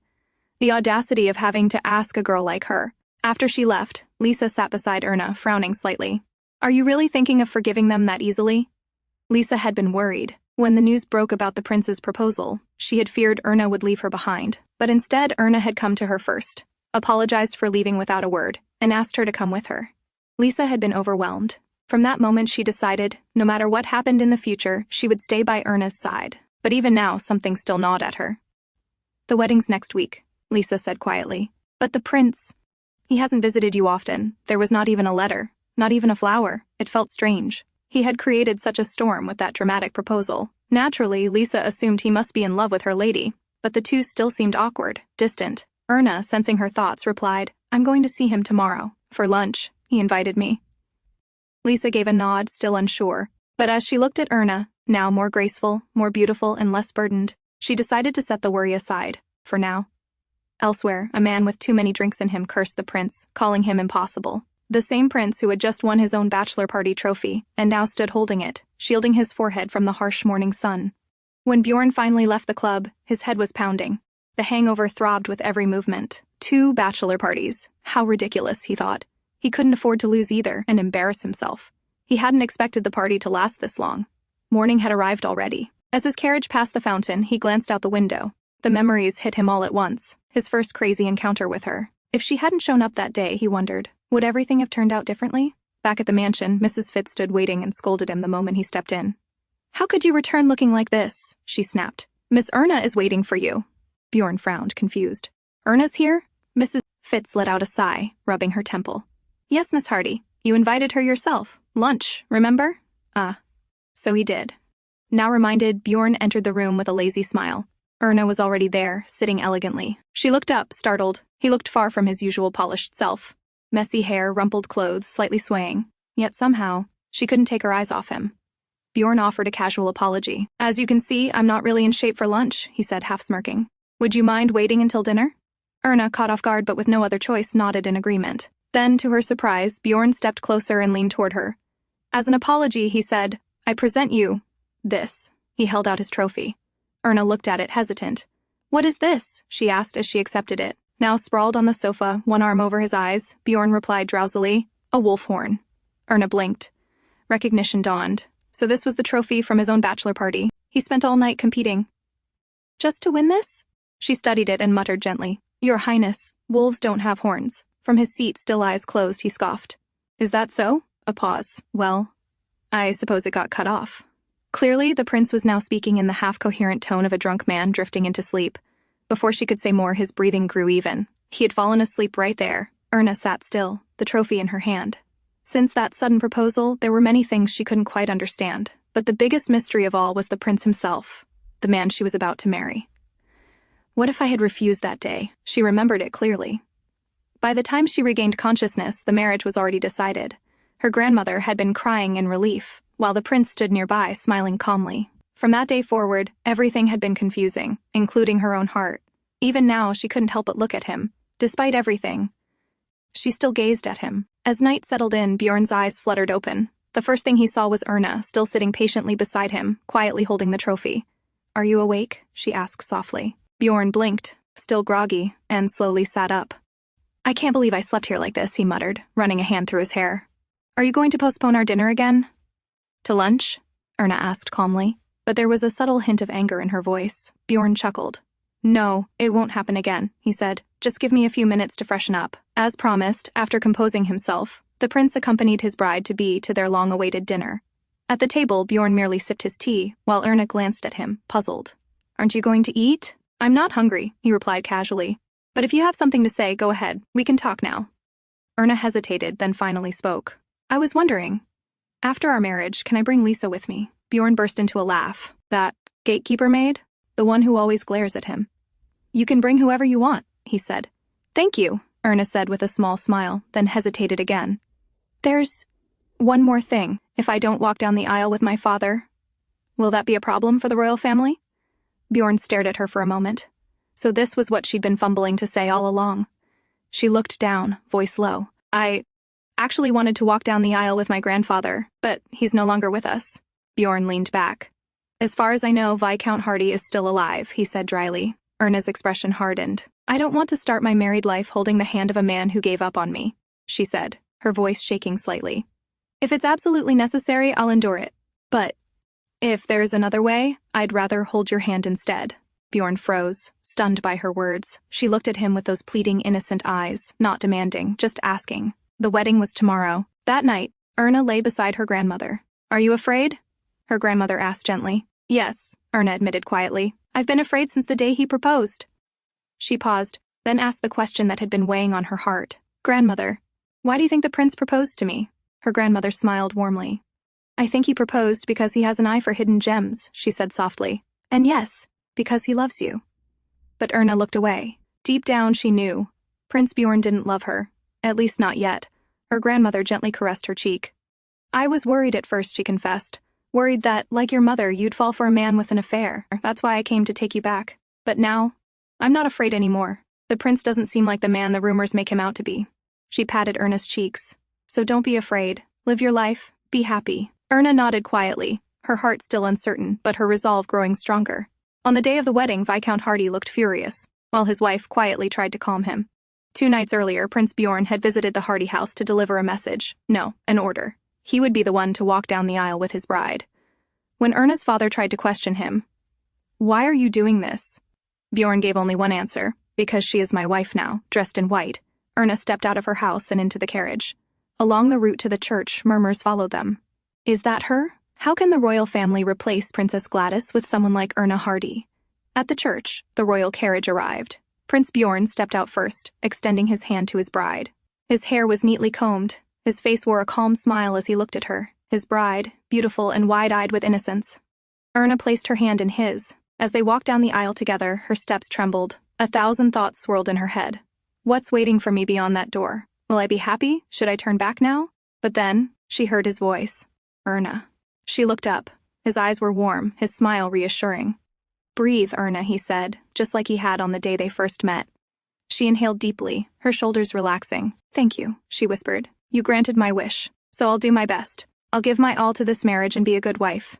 The audacity of having to ask a girl like her. After she left, Lisa sat beside Erna, frowning slightly. "Are you really thinking of forgiving them that easily?" Lisa had been worried. When the news broke about the prince's proposal, she had feared Erna would leave her behind. But instead, Erna had come to her first, apologized for leaving without a word, and asked her to come with her. Lisa had been overwhelmed. From that moment, she decided, no matter what happened in the future, she would stay by Erna's side. But even now, something still gnawed at her. "The wedding's next week," Lisa said quietly. "But the prince, he hasn't visited you often. There was not even a letter, not even a flower." It felt strange. He had created such a storm with that dramatic proposal. Naturally, Lisa assumed he must be in love with her lady, but the two still seemed awkward, distant. Erna, sensing her thoughts, replied, "I'm going to see him tomorrow. For lunch. He invited me." Lisa gave a nod, still unsure. But as she looked at Erna, now more graceful, more beautiful, and less burdened, she decided to set the worry aside, for now. Elsewhere, a man with too many drinks in him cursed the prince, calling him impossible. The same prince who had just won his own bachelor party trophy, and now stood holding it, shielding his forehead from the harsh morning sun. When Bjorn finally left the club, his head was pounding. The hangover throbbed with every movement. 2 bachelor parties. How ridiculous, he thought. He couldn't afford to lose either and embarrass himself. He hadn't expected the party to last this long. Morning had arrived already. As his carriage passed the fountain, he glanced out the window. The memories hit him all at once. His first crazy encounter with her. If she hadn't shown up that day, he wondered, would everything have turned out differently? Back at the mansion, Mrs. Fitz stood waiting and scolded him the moment he stepped in. "How could you return looking like this?" she snapped. "Miss Erna is waiting for you." Bjorn frowned, confused. "Erna's here?" Mrs. Fitz let out a sigh, rubbing her temple. "Yes, Miss Hardy. You invited her yourself. Lunch, remember?" So he did. Now reminded, Bjorn entered the room with a lazy smile. Erna was already there, sitting elegantly. She looked up, startled. He looked far from his usual polished self. Messy hair, rumpled clothes, slightly swaying. Yet somehow, she couldn't take her eyes off him. Bjorn offered a casual apology. "As you can see, I'm not really in shape for lunch," he said, half smirking. "Would you mind waiting until dinner?" Erna, caught off guard but with no other choice, nodded in agreement. Then, to her surprise, Bjorn stepped closer and leaned toward her. As an apology, he said, "I present you this." He held out his trophy. Erna looked at it, hesitant. "What is this?" she asked as she accepted it. Now sprawled on the sofa, one arm over his eyes, Bjorn replied drowsily, "A wolf horn." Erna blinked. Recognition dawned. So this was the trophy from his own bachelor party. He spent all night competing. "Just to win this?" She studied it and muttered gently, "Your Highness, wolves don't have horns." From his seat, still eyes closed, he scoffed. "Is that so?" A pause. "Well, I suppose it got cut off." Clearly, the prince was now speaking in the half-coherent tone of a drunk man drifting into sleep. Before she could say more, his breathing grew even. He had fallen asleep right there. Erna sat still, the trophy in her hand. Since that sudden proposal, there were many things she couldn't quite understand, but the biggest mystery of all was the prince himself, the man she was about to marry. What if I had refused that day? She remembered it clearly. By the time she regained consciousness, the marriage was already decided. Her grandmother had been crying in relief, while the prince stood nearby, smiling calmly. From that day forward, everything had been confusing, including her own heart. Even now, she couldn't help but look at him. Despite everything, she still gazed at him. As night settled in, Bjorn's eyes fluttered open. The first thing he saw was Erna, still sitting patiently beside him, quietly holding the trophy. "Are you awake?" she asked softly. Bjorn blinked, still groggy, and slowly sat up. "I can't believe I slept here like this," he muttered, running a hand through his hair. "Are you going to postpone our dinner again?" "To lunch?" Erna asked calmly, but there was a subtle hint of anger in her voice. Bjorn chuckled. "No, it won't happen again," he said. "Just give me a few minutes to freshen up." As promised, after composing himself, the prince accompanied his bride-to-be to their long-awaited dinner. At the table, Bjorn merely sipped his tea, while Erna glanced at him, puzzled. "Aren't you going to eat?" "I'm not hungry," he replied casually. "But if you have something to say, go ahead. We can talk now." Erna hesitated, then finally spoke. "I was wondering, after our marriage, can I bring Lisa with me?" Bjorn burst into a laugh. "That gatekeeper maid? The one who always glares at him." "You can bring whoever you want," he said. "Thank you," Erna said with a small smile, then hesitated again. "There's one more thing. If I don't walk down the aisle with my father, will that be a problem for the royal family?" Bjorn stared at her for a moment. So this was what she'd been fumbling to say all along. She looked down, voice low. "I actually wanted to walk down the aisle with my grandfather, but he's no longer with us." Bjorn leaned back. "As far as I know, Viscount Hardy is still alive," he said dryly. Erna's expression hardened. "I don't want to start my married life holding the hand of a man who gave up on me," she said, her voice shaking slightly. "If it's absolutely necessary, I'll endure it. But if there's another way, I'd rather hold your hand instead." Bjorn froze, stunned by her words. She looked at him with those pleading, innocent eyes, not demanding, just asking. The wedding was tomorrow. That night, Erna lay beside her grandmother. "Are you afraid?" her grandmother asked gently. "Yes," Erna admitted quietly. "I've been afraid since the day he proposed." She paused, then asked the question that had been weighing on her heart. "Grandmother, why do you think the prince proposed to me?" Her grandmother smiled warmly. "I think he proposed because he has an eye for hidden gems," she said softly. "And yes, because he loves you." But Erna looked away. Deep down, she knew. Prince Bjorn didn't love her. At least not yet. Her grandmother gently caressed her cheek. "I was worried at first," she confessed. "Worried that, like your mother, you'd fall for a man with an affair. That's why I came to take you back. But now, I'm not afraid anymore. The prince doesn't seem like the man the rumors make him out to be." She patted Erna's cheeks. "So don't be afraid. Live your life. Be happy." Erna nodded quietly, her heart still uncertain, but her resolve growing stronger. On the day of the wedding, Viscount Hardy looked furious, while his wife quietly tried to calm him. 2 nights earlier, Prince Bjorn had visited the Hardy house to deliver a message. No, an order. He would be the one to walk down the aisle with his bride. When Erna's father tried to question him, "Why are you doing this?" Bjorn gave only one answer: "Because she is my wife now, dressed in white. Erna stepped out of her house and into the carriage. Along the route to the church, murmurs followed them. Is that her? How can the royal family replace Princess Gladys with someone like Erna Hardy? At the church, the royal carriage arrived. Prince Björn stepped out first, extending his hand to his bride. His hair was neatly combed. His face wore a calm smile as he looked at her, his bride, beautiful and wide-eyed with innocence. Erna placed her hand in his. As they walked down the aisle together, her steps trembled. 1,000 thoughts swirled in her head. What's waiting for me beyond that door? Will I be happy? Should I turn back now? But then, she heard his voice. Erna. She looked up. His eyes were warm, his smile reassuring. Breathe, Erna, he said, just like he had on the day they first met. She inhaled deeply, her shoulders relaxing. Thank you, she whispered. You granted my wish, so I'll do my best. I'll give my all to this marriage and be a good wife.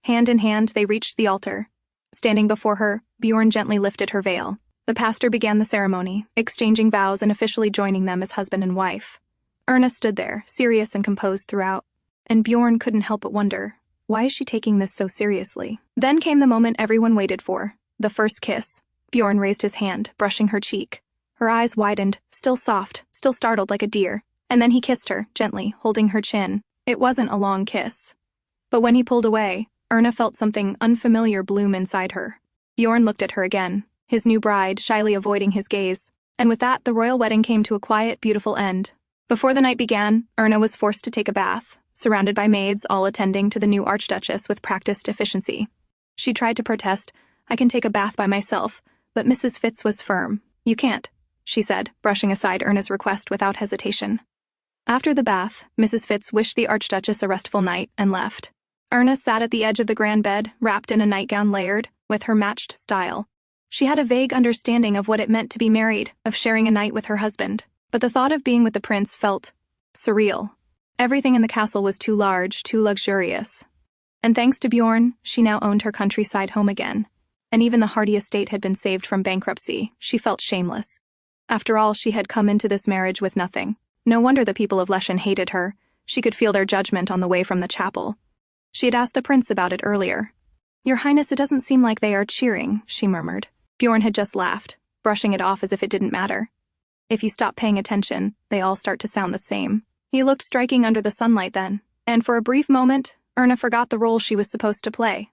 Hand in hand, they reached the altar. Standing before her, Bjorn gently lifted her veil. The pastor began the ceremony, exchanging vows and officially joining them as husband and wife. Erna stood there, serious and composed throughout. And Bjorn couldn't help but wonder, why is she taking this so seriously? Then came the moment everyone waited for, the first kiss. Bjorn raised his hand, brushing her cheek. Her eyes widened, still soft, still startled like a deer. And then he kissed her, gently, holding her chin. It wasn't a long kiss. But when he pulled away, Erna felt something unfamiliar bloom inside her. Bjorn looked at her again, his new bride shyly avoiding his gaze. And with that, the royal wedding came to a quiet, beautiful end. Before the night began, Erna was forced to take a bath, surrounded by maids all attending to the new archduchess with practiced efficiency. She tried to protest, I can take a bath by myself, but Mrs. Fitz was firm. You can't, she said, brushing aside Erna's request without hesitation. After the bath, Mrs. Fitz wished the archduchess a restful night and left. Erna sat at the edge of the grand bed, wrapped in a nightgown layered, with her matched style. She had a vague understanding of what it meant to be married, of sharing a night with her husband, but the thought of being with the prince felt surreal. Everything in the castle was too large, too luxurious. And thanks to Bjorn, she now owned her countryside home again. And even the Hardy estate had been saved from bankruptcy. She felt shameless. After all, she had come into this marriage with nothing. No wonder the people of Lechen hated her. She could feel their judgment on the way from the chapel. She had asked the prince about it earlier. Your Highness, it doesn't seem like they are cheering, she murmured. Bjorn had just laughed, brushing it off as if it didn't matter. If you stop paying attention, they all start to sound the same. He looked striking under the sunlight then, and for a brief moment, Erna forgot the role she was supposed to play.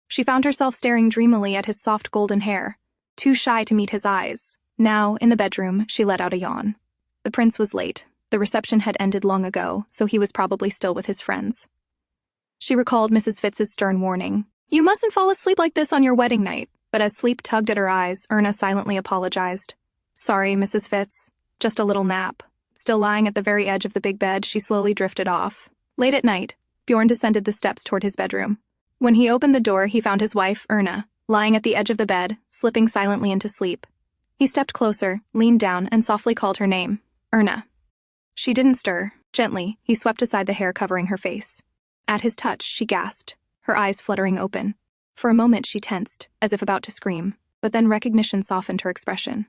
She found herself staring dreamily at his soft golden hair, too shy to meet his eyes. Now, in the bedroom, she let out a yawn. The prince was late. The reception had ended long ago, so he was probably still with his friends. She recalled Mrs. Fitz's stern warning. You mustn't fall asleep like this on your wedding night. But as sleep tugged at her eyes, Erna silently apologized. Sorry, Mrs. Fitz. Just a little nap. Still lying at the very edge of the big bed, she slowly drifted off. Late at night, Bjorn descended the steps toward his bedroom. When he opened the door, he found his wife, Erna, lying at the edge of the bed, slipping silently into sleep. He stepped closer, leaned down, and softly called her name. Erna. She didn't stir. Gently, he swept aside the hair covering her face. At his touch, she gasped, her eyes fluttering open. For a moment, she tensed, as if about to scream, but then recognition softened her expression.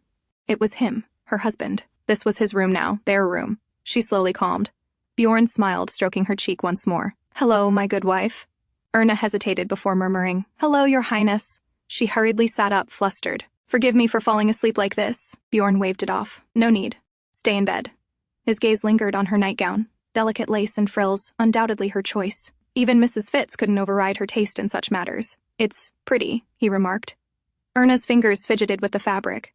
It was him, her husband. This was his room now, their room. She slowly calmed. Bjorn smiled, stroking her cheek once more. Hello, my good wife. Erna hesitated before murmuring, Hello, your highness. She hurriedly sat up, flustered. Forgive me for falling asleep like this. Bjorn waved it off. No need. Stay in bed. His gaze lingered on her nightgown. Delicate lace and frills, undoubtedly her choice. Even Mrs. Fitz couldn't override her taste in such matters. It's pretty, he remarked. Erna's fingers fidgeted with the fabric.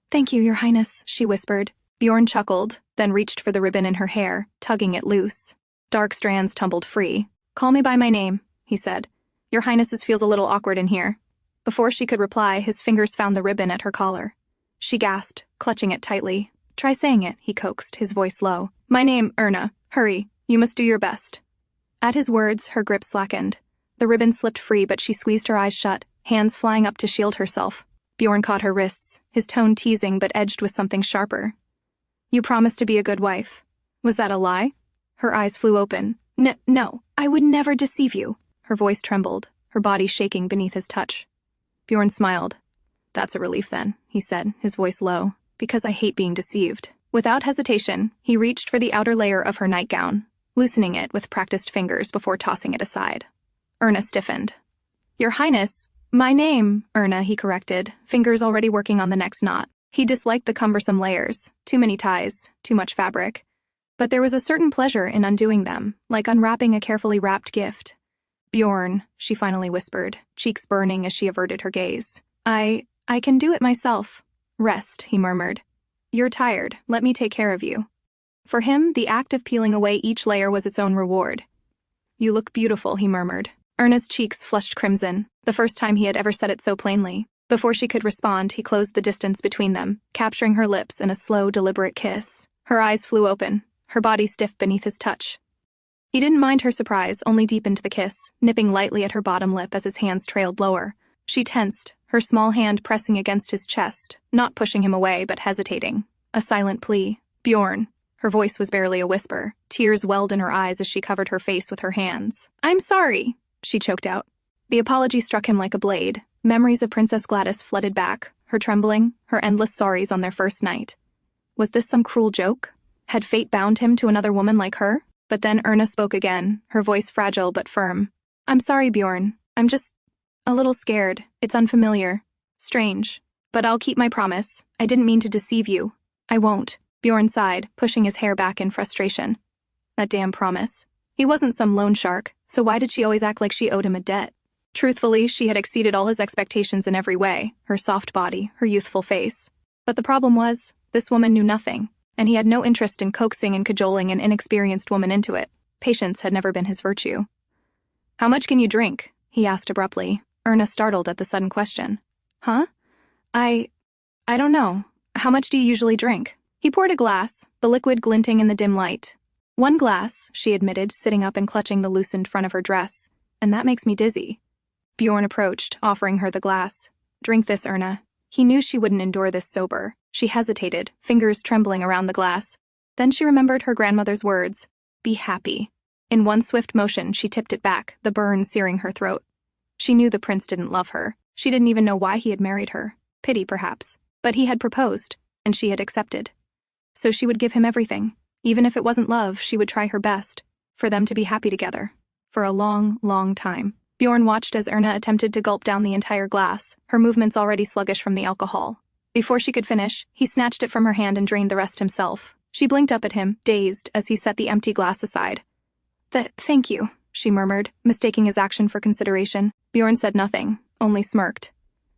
Thank you, your highness, she whispered. Bjorn chuckled, then reached for the ribbon in her hair, tugging it loose. Dark strands tumbled free. Call me by my name, he said. Your highness's feels a little awkward in here. Before she could reply, his fingers found the ribbon at her collar. She gasped, clutching it tightly. Try saying it, he coaxed, his voice low. My name, Erna. Hurry, you must do your best. At his words, her grip slackened. The ribbon slipped free, but she squeezed her eyes shut, hands flying up to shield herself. Bjorn caught her wrists, his tone teasing but edged with something sharper. You promised to be a good wife. Was that a lie? Her eyes flew open. No, I would never deceive you. Her voice trembled, her body shaking beneath his touch. Bjorn smiled. That's a relief then, he said, his voice low, because I hate being deceived. Without hesitation, he reached for the outer layer of her nightgown, loosening it with practiced fingers before tossing it aside. Erna stiffened. Your highness, my name, Erna, he corrected, fingers already working on the next knot. He disliked the cumbersome layers, too many ties, too much fabric. But there was a certain pleasure in undoing them, like unwrapping a carefully wrapped gift. "Bjorn," she finally whispered, cheeks burning as she averted her gaze. I can do it myself." "Rest," he murmured. "You're tired, let me take care of you." For him, the act of peeling away each layer was its own reward. "You look beautiful," he murmured. Erna's cheeks flushed crimson, the first time he had ever said it so plainly. Before she could respond, he closed the distance between them, capturing her lips in a slow, deliberate kiss. Her eyes flew open, her body stiff beneath his touch. He didn't mind her surprise, only deepened the kiss, nipping lightly at her bottom lip as his hands trailed lower. She tensed, her small hand pressing against his chest, not pushing him away but hesitating. A silent plea. "Bjorn." Her voice was barely a whisper. Tears welled in her eyes as she covered her face with her hands. "I'm sorry," she choked out. The apology struck him like a blade. Memories of Princess Gladys flooded back, her trembling, her endless sorries on their first night. Was this some cruel joke? Had fate bound him to another woman like her? But then Erna spoke again, her voice fragile but firm. "I'm sorry, Bjorn. I'm just a little scared. It's unfamiliar. Strange. But I'll keep my promise. I didn't mean to deceive you. I won't." Bjorn sighed, pushing his hair back in frustration. That damn promise. He wasn't some loan shark, so why did she always act like she owed him a debt? Truthfully, she had exceeded all his expectations in every way, her soft body, her youthful face. But the problem was, this woman knew nothing, and he had no interest in coaxing and cajoling an inexperienced woman into it. Patience had never been his virtue. "How much can you drink?" he asked abruptly, Erna startled at the sudden question. "Huh? I don't know. How much do you usually drink?" He poured a glass, the liquid glinting in the dim light. "One glass," she admitted, sitting up and clutching the loosened front of her dress, "and that makes me dizzy." Bjorn approached, offering her the glass. "Drink this, Erna." He knew she wouldn't endure this sober. She hesitated, fingers trembling around the glass. Then she remembered her grandmother's words, "Be happy." In one swift motion, she tipped it back, the burn searing her throat. She knew the prince didn't love her. She didn't even know why he had married her. Pity, perhaps. But he had proposed, and she had accepted. So she would give him everything. Even if it wasn't love, she would try her best. For them to be happy together. For a long, long time. Bjorn watched as Erna attempted to gulp down the entire glass, her movements already sluggish from the alcohol. Before she could finish, he snatched it from her hand and drained the rest himself. She blinked up at him, dazed, as he set the empty glass aside. Thank you," she murmured, mistaking his action for consideration. Bjorn said nothing, only smirked.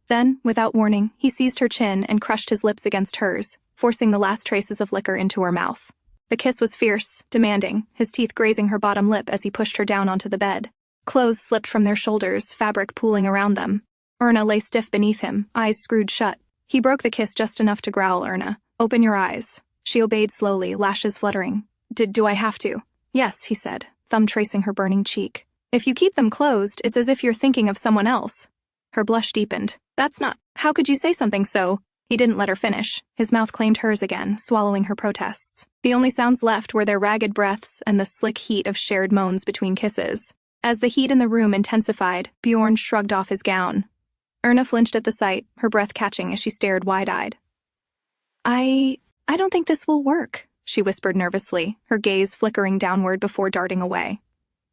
Then, without warning, he seized her chin and crushed his lips against hers, forcing the last traces of liquor into her mouth. The kiss was fierce, demanding, his teeth grazing her bottom lip as he pushed her down onto the bed. Clothes slipped from their shoulders, fabric pooling around them. Erna lay stiff beneath him, eyes screwed shut. He broke the kiss just enough to growl, "Erna, open your eyes." She obeyed slowly, lashes fluttering. Do I have to?" "Yes," he said, thumb tracing her burning cheek. "If you keep them closed, it's as if you're thinking of someone else." Her blush deepened. "That's not— How could you say something so—" He didn't let her finish. His mouth claimed hers again, swallowing her protests. The only sounds left were their ragged breaths and the slick heat of shared moans between kisses. As the heat in the room intensified, Bjorn shrugged off his gown. Erna flinched at the sight, her breath catching as she stared wide-eyed. I don't think this will work," she whispered nervously, her gaze flickering downward before darting away.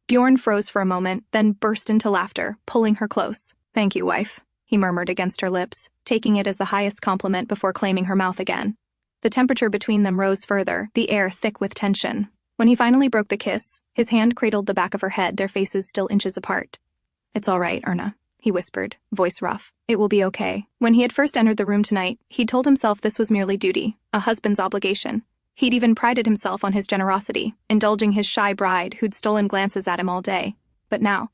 Bjorn froze for a moment, then burst into laughter, pulling her close. "Thank you, wife," he murmured against her lips, taking it as the highest compliment before claiming her mouth again. The temperature between them rose further, the air thick with tension. When he finally broke the kiss, his hand cradled the back of her head, their faces still inches apart. "It's all right, Erna," he whispered, voice rough. "It will be okay." When he had first entered the room tonight, he'd told himself this was merely duty, a husband's obligation. He'd even prided himself on his generosity, indulging his shy bride who'd stolen glances at him all day. But now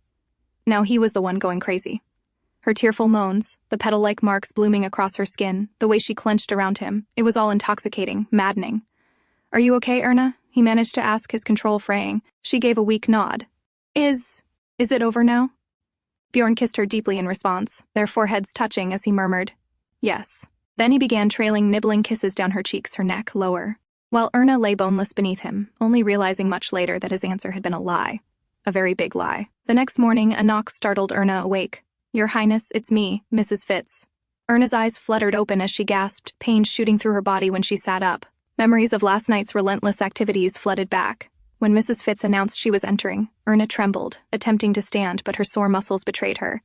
he was the one going crazy. Her tearful moans, the petal-like marks blooming across her skin, the way she clenched around him, it was all intoxicating, maddening. "Are you okay, Erna?" he managed to ask, his control fraying. She gave a weak nod. Is it over now?" Bjorn kissed her deeply in response, their foreheads touching as he murmured, "Yes." Then he began trailing nibbling kisses down her cheeks, her neck lower, while Erna lay boneless beneath him, only realizing much later that his answer had been a lie. A very big lie. The next morning, a knock startled Erna awake. "Your Highness, it's me, Mrs. Fitz." Erna's eyes fluttered open as she gasped, pain shooting through her body when she sat up. Memories of last night's relentless activities flooded back. When Mrs. Fitz announced she was entering, Erna trembled, attempting to stand, but her sore muscles betrayed her.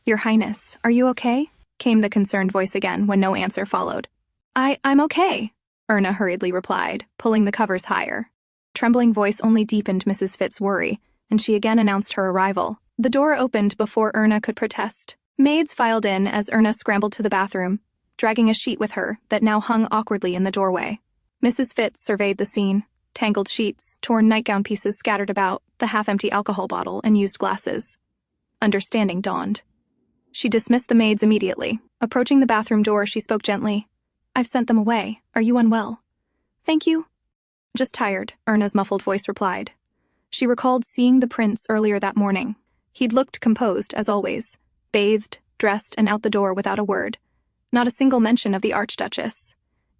"Your Highness, are you okay?" came the concerned voice again when no answer followed. I'm okay, Erna hurriedly replied, pulling the covers higher. Trembling voice only deepened Mrs. Fitz's worry, and she again announced her arrival. The door opened before Erna could protest. Maids filed in as Erna scrambled to the bathroom, dragging a sheet with her that now hung awkwardly in the doorway. Mrs. Fitz surveyed the scene. Tangled sheets, torn nightgown pieces scattered about, the half-empty alcohol bottle, and used glasses. Understanding dawned. She dismissed the maids immediately. Approaching the bathroom door, she spoke gently. I've sent them away. Are you unwell? Thank you. Just tired, Erna's muffled voice replied. She recalled seeing the prince earlier that morning. He'd looked composed, as always, bathed, dressed, and out the door without a word. Not a single mention of the Archduchess.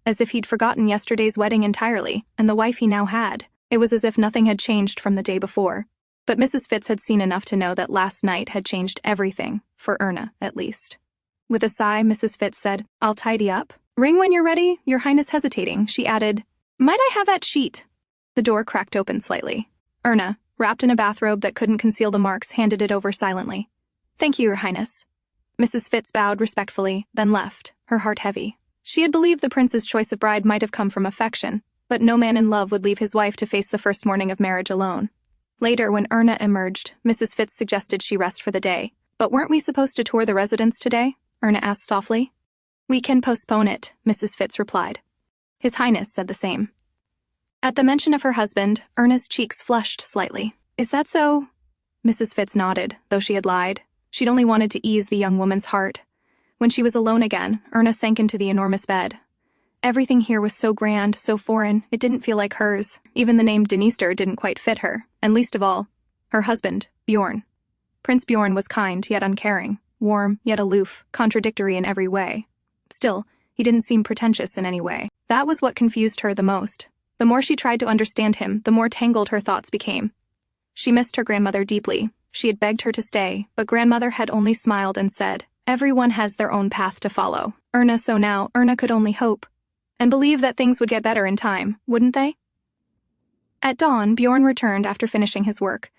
As if he'd forgotten yesterday's wedding entirely, and the wife he now had. It was as if nothing had changed from the day before. But Mrs. Fitz had seen enough to know that last night had changed everything, for Erna, at least. With a sigh, Mrs. Fitz said, I'll tidy up. Ring when you're ready, Your Highness hesitating. She added, Might I have that sheet? The door cracked open slightly. Erna, wrapped in a bathrobe that couldn't conceal the marks, handed it over silently. Thank you, Your Highness. Mrs. Fitz bowed respectfully, then left, her heart heavy. She had believed the prince's choice of bride might have come from affection, but no man in love would leave his wife to face the first morning of marriage alone. Later, when Erna emerged, Mrs. Fitz suggested she rest for the day. But weren't we supposed to tour the residence today? Erna asked softly. We can postpone it, Mrs. Fitz replied. His Highness said the same. At the mention of her husband, Erna's cheeks flushed slightly. Is that so? Mrs. Fitz nodded, though she had lied. She'd only wanted to ease the young woman's heart. When she was alone again, Erna sank into the enormous bed. Everything here was so grand, so foreign, it didn't feel like hers. Even the name Dniester didn't quite fit her, and least of all, her husband, Bjorn. Prince Bjorn was kind, yet uncaring, warm, yet aloof, contradictory in every way. Still, he didn't seem pretentious in any way. That was what confused her the most. The more she tried to understand him, the more tangled her thoughts became. She missed her grandmother deeply. She had begged her to stay, but grandmother had only smiled and said, Everyone has their own path to follow. So now, Erna could only hope. And believe that things would get better in time, wouldn't they? At dawn, Bjorn returned after finishing his work.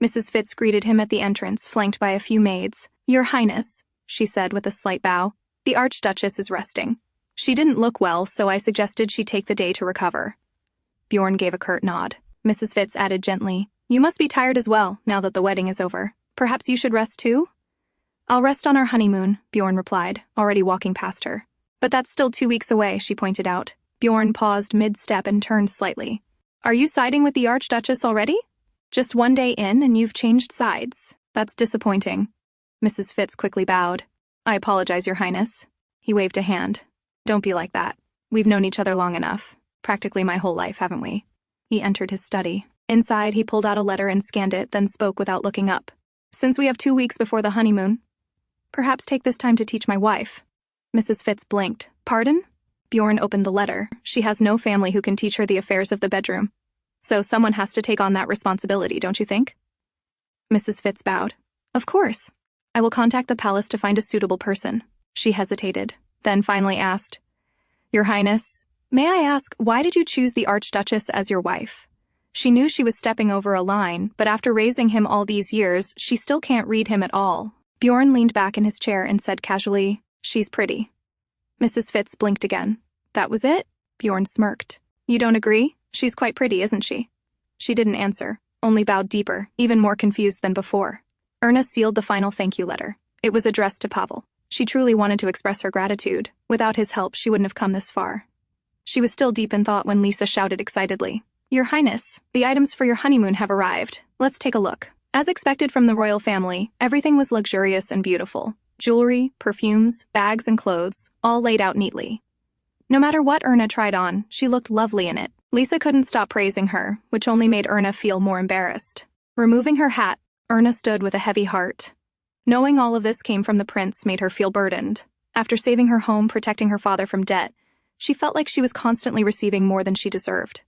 Mrs. Fitz greeted him at the entrance, flanked by a few maids. Your Highness, she said with a slight bow, the Archduchess is resting. She didn't look well, so I suggested she take the day to recover. Bjorn gave a curt nod. Mrs. Fitz added gently, You must be tired as well, now that the wedding is over. Perhaps you should rest too? I'll rest on our honeymoon, Bjorn replied, already walking past her. But that's still 2 weeks away, she pointed out. Bjorn paused mid-step and turned slightly. Are you siding with the Archduchess already? Just 1 day in and you've changed sides. That's disappointing. Mrs. Fitz quickly bowed. I apologize, Your Highness. He waved a hand. Don't be like that. We've known each other long enough. Practically my whole life, haven't we? He entered his study. Inside, he pulled out a letter and scanned it, then spoke without looking up. Since we have 2 weeks before the honeymoon, perhaps take this time to teach my wife. Mrs. Fitz blinked. Pardon? Bjorn opened the letter. She has no family who can teach her the affairs of the bedroom. So someone has to take on that responsibility, don't you think? Mrs. Fitz bowed. Of course. I will contact the palace to find a suitable person. She hesitated, then finally asked, Your Highness, may I ask, why did you choose the Archduchess as your wife? She knew she was stepping over a line, but after raising him all these years, she still can't read him at all. Bjorn leaned back in his chair and said casually, She's pretty. Mrs. Fitz blinked again. That was it? Bjorn smirked. You don't agree? She's quite pretty, isn't she? She didn't answer, only bowed deeper, even more confused than before. Erna sealed the final thank you letter. It was addressed to Pavel. She truly wanted to express her gratitude. Without his help, she wouldn't have come this far. She was still deep in thought when Lisa shouted excitedly, Your Highness, the items for your honeymoon have arrived. Let's take a look. As expected from the royal family, everything was luxurious and beautiful. Jewelry, perfumes, bags, and clothes, all laid out neatly. No matter what Erna tried on, she looked lovely in it. Lisa couldn't stop praising her, which only made Erna feel more embarrassed. Removing her hat, Erna stood with a heavy heart. Knowing all of this came from the prince made her feel burdened. After saving her home, protecting her father from debt, she felt like she was constantly receiving more than she deserved.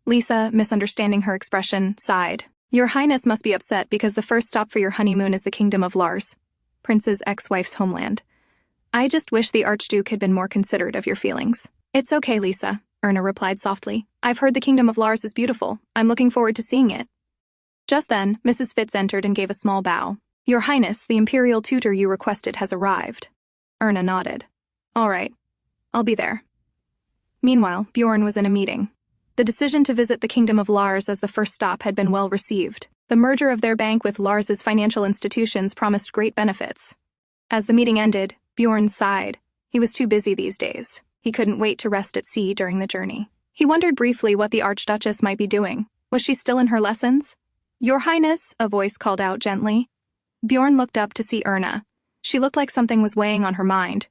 Lisa, misunderstanding her expression, sighed. Your Highness must be upset because the first stop for your honeymoon is the kingdom of Lars, Prince's ex-wife's homeland. I just wish the Archduke had been more considerate of your feelings. It's okay, Lisa, Erna replied softly. I've heard the kingdom of Lars is beautiful. I'm looking forward to seeing it. Just then, Mrs. Fitz entered and gave a small bow. Your Highness, the imperial tutor you requested has arrived. Erna nodded. All right. I'll be there. Meanwhile, Bjorn was in a meeting. The decision to visit the kingdom of Lars as the first stop had been well received. The merger of their bank with Lars's financial institutions promised great benefits. As the meeting ended, Bjorn sighed. He was too busy these days. He couldn't wait to rest at sea during the journey. He wondered briefly what the Archduchess might be doing. Was she still in her lessons? "Your Highness," a voice called out gently. Bjorn looked up to see Erna. She looked like something was weighing on her mind.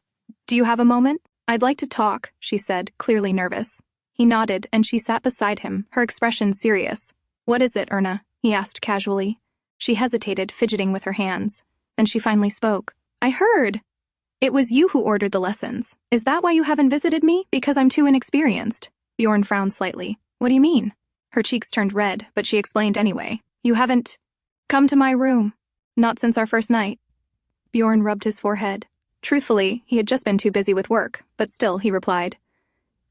"Do you have a moment?" "I'd like to talk," she said, clearly nervous. He nodded, and she sat beside him, her expression serious. "What is it, Erna?" he asked casually. She hesitated, fidgeting with her hands. Then she finally spoke. "I heard. It was you who ordered the lessons. Is that why you haven't visited me? Because I'm too inexperienced?" Bjorn frowned slightly. "What do you mean?" Her cheeks turned red, but she explained anyway. "You haven't come to my room. Not since our first night." Bjorn rubbed his forehead. Truthfully, he had just been too busy with work, but still, he replied,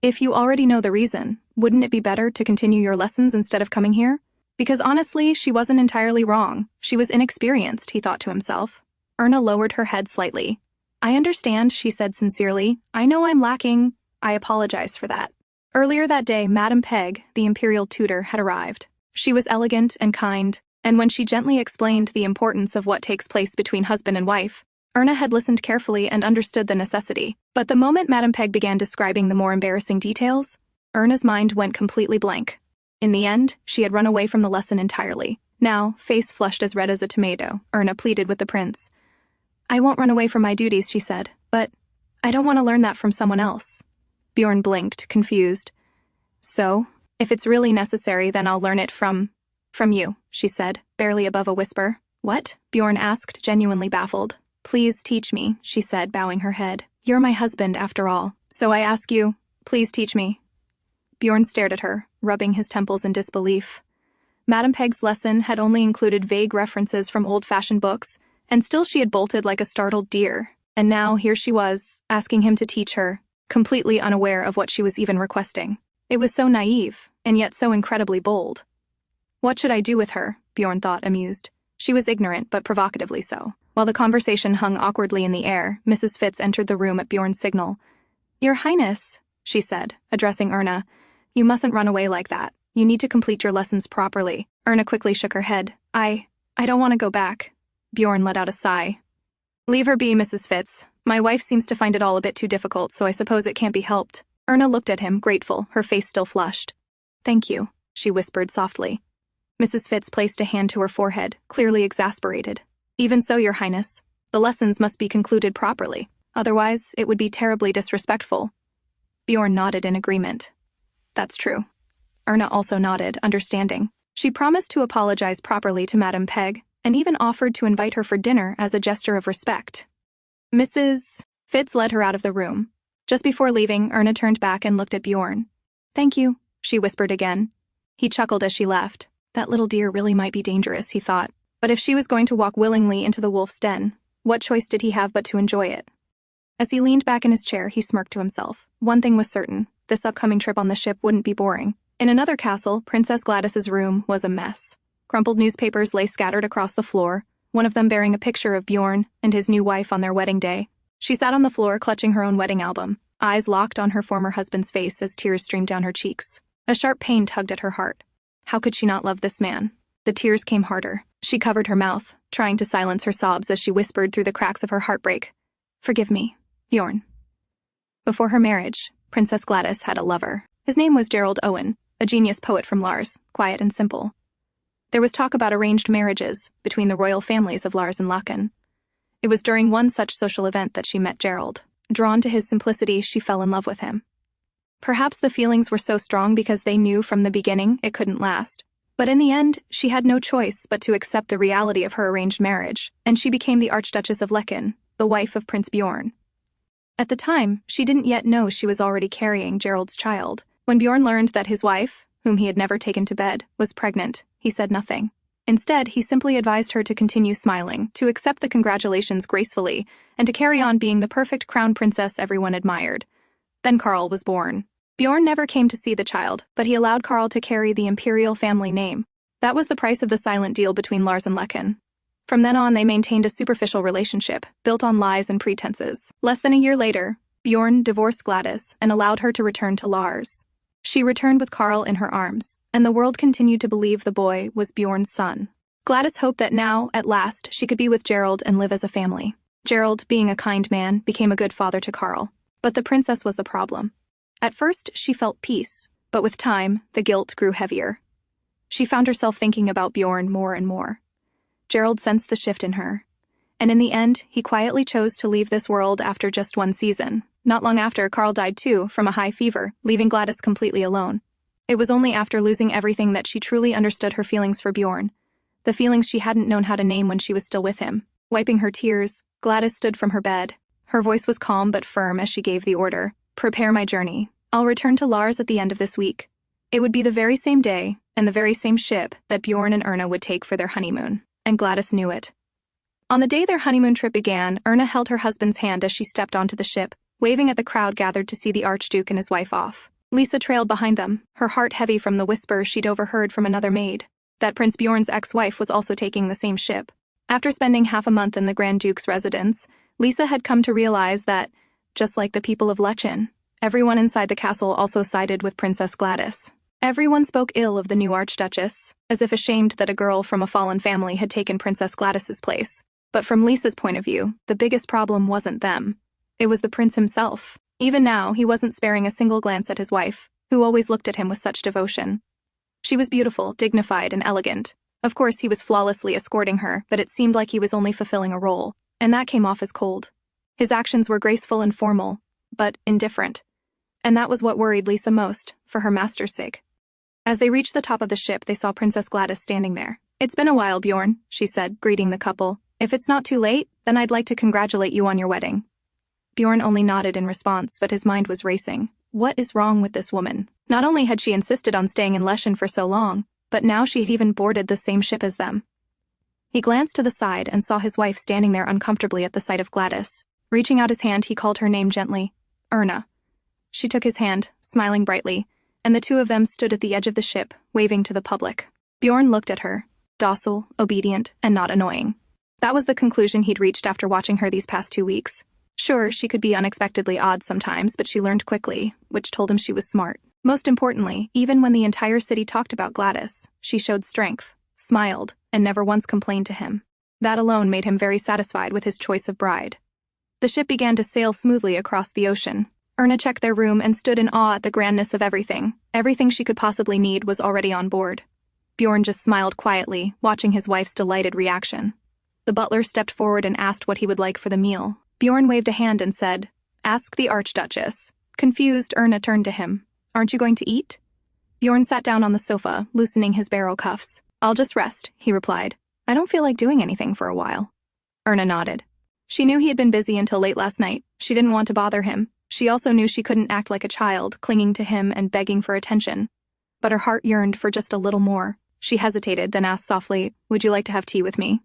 "If you already know the reason, wouldn't it be better to continue your lessons instead of coming here?" Because honestly, she wasn't entirely wrong. She was inexperienced, he thought to himself. Erna lowered her head slightly. "I understand," she said sincerely. "I know I'm lacking. I apologize for that." Earlier that day, Madame Peg, the imperial tutor, had arrived. She was elegant and kind, and when she gently explained the importance of what takes place between husband and wife, Erna had listened carefully and understood the necessity. But the moment Madame Peg began describing the more embarrassing details, Erna's mind went completely blank. In the end, she had run away from the lesson entirely. Now, face flushed as red as a tomato, Erna pleaded with the prince. "I won't run away from my duties," she said, "but I don't want to learn that from someone else." Bjorn blinked, confused. "So, if it's really necessary, then I'll learn it from you," she said, barely above a whisper. "What?" Bjorn asked, genuinely baffled. "Please teach me," she said, bowing her head. "You're my husband, after all, so I ask you, please teach me." Bjorn stared at her, rubbing his temples in disbelief. Madame Peg's lesson had only included vague references from old-fashioned books, and still she had bolted like a startled deer. And now here she was, asking him to teach her, completely unaware of what she was even requesting. It was so naive, and yet so incredibly bold. What should I do with her? Bjorn thought, amused. She was ignorant, but provocatively so. While the conversation hung awkwardly in the air, Mrs. Fitz entered the room at Bjorn's signal. "Your Highness," she said, addressing Erna, "you mustn't run away like that. You need to complete your lessons properly." Erna quickly shook her head. I don't want to go back." Bjorn let out a sigh. "Leave her be, Mrs. Fitz. My wife seems to find it all a bit too difficult, so I suppose it can't be helped." Erna looked at him, grateful, her face still flushed. "Thank you," she whispered softly. Mrs. Fitz placed a hand to her forehead, clearly exasperated. "Even so, Your Highness, the lessons must be concluded properly. Otherwise, it would be terribly disrespectful." Bjorn nodded in agreement. "That's true." Erna also nodded, understanding. She promised to apologize properly to Madame Peg, and even offered to invite her for dinner as a gesture of respect. Mrs. Fitz led her out of the room. Just before leaving, Erna turned back and looked at Bjorn. "Thank you," she whispered again. He chuckled as she left. That little dear really might be dangerous, he thought. But if she was going to walk willingly into the wolf's den, what choice did he have but to enjoy it? As he leaned back in his chair, he smirked to himself. One thing was certain, this upcoming trip on the ship wouldn't be boring. In another castle, Princess Gladys's room was a mess. Crumpled newspapers lay scattered across the floor, one of them bearing a picture of Bjorn and his new wife on their wedding day. She sat on the floor clutching her own wedding album, eyes locked on her former husband's face as tears streamed down her cheeks. A sharp pain tugged at her heart. How could she not love this man? The tears came harder. She covered her mouth, trying to silence her sobs as she whispered through the cracks of her heartbreak. "Forgive me, Bjorn." Before her marriage, Princess Gladys had a lover. His name was Gerald Owen, a genius poet from Lars, quiet and simple. There was talk about arranged marriages between the royal families of Lars and Lechen. It was during one such social event that she met Gerald. Drawn to his simplicity, she fell in love with him. Perhaps the feelings were so strong because they knew from the beginning it couldn't last. But in the end, she had no choice but to accept the reality of her arranged marriage, and she became the Archduchess of Lechen, the wife of Prince Björn. At the time, she didn't yet know she was already carrying Gerald's child. When Bjorn learned that his wife, whom he had never taken to bed, was pregnant, he said nothing. Instead, he simply advised her to continue smiling, to accept the congratulations gracefully, and to carry on being the perfect crown princess everyone admired. Then Karl was born. Bjorn never came to see the child, but he allowed Karl to carry the imperial family name. That was the price of the silent deal between Lars and Lechen. From then on, they maintained a superficial relationship, built on lies and pretenses. Less than a year later, Björn divorced Gladys and allowed her to return to Lars. She returned with Carl in her arms, and the world continued to believe the boy was Björn's son. Gladys hoped that now, at last, she could be with Gerald and live as a family. Gerald, being a kind man, became a good father to Carl. But the princess was the problem. At first, she felt peace, but with time, the guilt grew heavier. She found herself thinking about Björn more and more. Gerald sensed the shift in her. And in the end, he quietly chose to leave this world after just one season. Not long after, Carl died too, from a high fever, leaving Gladys completely alone. It was only after losing everything that she truly understood her feelings for Björn, the feelings she hadn't known how to name when she was still with him. Wiping her tears, Gladys stood from her bed. Her voice was calm but firm as she gave the order, "Prepare my journey. I'll return to Lars at the end of this week." It would be the very same day, and the very same ship, that Björn and Erna would take for their honeymoon, and Gladys knew it. On the day their honeymoon trip began, Erna held her husband's hand as she stepped onto the ship, waving at the crowd gathered to see the Archduke and his wife off. Lisa trailed behind them, her heart heavy from the whispers she'd overheard from another maid, that Prince Björn's ex-wife was also taking the same ship. After spending half a month in the Grand Duke's residence, Lisa had come to realize that, just like the people of Lechen, everyone inside the castle also sided with Princess Gladys. Everyone spoke ill of the new Archduchess, as if ashamed that a girl from a fallen family had taken Princess Gladys's place. But from Lisa's point of view, the biggest problem wasn't them. It was the prince himself. Even now, he wasn't sparing a single glance at his wife, who always looked at him with such devotion. She was beautiful, dignified, and elegant. Of course, he was flawlessly escorting her, but it seemed like he was only fulfilling a role, and that came off as cold. His actions were graceful and formal, but indifferent. And that was what worried Lisa most, for her master's sake. As they reached the top of the ship, they saw Princess Gladys standing there. "It's been a while, Björn," she said, greeting the couple. "If it's not too late, then I'd like to congratulate you on your wedding." Björn only nodded in response, but his mind was racing. What is wrong with this woman? Not only had she insisted on staying in Lechen for so long, but now she had even boarded the same ship as them. He glanced to the side and saw his wife standing there uncomfortably at the sight of Gladys. Reaching out his hand, he called her name gently, "Erna." She took his hand, smiling brightly, and the two of them stood at the edge of the ship, waving to the public. Björn looked at her, docile, obedient, and not annoying. That was the conclusion he'd reached after watching her these past 2 weeks. Sure, she could be unexpectedly odd sometimes, but she learned quickly, which told him she was smart. Most importantly, even when the entire city talked about Gladys, she showed strength, smiled, and never once complained to him. That alone made him very satisfied with his choice of bride. The ship began to sail smoothly across the ocean. Erna checked their room and stood in awe at the grandness of everything. Everything she could possibly need was already on board. Björn just smiled quietly, watching his wife's delighted reaction. The butler stepped forward and asked what he would like for the meal. Björn waved a hand and said, "Ask the Archduchess." Confused, Erna turned to him. "Aren't you going to eat?" Björn sat down on the sofa, loosening his barrel cuffs. "I'll just rest," he replied. "I don't feel like doing anything for a while." Erna nodded. She knew he had been busy until late last night. She didn't want to bother him. She also knew she couldn't act like a child, clinging to him and begging for attention. But her heart yearned for just a little more. She hesitated, then asked softly, "Would you like to have tea with me?"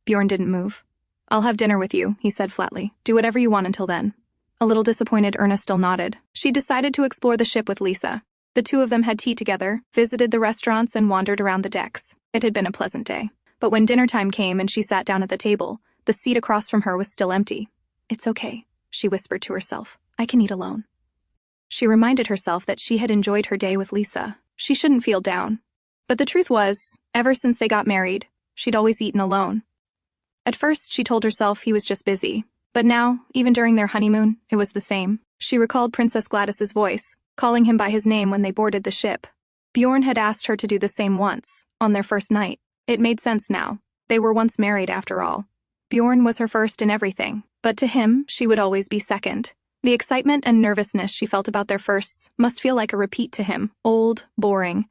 Björn didn't move. "I'll have dinner with you," he said flatly. "Do whatever you want until then." A little disappointed, Erna still nodded. She decided to explore the ship with Lisa. The two of them had tea together, visited the restaurants, and wandered around the decks. It had been a pleasant day. But when dinner time came and she sat down at the table, the seat across from her was still empty. "It's okay," she whispered to herself. "I can eat alone." She reminded herself that she had enjoyed her day with Lisa. She shouldn't feel down. But the truth was, ever since they got married, she'd always eaten alone. At first, she told herself he was just busy. But now, even during their honeymoon, it was the same. She recalled Princess Gladys's voice, calling him by his name when they boarded the ship. Björn had asked her to do the same once, on their first night. It made sense now. They were once married, after all. Björn was her first in everything, but to him, she would always be second. The excitement and nervousness she felt about their firsts must feel like a repeat to him, old, boring.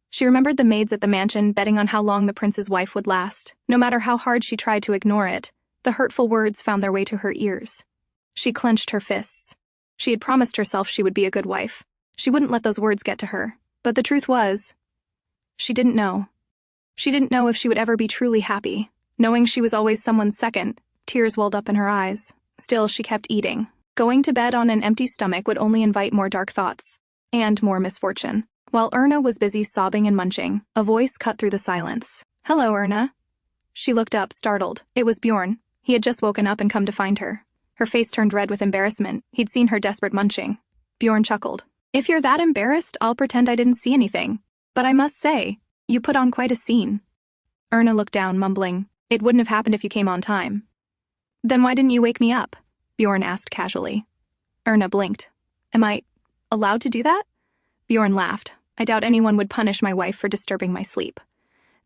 She remembered the maids at the mansion betting on how long the prince's wife would last. No matter how hard she tried to ignore it, the hurtful words found their way to her ears. She clenched her fists. She had promised herself she would be a good wife. She wouldn't let those words get to her. But the truth was, she didn't know. She didn't know if she would ever be truly happy. Knowing she was always someone's second, tears welled up in her eyes. Still, she kept eating. Going to bed on an empty stomach would only invite more dark thoughts, and more misfortune. While Erna was busy sobbing and munching, a voice cut through the silence. "Hello, Erna." She looked up, startled. It was Björn. He had just woken up and come to find her. Her face turned red with embarrassment. He'd seen her desperate munching. Bjorn chuckled. If you're that embarrassed, I'll pretend I didn't see anything. But I must say, you put on quite a scene. Erna looked down, mumbling, It wouldn't have happened if you came on time. Then why didn't you wake me up? Bjorn asked casually. Erna blinked. Am I allowed to do that? Bjorn laughed. I doubt anyone would punish my wife for disturbing my sleep.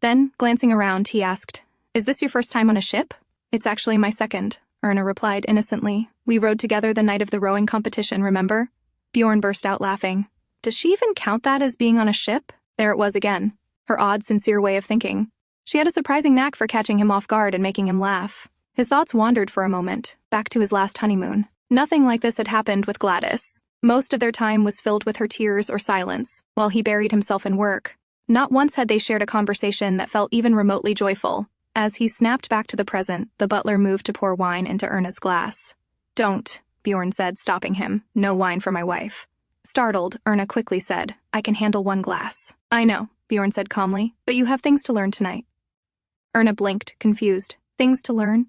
Then, glancing around, he asked, Is this your first time on a ship? It's actually my second, Erna replied innocently. We rowed together the night of the rowing competition, remember? Bjorn burst out laughing. Does she even count that as being on a ship? There it was again. Her odd, sincere way of thinking. She had a surprising knack for catching him off guard and making him laugh. His thoughts wandered for a moment, back to his last honeymoon. Nothing like this had happened with Gladys. Most of their time was filled with her tears or silence, while he buried himself in work. Not once had they shared a conversation that felt even remotely joyful. As he snapped back to the present, the butler moved to pour wine into Erna's glass. Don't, Bjorn said, stopping him. No wine for my wife. Startled, Erna quickly said, I can handle one glass. I know, Bjorn said calmly, but you have things to learn tonight. Erna blinked, confused. Things to learn?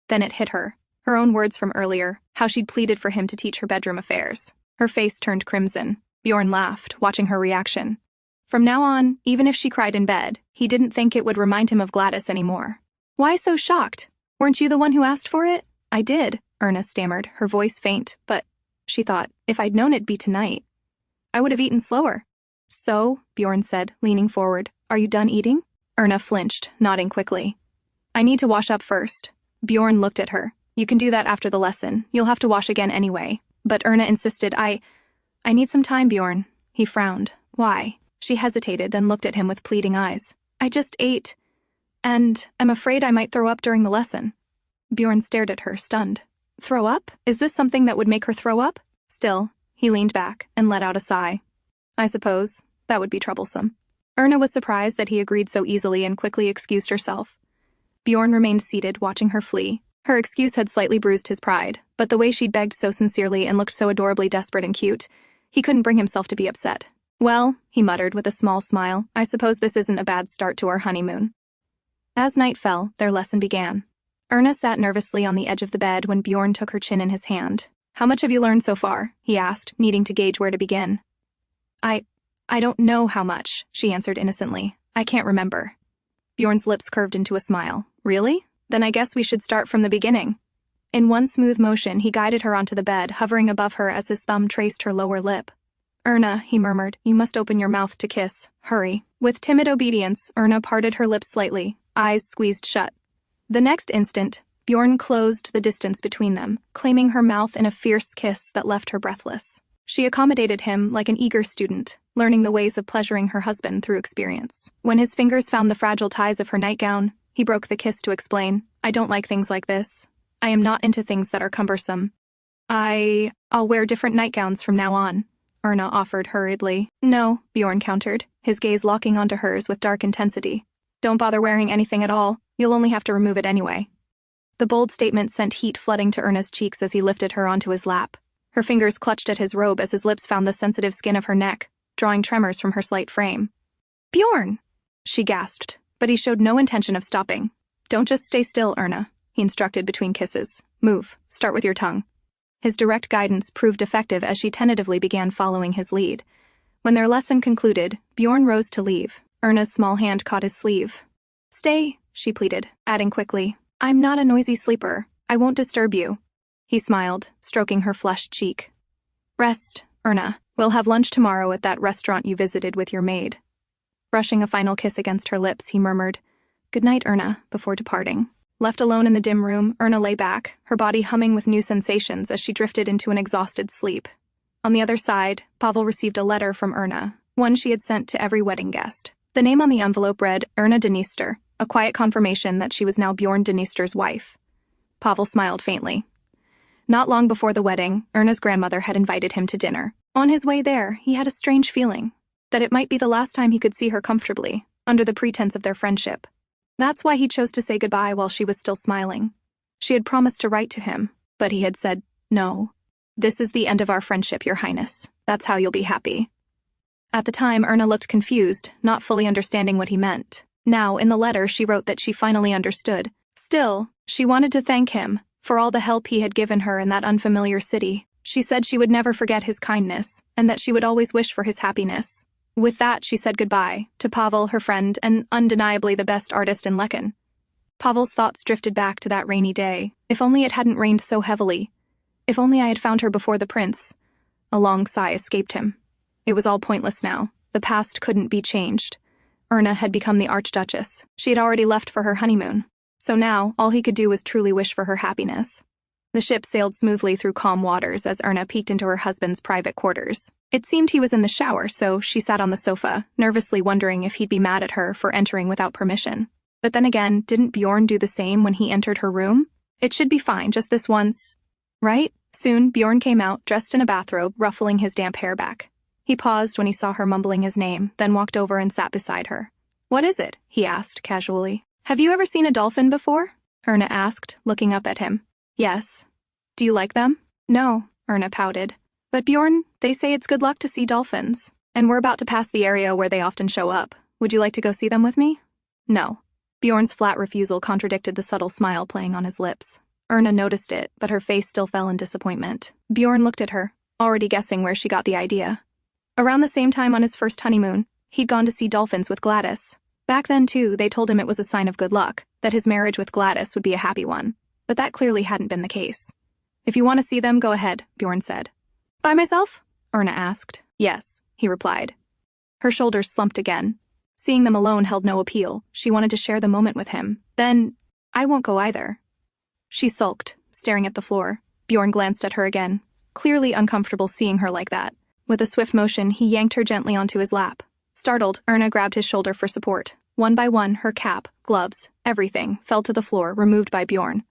Then it hit her. Her own words from earlier, how she'd pleaded for him to teach her bedroom affairs. Her face turned crimson. Bjorn laughed, watching her reaction. From now on, even if she cried in bed, he didn't think it would remind him of Gladys anymore. Why so shocked? Weren't you the one who asked for it? I did, Erna stammered, her voice faint, but, she thought, if I'd known it'd be tonight, I would have eaten slower. So, Bjorn said, leaning forward, are you done eating? Erna flinched, nodding quickly. I need to wash up first. Bjorn looked at her. You can do that after the lesson. You'll have to wash again anyway. But Erna insisted, I need some time, Bjorn. He frowned. Why? She hesitated, then looked at him with pleading eyes. I just ate, and I'm afraid I might throw up during the lesson. Bjorn stared at her, stunned. Throw up? Is this something that would make her throw up? Still, he leaned back and let out a sigh. I suppose that would be troublesome. Erna was surprised that he agreed so easily and quickly excused herself. Bjorn remained seated, watching her flee. Her excuse had slightly bruised his pride, but the way she'd begged so sincerely and looked so adorably desperate and cute, he couldn't bring himself to be upset. Well, he muttered with a small smile, I suppose this isn't a bad start to our honeymoon. As night fell, their lesson began. Erna sat nervously on the edge of the bed when Bjorn took her chin in his hand. How much have you learned so far? He asked, needing to gauge where to begin. I don't know how much, she answered innocently. I can't remember. Bjorn's lips curved into a smile. Really? Then I guess we should start from the beginning. In one smooth motion, he guided her onto the bed, hovering above her as his thumb traced her lower lip. Erna, he murmured, you must open your mouth to kiss. Hurry. With timid obedience, Erna parted her lips slightly, eyes squeezed shut. The next instant, Bjorn closed the distance between them, claiming her mouth in a fierce kiss that left her breathless. She accommodated him like an eager student, learning the ways of pleasuring her husband through experience. When his fingers found the fragile ties of her nightgown, he broke the kiss to explain, I don't like things like this. I am not into things that are cumbersome. I'll wear different nightgowns from now on, Erna offered hurriedly. No, Bjorn countered, his gaze locking onto hers with dark intensity. Don't bother wearing anything at all. You'll only have to remove it anyway. The bold statement sent heat flooding to Erna's cheeks as he lifted her onto his lap. Her fingers clutched at his robe as his lips found the sensitive skin of her neck, drawing tremors from her slight frame. Bjorn! She gasped, but he showed no intention of stopping. Don't just stay still, Erna, he instructed between kisses. Move. Start with your tongue. His direct guidance proved effective as she tentatively began following his lead. When their lesson concluded, Bjorn rose to leave. Erna's small hand caught his sleeve. Stay, she pleaded, adding quickly, I'm not a noisy sleeper. I won't disturb you. He smiled, stroking her flushed cheek. Rest, Erna. We'll have lunch tomorrow at that restaurant you visited with your maid. Brushing a final kiss against her lips, he murmured, Good night, Erna, before departing. Left alone in the dim room, Erna lay back, her body humming with new sensations as she drifted into an exhausted sleep. On the other side, Pavel received a letter from Erna, one she had sent to every wedding guest. The name on the envelope read Erna Dniester, a quiet confirmation that she was now Bjorn Dniester's wife. Pavel smiled faintly. Not long before the wedding, Erna's grandmother had invited him to dinner. On his way there, he had a strange feeling that it might be the last time he could see her comfortably, under the pretense of their friendship. That's why he chose to say goodbye while she was still smiling. She had promised to write to him, but he had said, No. This is the end of our friendship, Your Highness. That's how you'll be happy. At the time, Erna looked confused, not fully understanding what he meant. Now, in the letter, she wrote that she finally understood. Still, she wanted to thank him for all the help he had given her in that unfamiliar city. She said she would never forget his kindness, and that she would always wish for his happiness. With that, she said goodbye to Pavel, her friend, and undeniably the best artist in Lechen. Pavel's thoughts drifted back to that rainy day. If only it hadn't rained so heavily. If only I had found her before the prince. A long sigh escaped him. It was all pointless now. The past couldn't be changed. Erna had become the Archduchess. She had already left for her honeymoon. So now, all he could do was truly wish for her happiness. The ship sailed smoothly through calm waters as Erna peeked into her husband's private quarters. It seemed he was in the shower, so she sat on the sofa, nervously wondering if he'd be mad at her for entering without permission. But then again, didn't Bjorn do the same when he entered her room? It should be fine, just this once, right? Soon, Bjorn came out, dressed in a bathrobe, ruffling his damp hair back. He paused when he saw her mumbling his name, then walked over and sat beside her. "What is it?" he asked, casually. "Have you ever seen a dolphin before?" Erna asked, looking up at him. "Yes." "Do you like them?" "No," Erna pouted. "But Bjorn, they say it's good luck to see dolphins. And we're about to pass the area where they often show up. Would you like to go see them with me?" "No." Bjorn's flat refusal contradicted the subtle smile playing on his lips. Erna noticed it, but her face still fell in disappointment. Bjorn looked at her, already guessing where she got the idea. Around the same time on his first honeymoon, he'd gone to see dolphins with Gladys. Back then, too, they told him it was a sign of good luck, that his marriage with Gladys would be a happy one. But that clearly hadn't been the case. "If you want to see them, go ahead," Bjorn said. "By myself?" Erna asked. "Yes," he replied. Her shoulders slumped again. Seeing them alone held no appeal. She wanted to share the moment with him. "Then, I won't go either." She sulked, staring at the floor. Bjorn glanced at her again, clearly uncomfortable seeing her like that. With a swift motion, he yanked her gently onto his lap. Startled, Erna grabbed his shoulder for support. One by one, her cap, gloves, everything, fell to the floor, removed by Bjorn.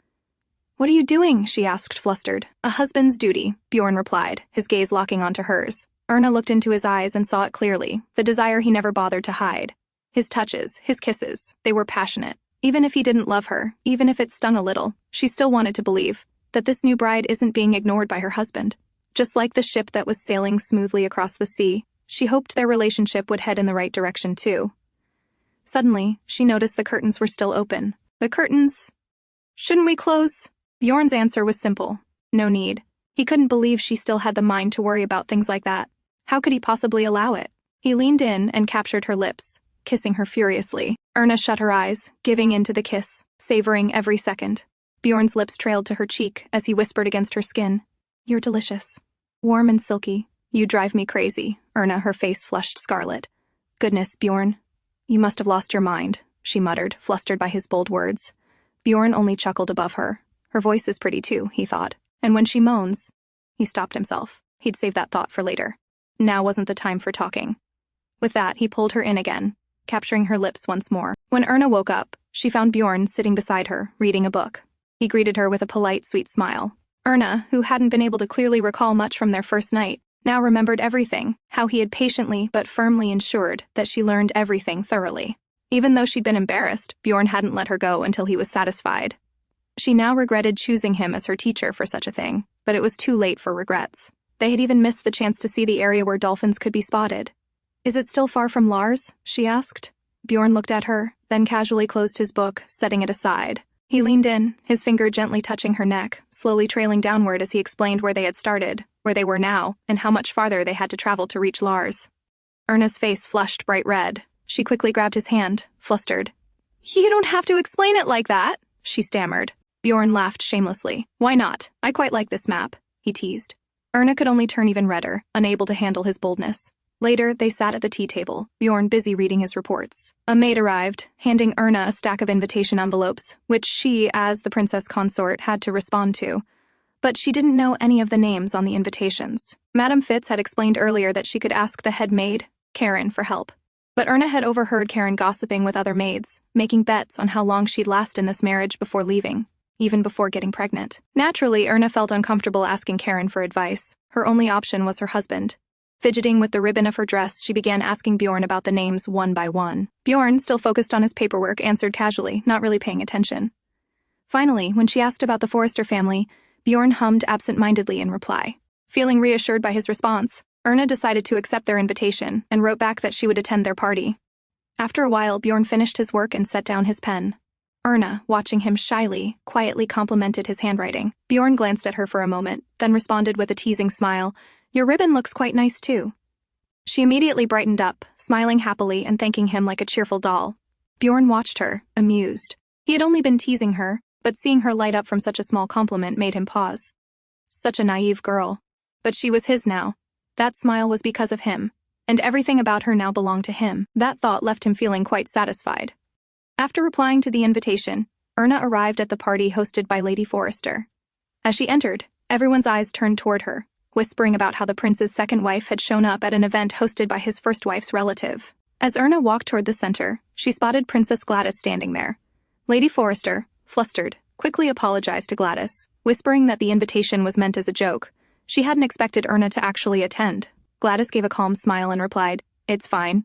"What are you doing?" she asked, flustered. "A husband's duty," Bjorn replied, his gaze locking onto hers. Erna looked into his eyes and saw it clearly, the desire he never bothered to hide. His touches, his kisses, they were passionate. Even if he didn't love her, even if it stung a little, she still wanted to believe that this new bride isn't being ignored by her husband. Just like the ship that was sailing smoothly across the sea, she hoped their relationship would head in the right direction too. Suddenly, she noticed the curtains were still open. The curtains... "Shouldn't we close?" Bjorn's answer was simple. No need. He couldn't believe she still had the mind to worry about things like that. How could he possibly allow it? He leaned in and captured her lips, kissing her furiously. Erna shut her eyes, giving in to the kiss, savoring every second. Bjorn's lips trailed to her cheek as he whispered against her skin. "You're delicious. Warm and silky. You drive me crazy." Erna, her face flushed scarlet. "Goodness, Bjorn. You must have lost your mind," she muttered, flustered by his bold words. Bjorn only chuckled above her. Her voice is pretty too, he thought. And when she moans... He stopped himself. He'd save that thought for later. Now wasn't the time for talking. With that, he pulled her in again, capturing her lips once more. When Erna woke up, she found Bjorn sitting beside her, reading a book. He greeted her with a polite, sweet smile. Erna, who hadn't been able to clearly recall much from their first night, now remembered everything, how he had patiently but firmly ensured that she learned everything thoroughly. Even though she'd been embarrassed, Bjorn hadn't let her go until he was satisfied. She now regretted choosing him as her teacher for such a thing, but it was too late for regrets. They had even missed the chance to see the area where dolphins could be spotted. "Is it still far from Lars?" she asked. Bjorn looked at her, then casually closed his book, setting it aside. He leaned in, his finger gently touching her neck, slowly trailing downward as he explained where they had started, where they were now, and how much farther they had to travel to reach Lars. Erna's face flushed bright red. She quickly grabbed his hand, flustered. "You don't have to explain it like that," she stammered. Bjorn laughed shamelessly. "Why not? I quite like this map," he teased. Erna could only turn even redder, unable to handle his boldness. Later, they sat at the tea table, Bjorn busy reading his reports. A maid arrived, handing Erna a stack of invitation envelopes, which she, as the princess consort, had to respond to. But she didn't know any of the names on the invitations. Madame Fitz had explained earlier that she could ask the head maid, Karen, for help. But Erna had overheard Karen gossiping with other maids, making bets on how long she'd last in this marriage before leaving, even before getting pregnant. Naturally, Erna felt uncomfortable asking Karen for advice. Her only option was her husband. Fidgeting with the ribbon of her dress, she began asking Bjorn about the names one by one. Bjorn, still focused on his paperwork, answered casually, not really paying attention. Finally, when she asked about the Forrester family, Bjorn hummed absent-mindedly in reply. Feeling reassured by his response, Erna decided to accept their invitation and wrote back that she would attend their party. After a while, Bjorn finished his work and set down his pen. Erna, watching him shyly, quietly complimented his handwriting. Bjorn glanced at her for a moment, then responded with a teasing smile, "Your ribbon looks quite nice too." She immediately brightened up, smiling happily and thanking him like a cheerful doll. Bjorn watched her, amused. He had only been teasing her, but seeing her light up from such a small compliment made him pause. Such a naive girl. But she was his now. That smile was because of him, and everything about her now belonged to him. That thought left him feeling quite satisfied. After replying to the invitation, Erna arrived at the party hosted by Lady Forrester. As she entered, everyone's eyes turned toward her, whispering about how the prince's second wife had shown up at an event hosted by his first wife's relative. As Erna walked toward the center, she spotted Princess Gladys standing there. Lady Forrester, flustered, quickly apologized to Gladys, whispering that the invitation was meant as a joke. She hadn't expected Erna to actually attend. Gladys gave a calm smile and replied, "It's fine."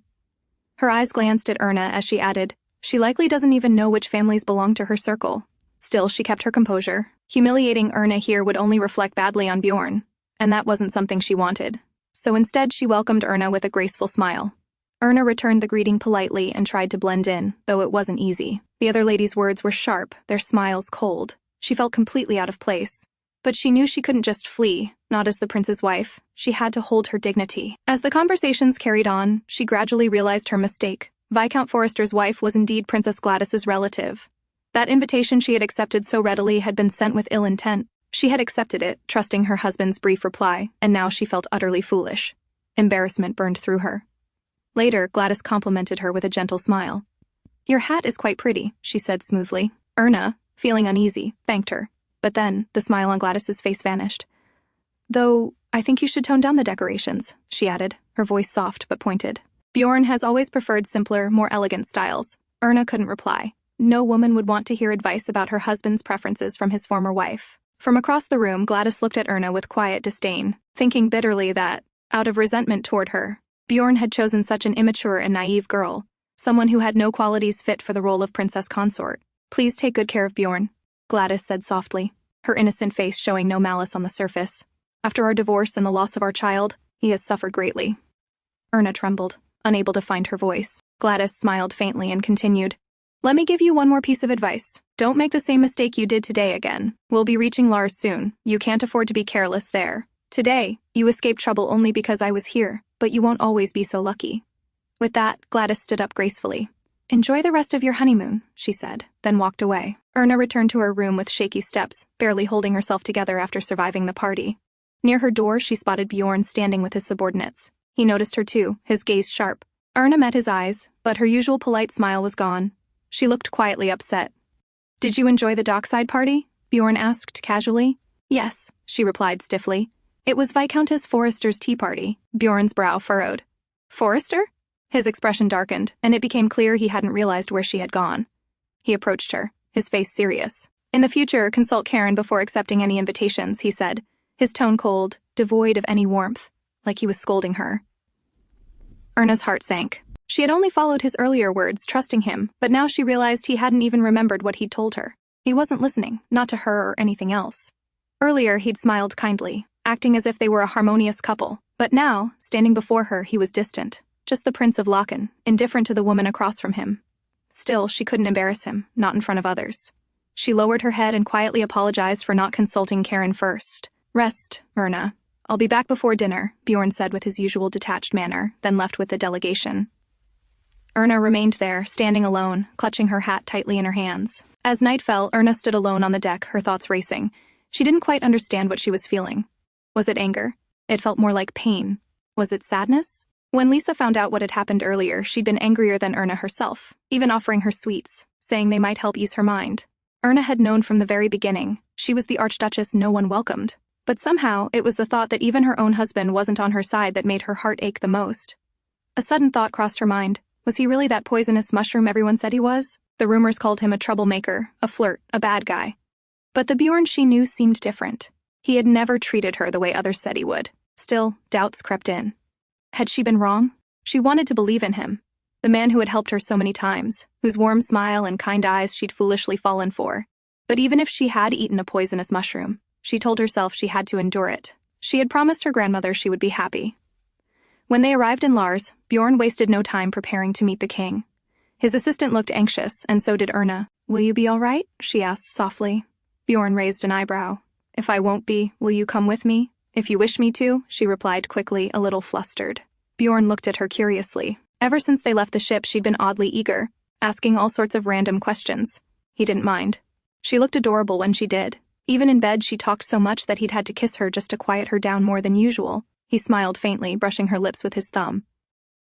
Her eyes glanced at Erna as she added, "She likely doesn't even know which families belong to her circle." Still, she kept her composure. Humiliating Erna here would only reflect badly on Bjorn, and that wasn't something she wanted. So instead, she welcomed Erna with a graceful smile. Erna returned the greeting politely and tried to blend in, though it wasn't easy. The other ladies' words were sharp, their smiles cold. She felt completely out of place. But she knew she couldn't just flee, not as the prince's wife. She had to hold her dignity. As the conversations carried on, she gradually realized her mistake. Viscount Forrester's wife was indeed Princess Gladys's relative. That invitation she had accepted so readily had been sent with ill intent. She had accepted it, trusting her husband's brief reply, and now she felt utterly foolish. Embarrassment burned through her. Later, Gladys complimented her with a gentle smile. "Your hat is quite pretty," she said smoothly. Erna, feeling uneasy, thanked her. But then, the smile on Gladys's face vanished. "Though, I think you should tone down the decorations," she added, her voice soft but pointed. Bjorn has always preferred simpler, more elegant styles. Erna couldn't reply. No woman would want to hear advice about her husband's preferences from his former wife. From across the room, Gladys looked at Erna with quiet disdain, thinking bitterly that, out of resentment toward her, Bjorn had chosen such an immature and naive girl, someone who had no qualities fit for the role of princess consort. "Please take good care of Bjorn," Gladys said softly, her innocent face showing no malice on the surface. "After our divorce and the loss of our child, he has suffered greatly." Erna trembled, unable to find her voice. Gladys smiled faintly and continued, "Let me give you one more piece of advice. Don't make the same mistake you did today again. We'll be reaching Lars soon. You can't afford to be careless there. Today, you escaped trouble only because I was here, but you won't always be so lucky." With that, Gladys stood up gracefully. "Enjoy the rest of your honeymoon," she said, then walked away. Erna returned to her room with shaky steps, barely holding herself together after surviving the party. Near her door, she spotted Bjorn standing with his subordinates. He noticed her too, his gaze sharp. Erna met his eyes, but her usual polite smile was gone. She looked quietly upset. "Did you enjoy the dockside party?" Bjorn asked casually. "Yes," she replied stiffly. "It was Viscountess Forrester's tea party." Bjorn's brow furrowed. "Forrester?" His expression darkened, and it became clear he hadn't realized where she had gone. He approached her, his face serious. "In the future, consult Karen before accepting any invitations," he said, his tone cold, devoid of any warmth, like he was scolding her. Erna's heart sank. She had only followed his earlier words, trusting him, but now she realized he hadn't even remembered what he'd told her. He wasn't listening, not to her or anything else. Earlier, he'd smiled kindly, acting as if they were a harmonious couple, but now, standing before her, he was distant. Just the Prince of Lechen, indifferent to the woman across from him. Still, she couldn't embarrass him, not in front of others. She lowered her head and quietly apologized for not consulting Karen first. "Rest, Erna. I'll be back before dinner," Bjorn said with his usual detached manner, then left with the delegation. Erna remained there, standing alone, clutching her hat tightly in her hands. As night fell, Erna stood alone on the deck, her thoughts racing. She didn't quite understand what she was feeling. Was it anger? It felt more like pain. Was it sadness? When Lisa found out what had happened earlier, she'd been angrier than Erna herself, even offering her sweets, saying they might help ease her mind. Erna had known from the very beginning she was the Archduchess no one welcomed. But somehow, it was the thought that even her own husband wasn't on her side that made her heart ache the most. A sudden thought crossed her mind. Was he really that poisonous mushroom everyone said he was? The rumors called him a troublemaker, a flirt, a bad guy. But the Bjorn she knew seemed different. He had never treated her the way others said he would. Still, doubts crept in. Had she been wrong? She wanted to believe in him. The man who had helped her so many times, whose warm smile and kind eyes she'd foolishly fallen for. But even if she had eaten a poisonous mushroom, she told herself she had to endure it. She had promised her grandmother she would be happy. When they arrived in Lars, Bjorn wasted no time preparing to meet the king. His assistant looked anxious, and so did Erna. Will you be all right? She asked softly. Bjorn raised an eyebrow. If I won't be, will you come with me? If you wish me to, she replied quickly, a little flustered. Bjorn looked at her curiously. Ever since they left the ship, she'd been oddly eager, asking all sorts of random questions. He didn't mind. She looked adorable when she did. Even in bed, she talked so much that he'd had to kiss her just to quiet her down more than usual. He smiled faintly, brushing her lips with his thumb.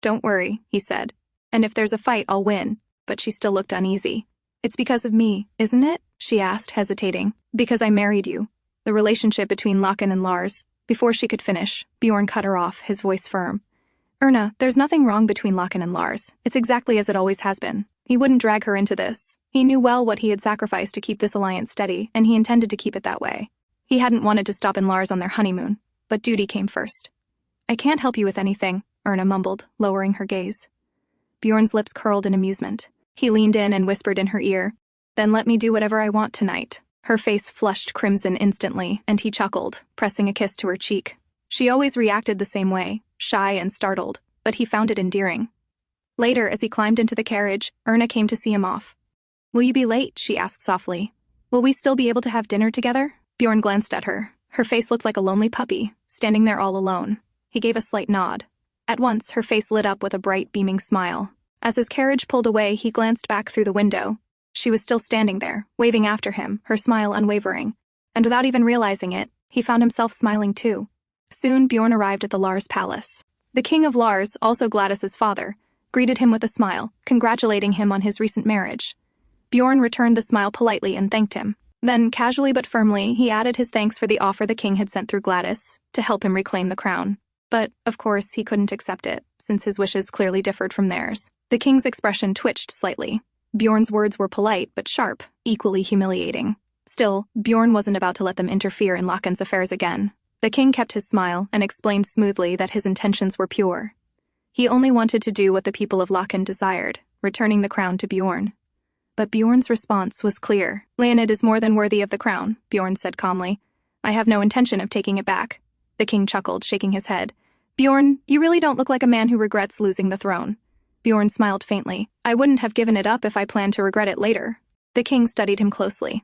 Don't worry, he said. And if there's a fight, I'll win. But she still looked uneasy. It's because of me, isn't it? She asked, hesitating. Because I married you. The relationship between Lechen and Lars. Before she could finish, Bjorn cut her off, his voice firm. Erna, there's nothing wrong between Lechen and Lars. It's exactly as it always has been. He wouldn't drag her into this. He knew well what he had sacrificed to keep this alliance steady, and he intended to keep it that way. He hadn't wanted to stop in Lars on their honeymoon, but duty came first. I can't help you with anything, Erna mumbled, lowering her gaze. Bjorn's lips curled in amusement. He leaned in and whispered in her ear, Then let me do whatever I want tonight. Her face flushed crimson instantly, and he chuckled, pressing a kiss to her cheek. She always reacted the same way, shy and startled, but he found it endearing. Later, as he climbed into the carriage, Erna came to see him off. Will you be late? She asked softly. Will we still be able to have dinner together? Bjorn glanced at her. Her face looked like a lonely puppy, standing there all alone. He gave a slight nod. At once, her face lit up with a bright, beaming smile. As his carriage pulled away, he glanced back through the window. She was still standing there, waving after him, her smile unwavering. And without even realizing it, he found himself smiling too. Soon, Bjorn arrived at the Lars palace. The king of Lars, also Gladys's father, greeted him with a smile, congratulating him on his recent marriage. Bjorn returned the smile politely and thanked him. Then, casually but firmly, he added his thanks for the offer the king had sent through Gladys to help him reclaim the crown. But, of course, he couldn't accept it, since his wishes clearly differed from theirs. The king's expression twitched slightly. Bjorn's words were polite but sharp, equally humiliating. Still, Bjorn wasn't about to let them interfere in Lechen's affairs again. The king kept his smile and explained smoothly that his intentions were pure. He only wanted to do what the people of Lechen desired, returning the crown to Bjorn. But Bjorn's response was clear. Leonid is more than worthy of the crown, Bjorn said calmly. I have no intention of taking it back. The king chuckled, shaking his head. Bjorn, you really don't look like a man who regrets losing the throne. Bjorn smiled faintly. I wouldn't have given it up if I planned to regret it later. The king studied him closely.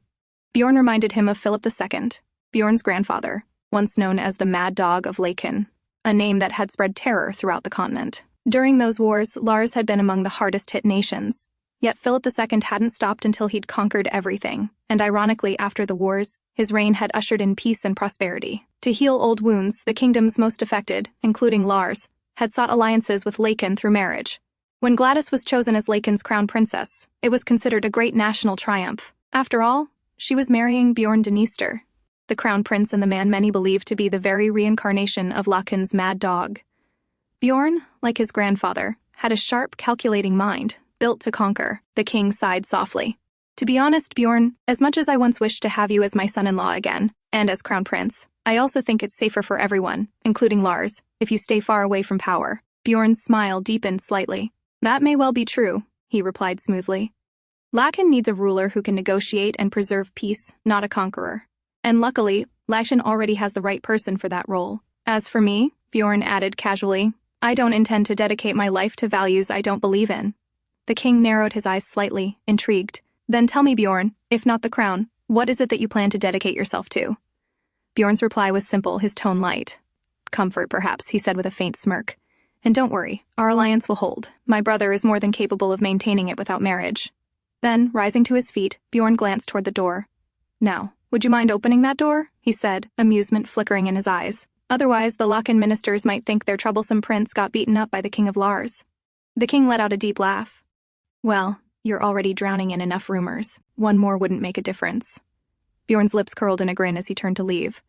Bjorn reminded him of Philip II, Bjorn's grandfather, once known as the Mad Dog of Lechen, a name that had spread terror throughout the continent. During those wars, Lars had been among the hardest-hit nations. Yet Philip II hadn't stopped until he'd conquered everything, and ironically, after the wars, his reign had ushered in peace and prosperity. To heal old wounds, the kingdoms most affected, including Lars, had sought alliances with Lechen through marriage. When Gladys was chosen as Lechen's crown princess, it was considered a great national triumph. After all, she was marrying Björn Dniester, the crown prince and the man many believed to be the very reincarnation of Lechen's mad dog. Bjorn, like his grandfather, had a sharp, calculating mind, built to conquer. The king sighed softly. To be honest, Bjorn, as much as I once wished to have you as my son-in-law again, and as crown prince, I also think it's safer for everyone, including Lars, if you stay far away from power. Bjorn's smile deepened slightly. That may well be true, he replied smoothly. Lechen needs a ruler who can negotiate and preserve peace, not a conqueror. And luckily, Lechen already has the right person for that role. As for me, Bjorn added casually, I don't intend to dedicate my life to values I don't believe in. The king narrowed his eyes slightly, intrigued. Then tell me, Bjorn, if not the crown, what is it that you plan to dedicate yourself to? Bjorn's reply was simple, his tone light. Comfort, perhaps, he said with a faint smirk. And don't worry, our alliance will hold. My brother is more than capable of maintaining it without marriage. Then, rising to his feet, Bjorn glanced toward the door. Now, would you mind opening that door? He said, amusement flickering in his eyes. Otherwise, the Lechen ministers might think their troublesome prince got beaten up by the king of Lars. The king let out a deep laugh. Well, you're already drowning in enough rumors. One more wouldn't make a difference. Bjorn's lips curled in a grin as he turned to leave.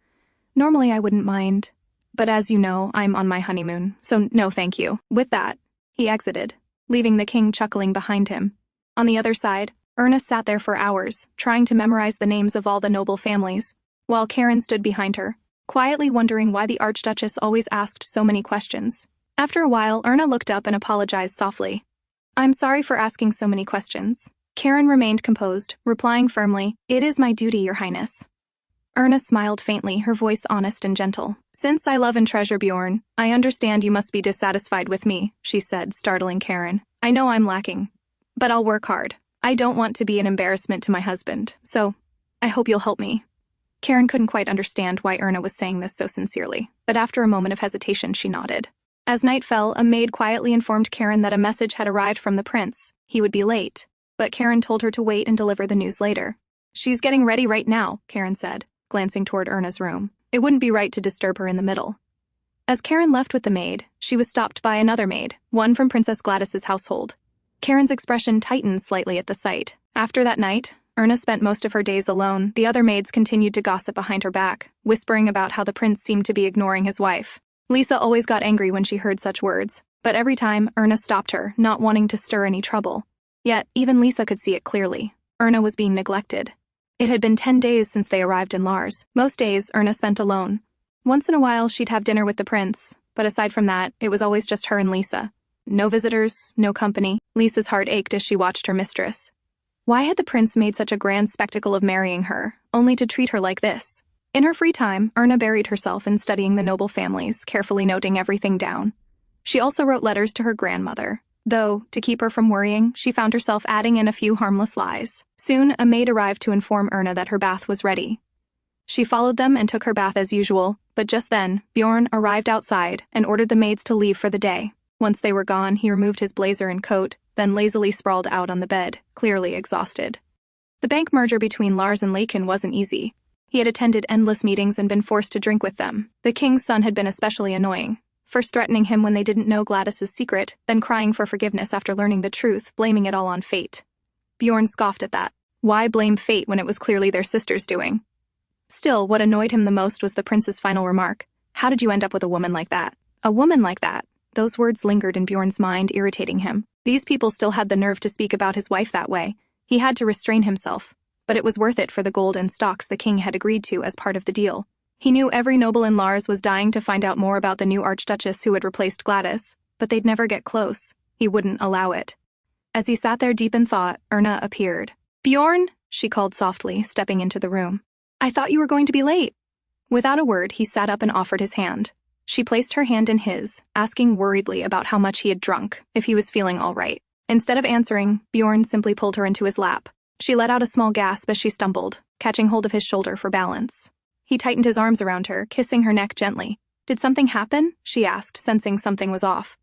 Normally, I wouldn't mind. But as you know, I'm on my honeymoon, so no thank you. With that, he exited, leaving the king chuckling behind him. On the other side, Erna sat there for hours, trying to memorize the names of all the noble families, while Karen stood behind her, quietly wondering why the Archduchess always asked so many questions. After a while, Erna looked up and apologized softly. I'm sorry for asking so many questions. Karen remained composed, replying firmly, It is my duty, Your Highness. Erna smiled faintly, her voice honest and gentle. Since I love and treasure Bjorn, I understand you must be dissatisfied with me, she said, startling Karen. I know I'm lacking, but I'll work hard. I don't want to be an embarrassment to my husband, so I hope you'll help me. Karen couldn't quite understand why Erna was saying this so sincerely, but after a moment of hesitation, she nodded. As night fell, a maid quietly informed Karen that a message had arrived from the prince. He would be late, but Karen told her to wait and deliver the news later. She's getting ready right now, Karen said, glancing toward Erna's room. It wouldn't be right to disturb her in the middle. As Karen left with the maid, she was stopped by another maid, one from Princess Gladys's household. Karen's expression tightened slightly at the sight. After that night, Erna spent most of her days alone. The other maids continued to gossip behind her back, whispering about how the prince seemed to be ignoring his wife. Lisa always got angry when she heard such words, but every time, Erna stopped her, not wanting to stir any trouble. Yet, even Lisa could see it clearly. Erna was being neglected. It had been 10 days since they arrived in Lars. Most days, Erna spent alone. Once in a while, she'd have dinner with the prince, but aside from that, it was always just her and Lisa. No visitors, no company. Lisa's heart ached as she watched her mistress. Why had the prince made such a grand spectacle of marrying her, only to treat her like this? In her free time, Erna buried herself in studying the noble families, carefully noting everything down. She also wrote letters to her grandmother, though, to keep her from worrying, she found herself adding in a few harmless lies. Soon, a maid arrived to inform Erna that her bath was ready. She followed them and took her bath as usual, but just then, Bjorn arrived outside and ordered the maids to leave for the day. Once they were gone, he removed his blazer and coat, then lazily sprawled out on the bed, clearly exhausted. The bank merger between Lars and Lechen wasn't easy. He had attended endless meetings and been forced to drink with them. The king's son had been especially annoying, first threatening him when they didn't know Gladys's secret, then crying for forgiveness after learning the truth, blaming it all on fate. Bjorn scoffed at that. Why blame fate when it was clearly their sister's doing? Still, what annoyed him the most was the prince's final remark. How did you end up with a woman like that? A woman like that? Those words lingered in Bjorn's mind, irritating him. These people still had the nerve to speak about his wife that way. He had to restrain himself, but it was worth it for the gold and stocks the king had agreed to as part of the deal. He knew every noble in Lars was dying to find out more about the new archduchess who had replaced Gladys, but they'd never get close. He wouldn't allow it. As he sat there deep in thought, Erna appeared. "Bjorn," she called softly, stepping into the room. "I thought you were going to be late." Without a word, he sat up and offered his hand. She placed her hand in his, asking worriedly about how much he had drunk, if he was feeling all right. Instead of answering, Bjorn simply pulled her into his lap. She let out a small gasp as she stumbled, catching hold of his shoulder for balance. He tightened his arms around her, kissing her neck gently. "Did something happen?" she asked, sensing something was off.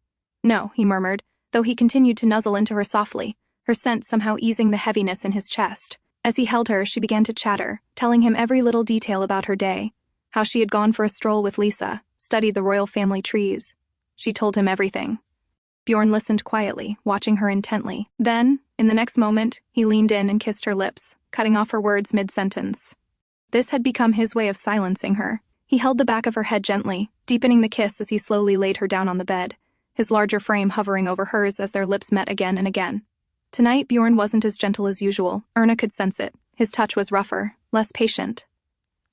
"No," he murmured, though he continued to nuzzle into her softly, her scent somehow easing the heaviness in his chest. As he held her, she began to chatter, telling him every little detail about her day, how she had gone for a stroll with Lisa, studied the royal family trees. She told him everything. Bjorn listened quietly, watching her intently. Then, in the next moment, he leaned in and kissed her lips, cutting off her words mid-sentence. This had become his way of silencing her. He held the back of her head gently, deepening the kiss as he slowly laid her down on the bed, his larger frame hovering over hers as their lips met again and again. Tonight, Bjorn wasn't as gentle as usual. Erna could sense it. His touch was rougher, less patient.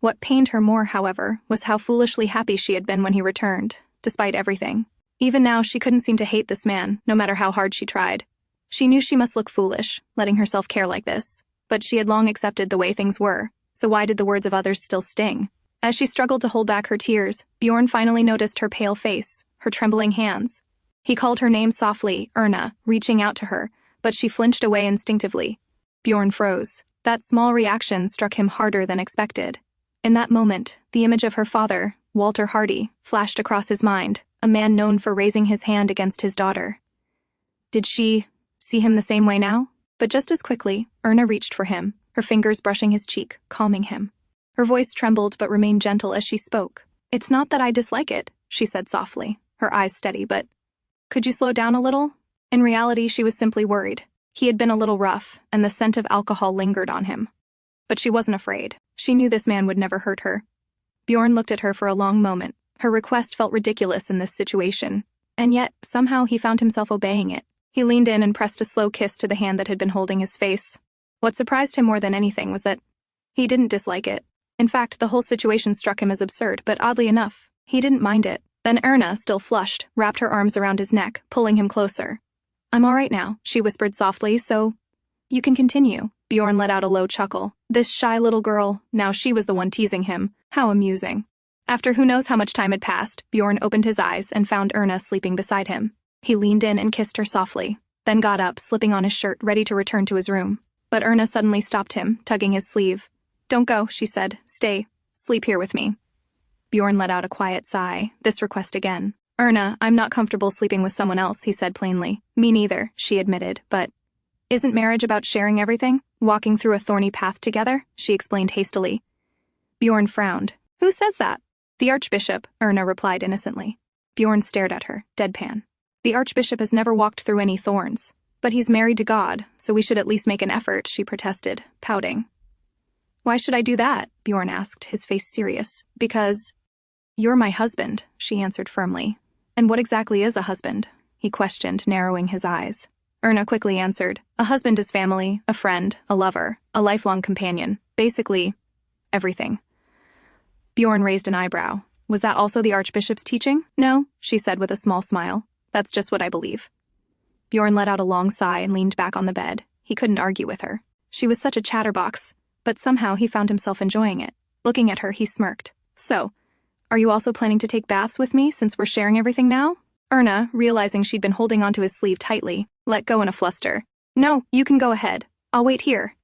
What pained her more, however, was how foolishly happy she had been when he returned, despite everything. Even now, she couldn't seem to hate this man, no matter how hard she tried. She knew she must look foolish, letting herself care like this, but she had long accepted the way things were, so why did the words of others still sting? As she struggled to hold back her tears, Bjorn finally noticed her pale face, her trembling hands. He called her name softly, Erna, reaching out to her, but she flinched away instinctively. Bjorn froze. That small reaction struck him harder than expected. In that moment, the image of her father, Walter Hardy, flashed across his mind, a man known for raising his hand against his daughter. Did she see him the same way now? But just as quickly, Erna reached for him, her fingers brushing his cheek, calming him. Her voice trembled but remained gentle as she spoke. "It's not that I dislike it," she said softly, her eyes steady, "but could you slow down a little?" In reality, she was simply worried. He had been a little rough, and the scent of alcohol lingered on him. But she wasn't afraid. She knew this man would never hurt her. Bjorn looked at her for a long moment. Her request felt ridiculous in this situation, and yet, somehow he found himself obeying it. He leaned in and pressed a slow kiss to the hand that had been holding his face. What surprised him more than anything was that he didn't dislike it. In fact, the whole situation struck him as absurd, but oddly enough, he didn't mind it. Then Erna, still flushed, wrapped her arms around his neck, pulling him closer. "I'm all right now," she whispered softly, "so you can continue." Bjorn let out a low chuckle. This shy little girl, now she was the one teasing him. How amusing. After who knows how much time had passed, Bjorn opened his eyes and found Erna sleeping beside him. He leaned in and kissed her softly. then got up, slipping on his shirt, ready to return to his room. But Erna suddenly stopped him, tugging his sleeve. "Don't go," she said. "Stay. Sleep here with me." Bjorn let out a quiet sigh, this request again. "Erna, I'm not comfortable sleeping with someone else," he said plainly. "Me neither," she admitted, "but isn't marriage about sharing everything? Walking through a thorny path together?" she explained hastily. Bjorn frowned. "Who says that?" "The Archbishop," Erna replied innocently. Bjorn stared at her, deadpan. "The Archbishop has never walked through any thorns. But he's married to God, so we should at least make an effort," she protested, pouting. "Why should I do that?" Bjorn asked, his face serious. "Because you're my husband," she answered firmly. "And what exactly is a husband?" he questioned, narrowing his eyes. Erna quickly answered. "A husband is family, a friend, a lover, a lifelong companion. Basically, everything." Bjorn raised an eyebrow. "Was that also the Archbishop's teaching?" "No," she said with a small smile. "That's just what I believe." Bjorn let out a long sigh and leaned back on the bed. He couldn't argue with her. She was such a chatterbox, but somehow he found himself enjoying it. Looking at her, he smirked. "So, are you also planning to take baths with me since we're sharing everything now?" Erna, realizing she'd been holding onto his sleeve tightly, let go in a fluster. "No, you can go ahead. I'll wait here."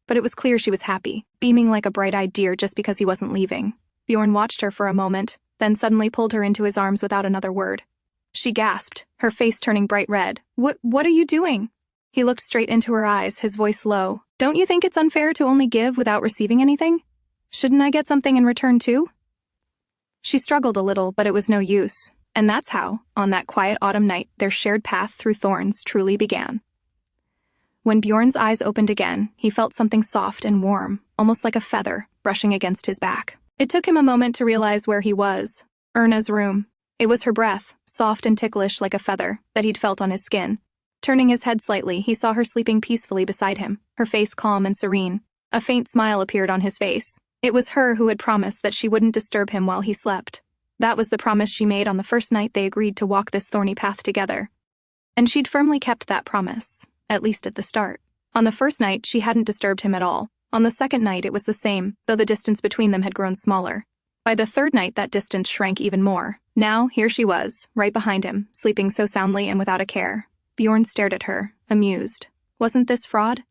But it was clear she was happy, beaming like a bright-eyed deer just because he wasn't leaving. Bjorn watched her for a moment, then suddenly pulled her into his arms without another word. She gasped, her face turning bright red. What are you doing?" He looked straight into her eyes, his voice low. "Don't you think it's unfair to only give without receiving anything? Shouldn't I get something in return too?" She struggled a little, but it was no use. And that's how, on that quiet autumn night, their shared path through thorns truly began. When Bjorn's eyes opened again, he felt something soft and warm, almost like a feather, brushing against his back. It took him a moment to realize where he was. Erna's room. It was her breath, soft and ticklish like a feather, that he'd felt on his skin. Turning his head slightly, he saw her sleeping peacefully beside him, her face calm and serene. A faint smile appeared on his face. It was her who had promised that she wouldn't disturb him while he slept. That was the promise she made on the first night they agreed to walk this thorny path together. And she'd firmly kept that promise, at least at the start. On the first night, she hadn't disturbed him at all. On the second night, it was the same, though the distance between them had grown smaller. By the third night, that distance shrank even more. Now, here she was, right behind him, sleeping so soundly and without a care. Bjorn stared at her, amused. Wasn't this fraud?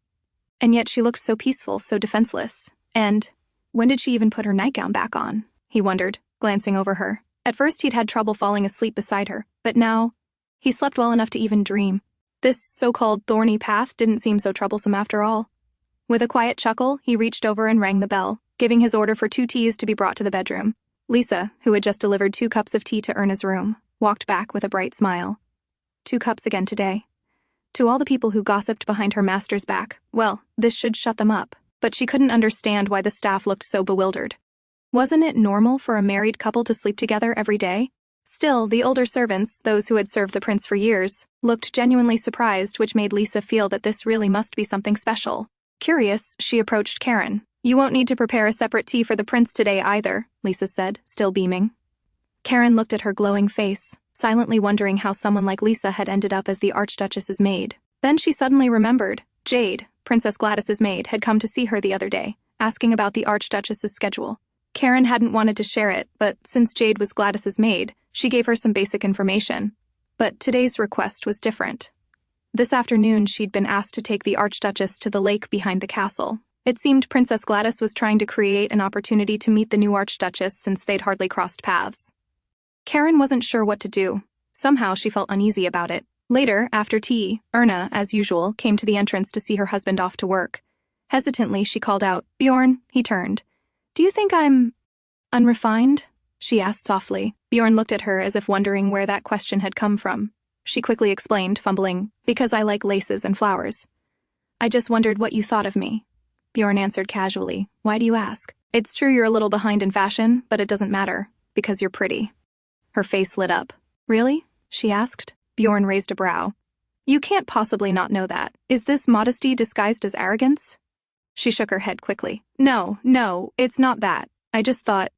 And yet she looked so peaceful, so defenseless. And when did she even put her nightgown back on? He wondered, glancing over her. At first he'd had trouble falling asleep beside her, but now he slept well enough to even dream. This so-called thorny path didn't seem so troublesome after all. With a quiet chuckle, he reached over and rang the bell, giving his order for 2 teas to be brought to the bedroom. Lisa, who had just delivered 2 cups of tea to Erna's room, walked back with a bright smile. 2 cups again today. To all the people who gossiped behind her master's back, well, this should shut them up. But she couldn't understand why the staff looked so bewildered. Wasn't it normal for a married couple to sleep together every day? Still, the older servants, those who had served the prince for years, looked genuinely surprised, which made Lisa feel that this really must be something special. Curious, she approached Karen. "You won't need to prepare a separate tea for the prince today either," Lisa said, still beaming. Karen looked at her glowing face, silently wondering how someone like Lisa had ended up as the Archduchess's maid. Then she suddenly remembered. Jade, Princess Gladys's maid, had come to see her the other day, asking about the Archduchess's schedule. Karen hadn't wanted to share it, but since Jade was Gladys's maid, she gave her some basic information. But today's request was different. This afternoon, she'd been asked to take the Archduchess to the lake behind the castle. It seemed Princess Gladys was trying to create an opportunity to meet the new Archduchess since they'd hardly crossed paths. Karen wasn't sure what to do. Somehow she felt uneasy about it. Later, after tea, Erna, as usual, came to the entrance to see her husband off to work. Hesitantly, she called out, "Bjorn," he turned. "Do you think I'm unrefined?" she asked softly. Bjorn looked at her as if wondering where that question had come from. She quickly explained, fumbling, "Because I like laces and flowers." "I just wondered what you thought of me." Bjorn answered casually, "Why do you ask?" "It's true you're a little behind in fashion, but it doesn't matter, because you're pretty." Her face lit up. "Really?" she asked. Bjorn raised a brow. "You can't possibly not know that. Is this modesty disguised as arrogance?" She shook her head quickly. No, it's not that. I just thought,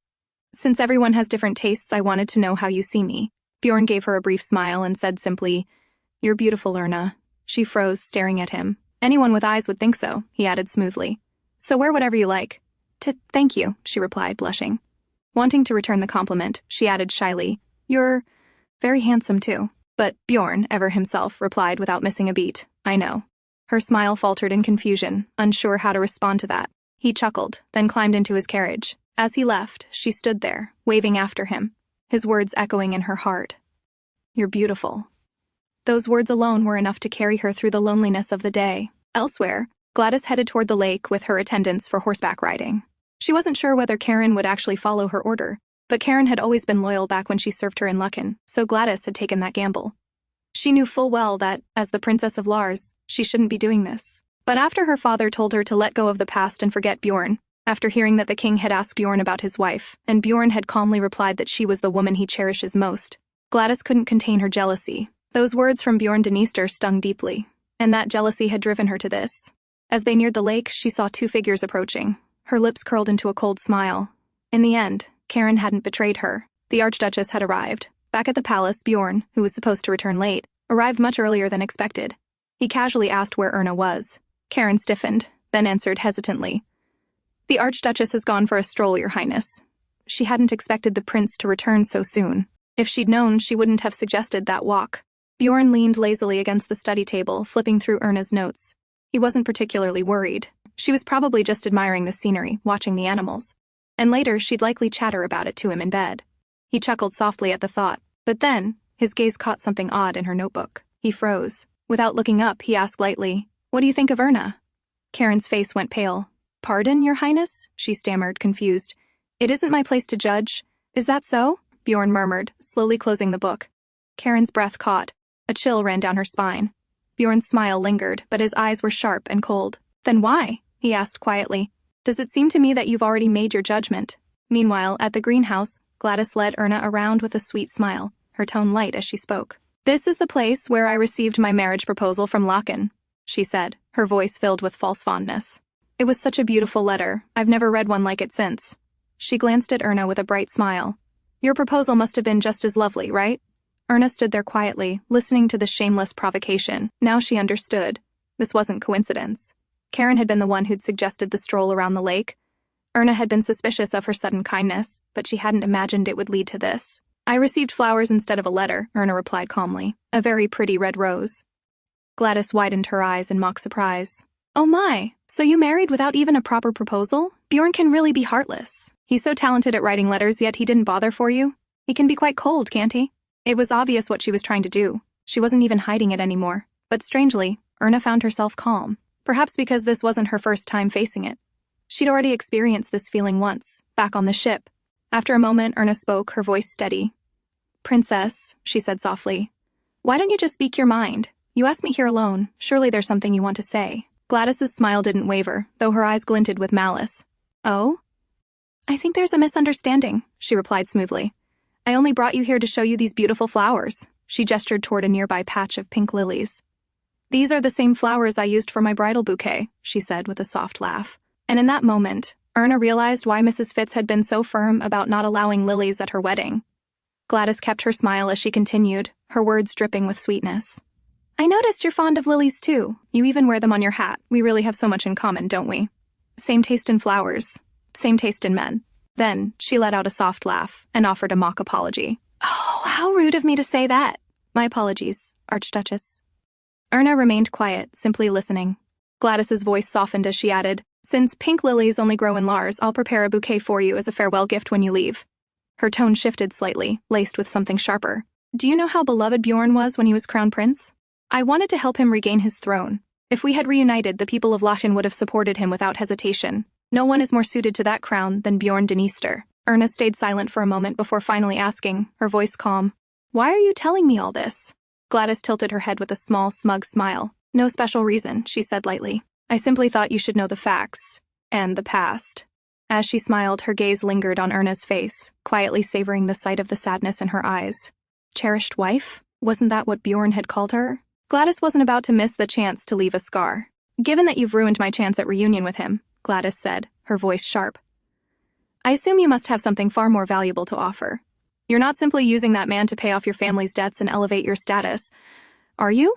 since everyone has different tastes, I wanted to know how you see me." Bjorn gave her a brief smile and said simply, "You're beautiful, Erna." She froze, staring at him. "Anyone with eyes would think so," he added smoothly. "So wear whatever you like." Thank you," she replied, blushing. Wanting to return the compliment, she added shyly, "You're very handsome, too." But Bjorn, ever himself, replied without missing a beat, "I know." Her smile faltered in confusion, unsure how to respond to that. He chuckled, then climbed into his carriage. As he left, she stood there, waving after him, his words echoing in her heart. "You're beautiful." Those words alone were enough to carry her through the loneliness of the day. Elsewhere, Gladys headed toward the lake with her attendants for horseback riding. She wasn't sure whether Karen would actually follow her order, but Karen had always been loyal back when she served her in Lechen, so Gladys had taken that gamble. She knew full well that, as the Princess of Lars, she shouldn't be doing this. But after her father told her to let go of the past and forget Bjorn, after hearing that the king had asked Bjorn about his wife, and Bjorn had calmly replied that she was the woman he cherishes most, Gladys couldn't contain her jealousy. Those words from Björn Dniester stung deeply, and that jealousy had driven her to this. As they neared the lake, she saw two figures approaching. Her lips curled into a cold smile. In the end, Karen hadn't betrayed her. The Archduchess had arrived. Back at the palace, Bjorn, who was supposed to return late, arrived much earlier than expected. He casually asked where Erna was. Karen stiffened, then answered hesitantly, "The Archduchess has gone for a stroll, Your Highness." She hadn't expected the prince to return so soon. If she'd known, she wouldn't have suggested that walk. Bjorn leaned lazily against the study table, flipping through Erna's notes. He wasn't particularly worried. She was probably just admiring the scenery, watching the animals. And later, she'd likely chatter about it to him in bed. He chuckled softly at the thought, but then, his gaze caught something odd in her notebook. He froze. Without looking up, he asked lightly, "What do you think of Erna?" Karen's face went pale. "Pardon, Your Highness?" she stammered, confused. "It isn't my place to judge." "Is that so?" Bjorn murmured, slowly closing the book. Karen's breath caught. A chill ran down her spine. Bjorn's smile lingered, but his eyes were sharp and cold. "Then why?" he asked quietly. "Does it seem to me that you've already made your judgment?" Meanwhile, at the greenhouse, Gladys led Erna around with a sweet smile, her tone light as she spoke. "This is the place where I received my marriage proposal from Lechen," she said, her voice filled with false fondness. "It was such a beautiful letter. I've never read one like it since." She glanced at Erna with a bright smile. "Your proposal must have been just as lovely, right?" Erna stood there quietly, listening to the shameless provocation. Now she understood. This wasn't coincidence. Karen had been the one who'd suggested the stroll around the lake. Erna had been suspicious of her sudden kindness, but she hadn't imagined it would lead to this. "I received flowers instead of a letter," Erna replied calmly. "A very pretty red rose." Gladys widened her eyes in mock surprise. "Oh my, so you married without even a proper proposal? Bjorn can really be heartless. He's so talented at writing letters, yet he didn't bother for you? He can be quite cold, can't he?" It was obvious what she was trying to do. She wasn't even hiding it anymore. But strangely, Erna found herself calm. Perhaps because this wasn't her first time facing it. She'd already experienced this feeling once, back on the ship. After a moment, Erna spoke, her voice steady. "Princess," she said softly, "why don't you just speak your mind? You asked me here alone. Surely there's something you want to say." Gladys's smile didn't waver, though her eyes glinted with malice. "Oh? I think there's a misunderstanding," she replied smoothly. "I only brought you here to show you these beautiful flowers." She gestured toward a nearby patch of pink lilies. "These are the same flowers I used for my bridal bouquet," she said with a soft laugh. And in that moment, Erna realized why Mrs. Fitz had been so firm about not allowing lilies at her wedding. Gladys kept her smile as she continued, her words dripping with sweetness. "I noticed you're fond of lilies too. You even wear them on your hat. We really have so much in common, don't we? Same taste in flowers. Same taste in men." Then, she let out a soft laugh and offered a mock apology. "Oh, how rude of me to say that. My apologies, Archduchess." Erna remained quiet, simply listening. Gladys's voice softened as she added, "Since pink lilies only grow in Lars, I'll prepare a bouquet for you as a farewell gift when you leave." Her tone shifted slightly, laced with something sharper. "Do you know how beloved Bjorn was when he was crown prince? I wanted to help him regain his throne. If we had reunited, the people of Lechen would have supported him without hesitation. No one is more suited to that crown than Björn Dniester." Erna stayed silent for a moment before finally asking, her voice calm, "Why are you telling me all this?" Gladys tilted her head with a small, smug smile. "No special reason," she said lightly. "I simply thought you should know the facts. And the past." As she smiled, her gaze lingered on Erna's face, quietly savoring the sight of the sadness in her eyes. Cherished wife? Wasn't that what Bjorn had called her? Gladys wasn't about to miss the chance to leave a scar. "Given that you've ruined my chance at reunion with him," Gladys said, her voice sharp, "I assume you must have something far more valuable to offer. You're not simply using that man to pay off your family's debts and elevate your status, are you?"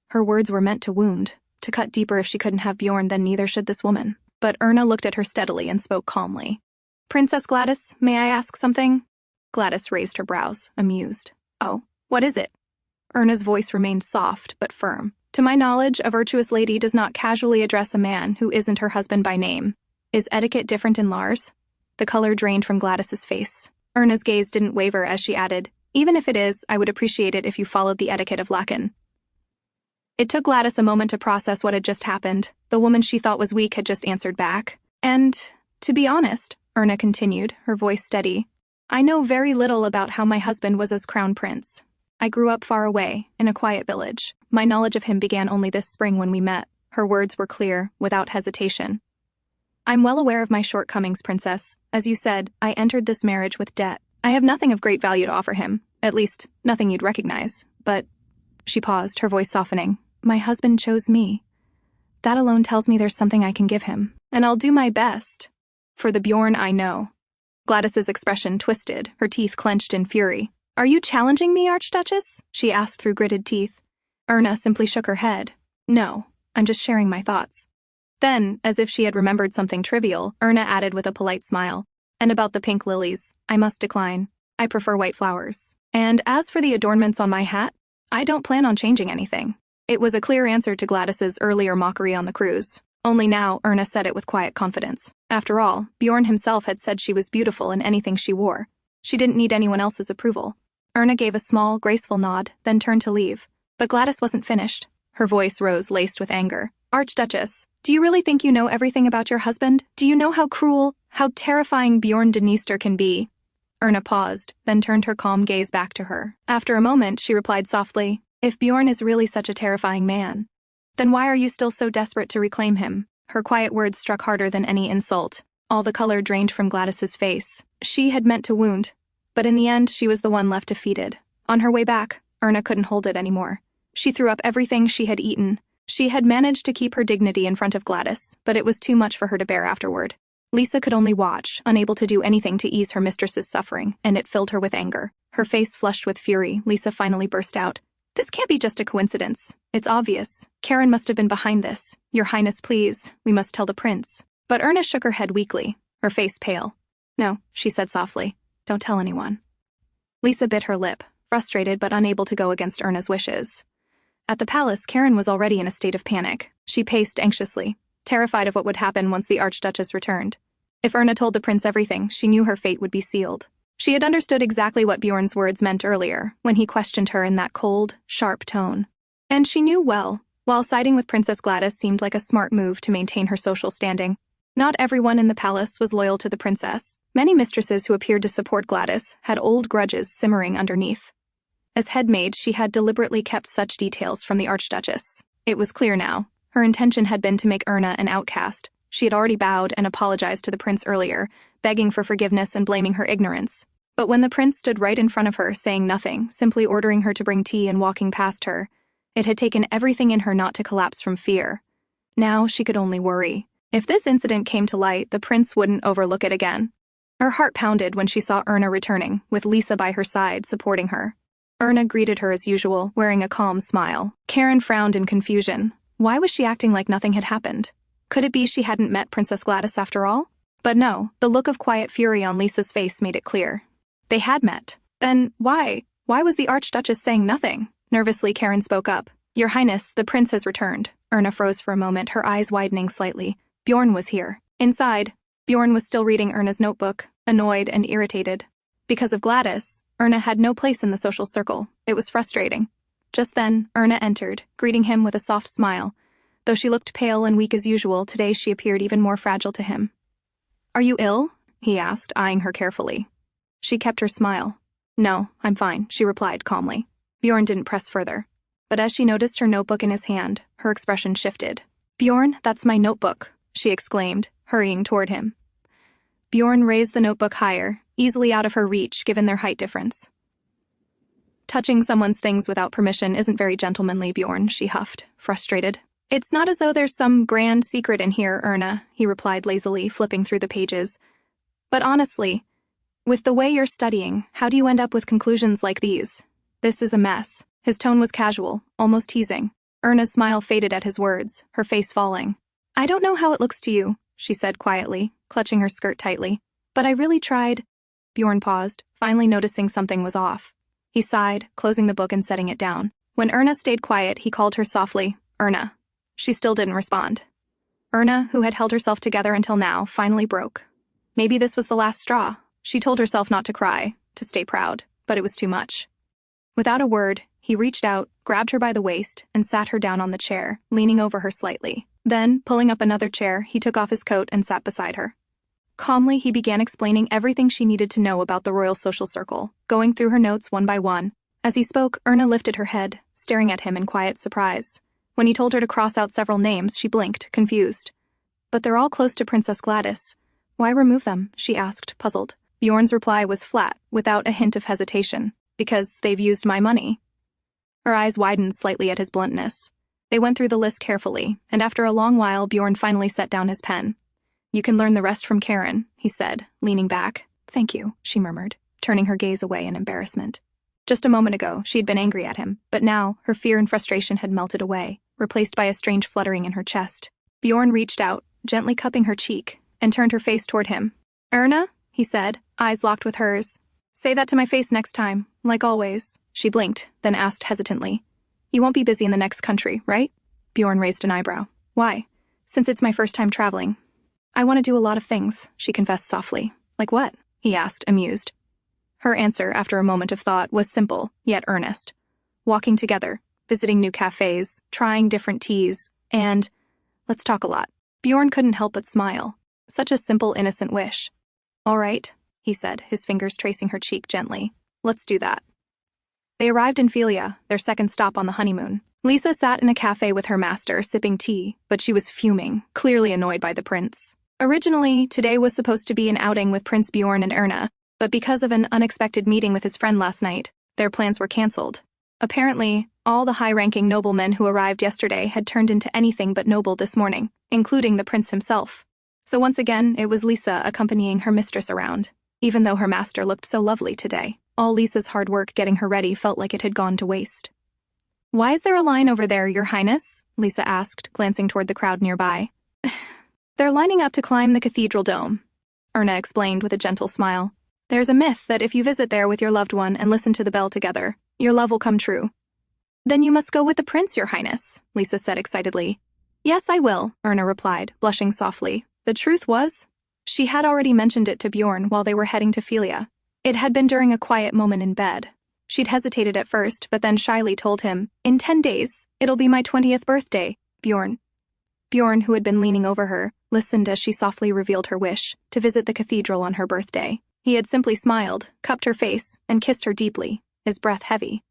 Her words were meant to wound, to cut deeper. If she couldn't have Bjorn, then neither should this woman. But Erna looked at her steadily and spoke calmly. "Princess Gladys, may I ask something?" Gladys raised her brows, amused. "Oh, what is it?" Erna's voice remained soft but firm. To my knowledge, a virtuous lady does not casually address a man who isn't her husband by name. Is etiquette different in Lars? The color drained from Gladys's face. Erna's gaze didn't waver as she added, even if it is, I would appreciate it if you followed the etiquette of Lechen. It took Gladys a moment to process what had just happened. The woman she thought was weak had just answered back. And, to be honest, Erna continued, her voice steady, I know very little about how my husband was as crown prince. I grew up far away, in a quiet village. My knowledge of him began only this spring when we met. Her words were clear, without hesitation. I'm well aware of my shortcomings, princess. As you said, I entered this marriage with debt. I have nothing of great value to offer him. At least, nothing you'd recognize. But, she paused, her voice softening. My husband chose me. That alone tells me there's something I can give him. And I'll do my best. For the Bjorn I know. Gladys's expression twisted, her teeth clenched in fury. Are you challenging me, Archduchess? She asked through gritted teeth. Erna simply shook her head. No, I'm just sharing my thoughts. Then, as if she had remembered something trivial, Erna added with a polite smile. And about the pink lilies, I must decline. I prefer white flowers. And as for the adornments on my hat, I don't plan on changing anything. It was a clear answer to Gladys's earlier mockery on the cruise. Only now, Erna said it with quiet confidence. After all, Bjorn himself had said she was beautiful in anything she wore. She didn't need anyone else's approval. Erna gave a small, graceful nod, then turned to leave. But Gladys wasn't finished. Her voice rose laced with anger. Archduchess, do you really think you know everything about your husband? Do you know how cruel, how terrifying Bjorn Dniester can be? Erna paused, then turned her calm gaze back to her. After a moment, she replied softly, If Bjorn is really such a terrifying man, then why are you still so desperate to reclaim him? Her quiet words struck harder than any insult. All the color drained from Gladys's face. She had meant to wound. But in the end, she was the one left defeated. On her way back, Erna couldn't hold it anymore. She threw up everything she had eaten. She had managed to keep her dignity in front of Gladys, but it was too much for her to bear afterward. Lisa could only watch, unable to do anything to ease her mistress's suffering, and it filled her with anger. Her face flushed with fury, Lisa finally burst out. This can't be just a coincidence. It's obvious. Karen must have been behind this. Your Highness, please. We must tell the prince. But Erna shook her head weakly, her face pale. No, she said softly. Don't tell anyone. Lisa bit her lip, frustrated but unable to go against Erna's wishes. At the palace, Karen was already in a state of panic. She paced anxiously, terrified of what would happen once the Archduchess returned. If Erna told the prince everything, she knew her fate would be sealed. She had understood exactly what Bjorn's words meant earlier, when he questioned her in that cold, sharp tone. And she knew well, while siding with Princess Gladys seemed like a smart move to maintain her social standing. Not everyone in the palace was loyal to the princess. Many mistresses who appeared to support Gladys had old grudges simmering underneath. As headmaid, she had deliberately kept such details from the Archduchess. It was clear now. Her intention had been to make Erna an outcast. She had already bowed and apologized to the prince earlier, begging for forgiveness and blaming her ignorance. But when the prince stood right in front of her, saying nothing, simply ordering her to bring tea and walking past her, it had taken everything in her not to collapse from fear. Now she could only worry. If this incident came to light, the prince wouldn't overlook it again. Her heart pounded when she saw Erna returning, with Lisa by her side, supporting her. Erna greeted her as usual, wearing a calm smile. Karen frowned in confusion. Why was she acting like nothing had happened? Could it be she hadn't met Princess Gladys after all? But no, the look of quiet fury on Lisa's face made it clear. They had met. Then why? Why was the Archduchess saying nothing? Nervously, Karen spoke up. Your Highness, the prince has returned. Erna froze for a moment, her eyes widening slightly. Bjorn was here. Inside, Bjorn was still reading Erna's notebook, annoyed and irritated. Because of Gladys, Erna had no place in the social circle. It was frustrating. Just then, Erna entered, greeting him with a soft smile. Though she looked pale and weak as usual, today she appeared even more fragile to him. Are you ill? He asked, eyeing her carefully. She kept her smile. No, I'm fine, she replied calmly. Bjorn didn't press further. But as she noticed her notebook in his hand, her expression shifted. Bjorn, that's my notebook, she exclaimed, hurrying toward him. Bjorn raised the notebook higher, easily out of her reach given their height difference. Touching someone's things without permission isn't very gentlemanly, Bjorn, she huffed, frustrated. It's not as though there's some grand secret in here, Erna, he replied lazily, flipping through the pages. But honestly, with the way you're studying, how do you end up with conclusions like these? This is a mess. His tone was casual, almost teasing. Erna's smile faded at his words, her face falling. I don't know how it looks to you, she said quietly, clutching her skirt tightly. But I really tried. Bjorn paused, finally noticing something was off. He sighed, closing the book and setting it down. When Erna stayed quiet, he called her softly, "Erna." She still didn't respond. Erna, who had held herself together until now, finally broke. Maybe this was the last straw. She told herself not to cry, to stay proud, but it was too much. Without a word, he reached out, grabbed her by the waist, and sat her down on the chair, leaning over her slightly. Then, pulling up another chair, he took off his coat and sat beside her. Calmly, he began explaining everything she needed to know about the royal social circle, going through her notes one by one. As he spoke, Erna lifted her head, staring at him in quiet surprise. When he told her to cross out several names, she blinked, confused. "But they're all close to Princess Gladys. Why remove them?" she asked, puzzled. Bjorn's reply was flat, without a hint of hesitation. "Because they've used my money." Her eyes widened slightly at his bluntness. They went through the list carefully, and after a long while, Bjorn finally set down his pen. "You can learn the rest from Karen," he said, leaning back. "Thank you," she murmured, turning her gaze away in embarrassment. Just a moment ago, she had been angry at him, but now, her fear and frustration had melted away, replaced by a strange fluttering in her chest. Bjorn reached out, gently cupping her cheek, and turned her face toward him. "Erna," he said, eyes locked with hers. "Say that to my face next time, like always." She blinked, then asked hesitantly, "You won't be busy in the next country, right?" Bjorn raised an eyebrow. "Why?" "Since it's my first time traveling." "I want to do a lot of things," she confessed softly. "Like what?" he asked, amused. Her answer, after a moment of thought, was simple, yet earnest. Walking together, visiting new cafes, trying different teas, and let's talk a lot. Bjorn couldn't help but smile. Such a simple, innocent wish. "All right," he said, his fingers tracing her cheek gently. "Let's do that." They arrived in Philia, their second stop on the honeymoon. Lisa sat in a cafe with her master, sipping tea, but she was fuming, clearly annoyed by the prince. Originally, today was supposed to be an outing with Prince Björn and Erna, but because of an unexpected meeting with his friend last night, their plans were cancelled. Apparently, all the high-ranking noblemen who arrived yesterday had turned into anything but noble this morning, including the prince himself. So once again, it was Lisa accompanying her mistress around, even though her master looked so lovely today. All Lisa's hard work getting her ready felt like it had gone to waste. "Why is there a line over there, Your Highness?" Lisa asked, glancing toward the crowd nearby. "They're lining up to climb the cathedral dome," Erna explained with a gentle smile. "There's a myth that if you visit there with your loved one and listen to the bell together, your love will come true." "Then you must go with the prince, Your Highness," Lisa said excitedly. "Yes, I will," Erna replied, blushing softly. The truth was, she had already mentioned it to Bjorn while they were heading to Philia. It had been during a quiet moment in bed. She'd hesitated at first, but then shyly told him, "In 10 days, it'll be my 20th birthday, Bjorn." Bjorn, who had been leaning over her, listened as she softly revealed her wish to visit the cathedral on her birthday. He had simply smiled, cupped her face, and kissed her deeply, his breath heavy.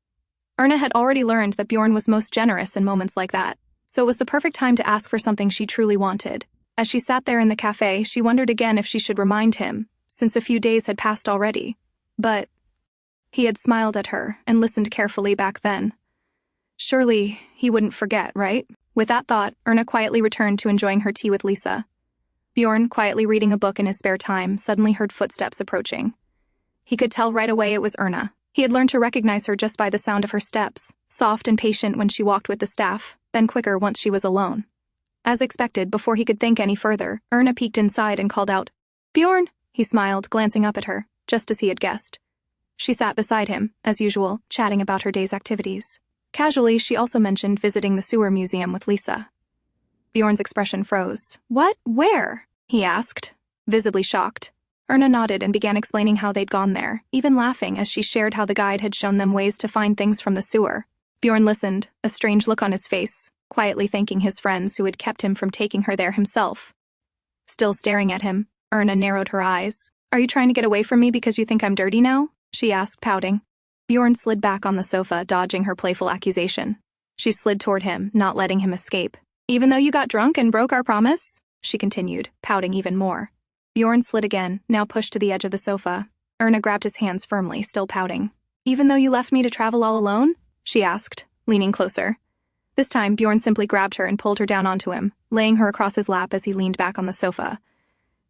Erna had already learned that Bjorn was most generous in moments like that, so it was the perfect time to ask for something she truly wanted. As she sat there in the cafe, she wondered again if she should remind him, since a few days had passed already. But he had smiled at her and listened carefully back then. Surely he wouldn't forget, right? With that thought, Erna quietly returned to enjoying her tea with Lisa. Bjorn, quietly reading a book in his spare time, suddenly heard footsteps approaching. He could tell right away it was Erna. He had learned to recognize her just by the sound of her steps, soft and patient when she walked with the staff, then quicker once she was alone. As expected, before he could think any further, Erna peeked inside and called out, "Bjorn!" He smiled, glancing up at her, just as he had guessed. She sat beside him, as usual, chatting about her day's activities. Casually, she also mentioned visiting the sewer museum with Lisa. Bjorn's expression froze. "What? Where?" he asked, visibly shocked. Erna nodded and began explaining how they'd gone there, even laughing as she shared how the guide had shown them ways to find things from the sewer. Bjorn listened, a strange look on his face, quietly thanking his friends who had kept him from taking her there himself. Still staring at him, Erna narrowed her eyes. "Are you trying to get away from me because you think I'm dirty now?" she asked, pouting. Bjorn slid back on the sofa, dodging her playful accusation. She slid toward him, not letting him escape. "Even though you got drunk and broke our promise?" she continued, pouting even more. Bjorn slid again, now pushed to the edge of the sofa. Erna grabbed his hands firmly, still pouting. "Even though you left me to travel all alone?" she asked, leaning closer. This time, Bjorn simply grabbed her and pulled her down onto him, laying her across his lap as he leaned back on the sofa.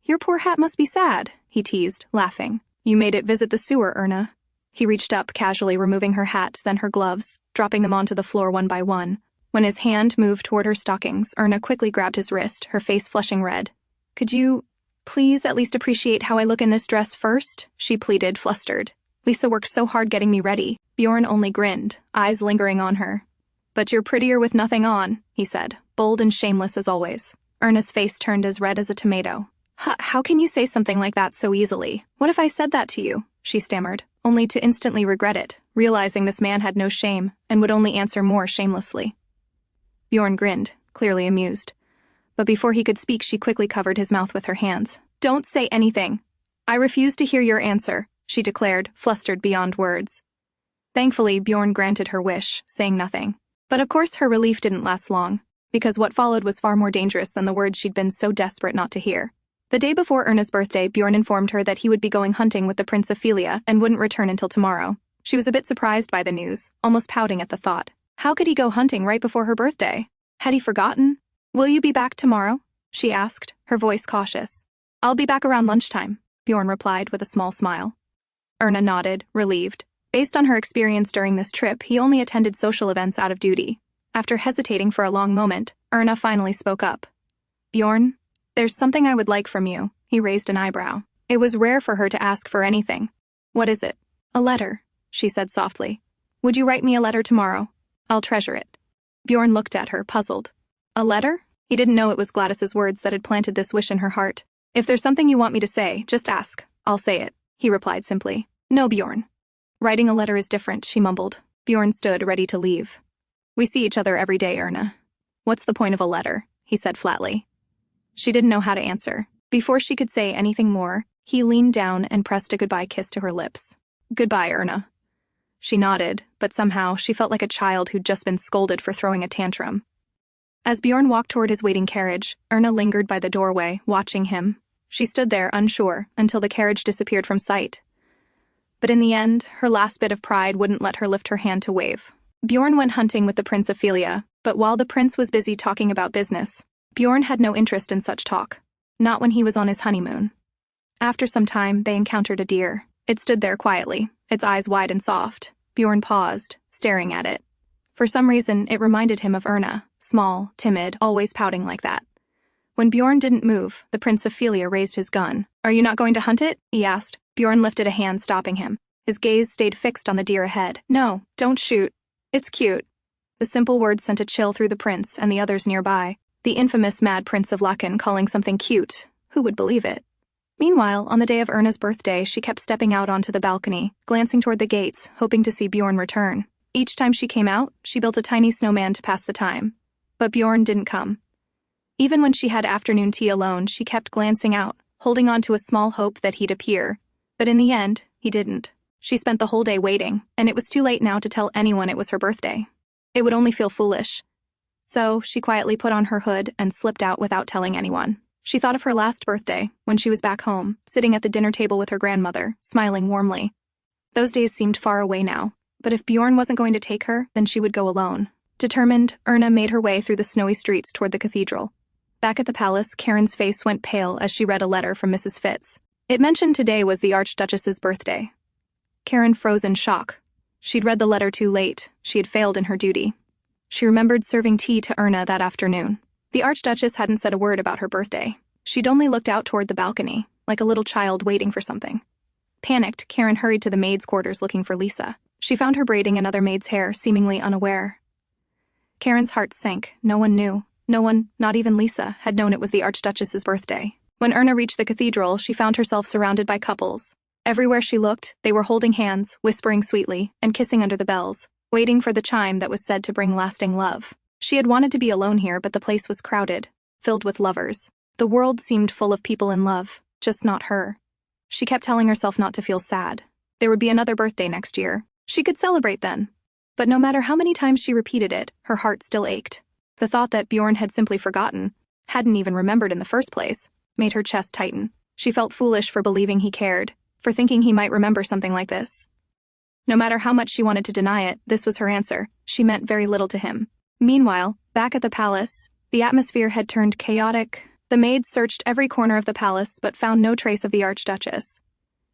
"Your poor hat must be sad," he teased, laughing. "You made it visit the sewer, Erna." He reached up, casually removing her hat, then her gloves, dropping them onto the floor one by one. When his hand moved toward her stockings, Erna quickly grabbed his wrist, her face flushing red. "Could you please at least appreciate how I look in this dress first?" she pleaded, flustered. Lisa worked so hard getting me ready. Bjorn only grinned, eyes lingering on her. But you're prettier with nothing on, he said, bold and shameless as always. Erna's face turned as red as a tomato. How can you say something like that so easily? What if I said that to you? She stammered, only to instantly regret it, realizing this man had no shame and would only answer more shamelessly. Bjorn grinned, clearly amused. But before he could speak, she quickly covered his mouth with her hands. Don't say anything. I refuse to hear your answer, she declared, flustered beyond words. Thankfully, Bjorn granted her wish, saying nothing. But of course her relief didn't last long, because what followed was far more dangerous than the words she'd been so desperate not to hear. The day before Erna's birthday, Bjorn informed her that he would be going hunting with the Prince of Philia and wouldn't return until tomorrow. She was a bit surprised by the news, almost pouting at the thought. How could he go hunting right before her birthday? Had he forgotten? Will you be back tomorrow? She asked, her voice cautious. I'll be back around lunchtime, Bjorn replied with a small smile. Erna nodded, relieved. Based on her experience during this trip, he only attended social events out of duty. After hesitating for a long moment, Erna finally spoke up. Bjorn, there's something I would like from you. He raised an eyebrow. It was rare for her to ask for anything. What is it? A letter, she said softly. Would you write me a letter tomorrow? I'll treasure it. Bjorn looked at her, puzzled. A letter? He didn't know it was Gladys's words that had planted this wish in her heart. If there's something you want me to say, just ask. I'll say it, he replied simply. No, Bjorn. Writing a letter is different, she mumbled. Bjorn stood, ready to leave. We see each other every day, Erna. What's the point of a letter? He said flatly. She didn't know how to answer. Before she could say anything more, he leaned down and pressed a goodbye kiss to her lips. Goodbye, Erna. She nodded, but somehow she felt like a child who'd just been scolded for throwing a tantrum. As Bjorn walked toward his waiting carriage, Erna lingered by the doorway, watching him. She stood there, unsure, until the carriage disappeared from sight. But in the end, her last bit of pride wouldn't let her lift her hand to wave. Bjorn went hunting with the Prince of Philia, but while the prince was busy talking about business, Bjorn had no interest in such talk. Not when he was on his honeymoon. After some time, they encountered a deer. It stood there quietly, its eyes wide and soft. Bjorn paused, staring at it. For some reason, it reminded him of Erna, small, timid, always pouting like that. When Bjorn didn't move, the Prince of Philia raised his gun. Are you not going to hunt it? He asked. Bjorn lifted a hand, stopping him. His gaze stayed fixed on the deer ahead. No, don't shoot. It's cute. The simple words sent a chill through the prince and the others nearby. The infamous Mad Prince of Lechen calling something cute. Who would believe it? Meanwhile, on the day of Erna's birthday, she kept stepping out onto the balcony, glancing toward the gates, hoping to see Bjorn return. Each time she came out, she built a tiny snowman to pass the time. But Bjorn didn't come. Even when she had afternoon tea alone, she kept glancing out, holding on to a small hope that he'd appear. But in the end, he didn't. She spent the whole day waiting, and it was too late now to tell anyone it was her birthday. It would only feel foolish. So, she quietly put on her hood and slipped out without telling anyone. She thought of her last birthday, when she was back home, sitting at the dinner table with her grandmother, smiling warmly. Those days seemed far away now, but if Bjorn wasn't going to take her, then she would go alone. Determined, Erna made her way through the snowy streets toward the cathedral. Back at the palace, Karen's face went pale as she read a letter from Mrs. Fitz. It mentioned today was the Archduchess's birthday. Karen froze in shock. She'd read the letter too late. She had failed in her duty. She remembered serving tea to Erna that afternoon. The Archduchess hadn't said a word about her birthday. She'd only looked out toward the balcony, like a little child waiting for something. Panicked, Karen hurried to the maid's quarters looking for Lisa. She found her braiding another maid's hair, seemingly unaware. Karen's heart sank. No one knew. No one, not even Lisa, had known it was the Archduchess's birthday. When Erna reached the cathedral, she found herself surrounded by couples. Everywhere she looked, they were holding hands, whispering sweetly, and kissing under the bells, waiting for the chime that was said to bring lasting love. She had wanted to be alone here, but the place was crowded, filled with lovers. The world seemed full of people in love, just not her. She kept telling herself not to feel sad. There would be another birthday next year. She could celebrate then. But no matter how many times she repeated it, her heart still ached. The thought that Bjorn had simply forgotten, hadn't even remembered in the first place, made her chest tighten. She felt foolish for believing he cared, for thinking he might remember something like this. No matter how much she wanted to deny it, this was her answer. She meant very little to him. Meanwhile, back at the palace, the atmosphere had turned chaotic. The maids searched every corner of the palace but found no trace of the Archduchess.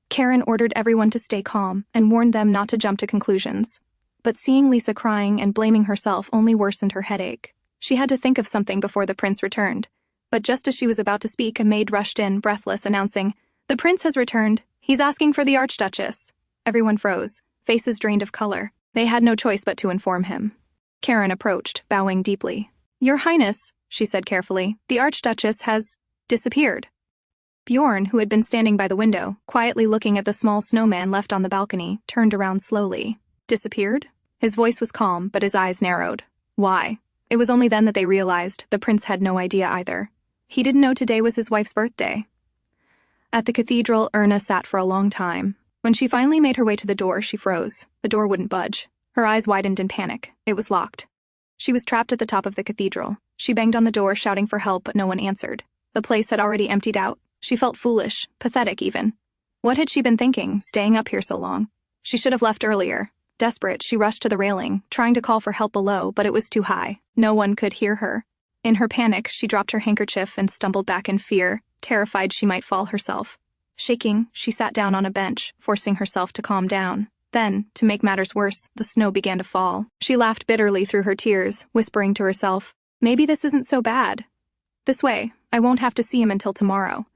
Karen ordered everyone to stay calm and warned them not to jump to conclusions. But seeing Lisa crying and blaming herself only worsened her headache. She had to think of something before the prince returned. But just as she was about to speak, a maid rushed in, breathless, announcing, "The prince has returned. He's asking for the Archduchess." Everyone froze, faces drained of color. They had no choice but to inform him. Karen approached, bowing deeply. "Your Highness," she said carefully, "the Archduchess has disappeared." Bjorn, who had been standing by the window, quietly looking at the small snowman left on the balcony, turned around slowly. Disappeared? His voice was calm, but his eyes narrowed. Why? It was only then that they realized the prince had no idea either. He didn't know today was his wife's birthday. At the cathedral, Erna sat for a long time. When she finally made her way to the door, she froze. The door wouldn't budge. Her eyes widened in panic. It was locked. She was trapped at the top of the cathedral. She banged on the door, shouting for help, but no one answered. The place had already emptied out. She felt foolish, pathetic even. What had she been thinking, staying up here so long? She should have left earlier. Desperate, she rushed to the railing, trying to call for help below, but it was too high. No one could hear her. In her panic, she dropped her handkerchief and stumbled back in fear, terrified she might fall herself. Shaking, she sat down on a bench, forcing herself to calm down. Then, to make matters worse, the snow began to fall. She laughed bitterly through her tears, whispering to herself, "Maybe this isn't so bad. This way, I won't have to see him until tomorrow."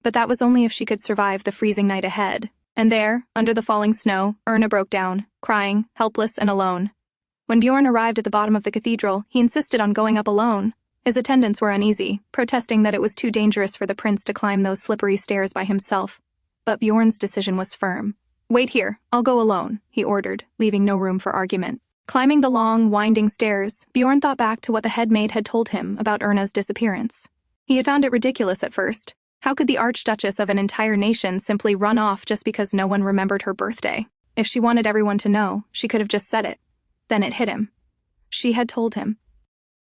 But that was only if she could survive the freezing night ahead. And there, under the falling snow, Erna broke down, crying, helpless and alone. When Bjorn arrived at the bottom of the cathedral, he insisted on going up alone. His attendants were uneasy, protesting that it was too dangerous for the prince to climb those slippery stairs by himself. But Bjorn's decision was firm. "Wait here, I'll go alone," he ordered, leaving no room for argument. Climbing the long, winding stairs, Bjorn thought back to what the head maid had told him about Erna's disappearance. He had found it ridiculous at first. How could the Archduchess of an entire nation simply run off just because no one remembered her birthday? If she wanted everyone to know, she could have just said it. Then it hit him. She had told him.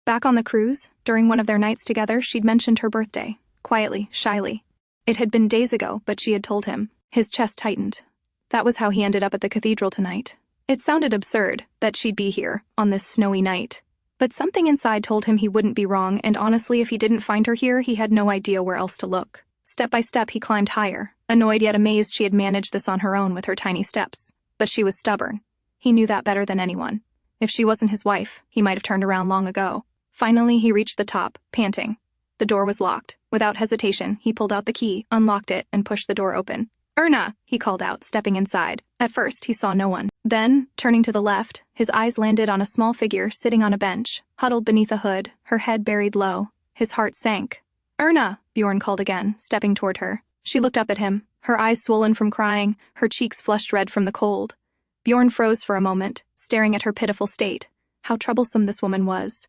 Back on the cruise, during one of their nights together, she'd mentioned her birthday, quietly, shyly. It had been days ago, but she had told him. His chest tightened. That was how he ended up at the cathedral tonight. It sounded absurd that she'd be here, on this snowy night. But something inside told him he wouldn't be wrong, and honestly, if he didn't find her here, he had no idea where else to look. Step by step, he climbed higher, annoyed yet amazed she had managed this on her own with her tiny steps. But she was stubborn. He knew that better than anyone. If she wasn't his wife, he might have turned around long ago. Finally, he reached the top, panting. The door was locked. Without hesitation, he pulled out the key, unlocked it, and pushed the door open. "Erna!" he called out, stepping inside. At first, he saw no one. Then, turning to the left, his eyes landed on a small figure sitting on a bench, huddled beneath a hood, her head buried low. His heart sank. "Erna!" Bjorn called again, stepping toward her. She looked up at him, her eyes swollen from crying, her cheeks flushed red from the cold. Bjorn froze for a moment, staring at her pitiful state. How troublesome this woman was.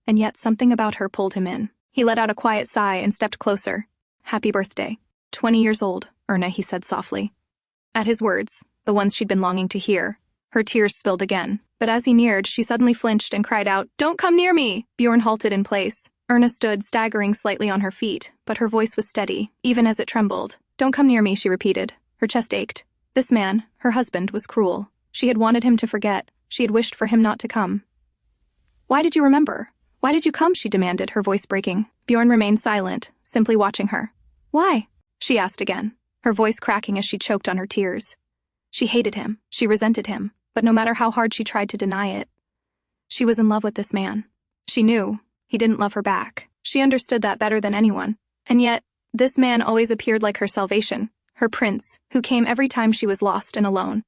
And yet something about her pulled him in. He let out a quiet sigh and stepped closer. "Happy birthday. 20 years old, Erna," he said softly. At his words, the ones she'd been longing to hear, her tears spilled again. But as he neared, she suddenly flinched and cried out, "Don't come near me!" Bjorn halted in place. Erna stood, staggering slightly on her feet, but her voice was steady, even as it trembled. "Don't come near me," she repeated. Her chest ached. This man, her husband, was cruel. She had wanted him to forget. She had wished for him not to come. "Why did you remember? Why did you come?" she demanded, her voice breaking. Bjorn remained silent, simply watching her. "Why?" she asked again, her voice cracking as she choked on her tears. She hated him. She resented him. But no matter how hard she tried to deny it, she was in love with this man. She knew he didn't love her back. She understood that better than anyone. And yet, this man always appeared like her salvation, her prince, who came every time she was lost and alone.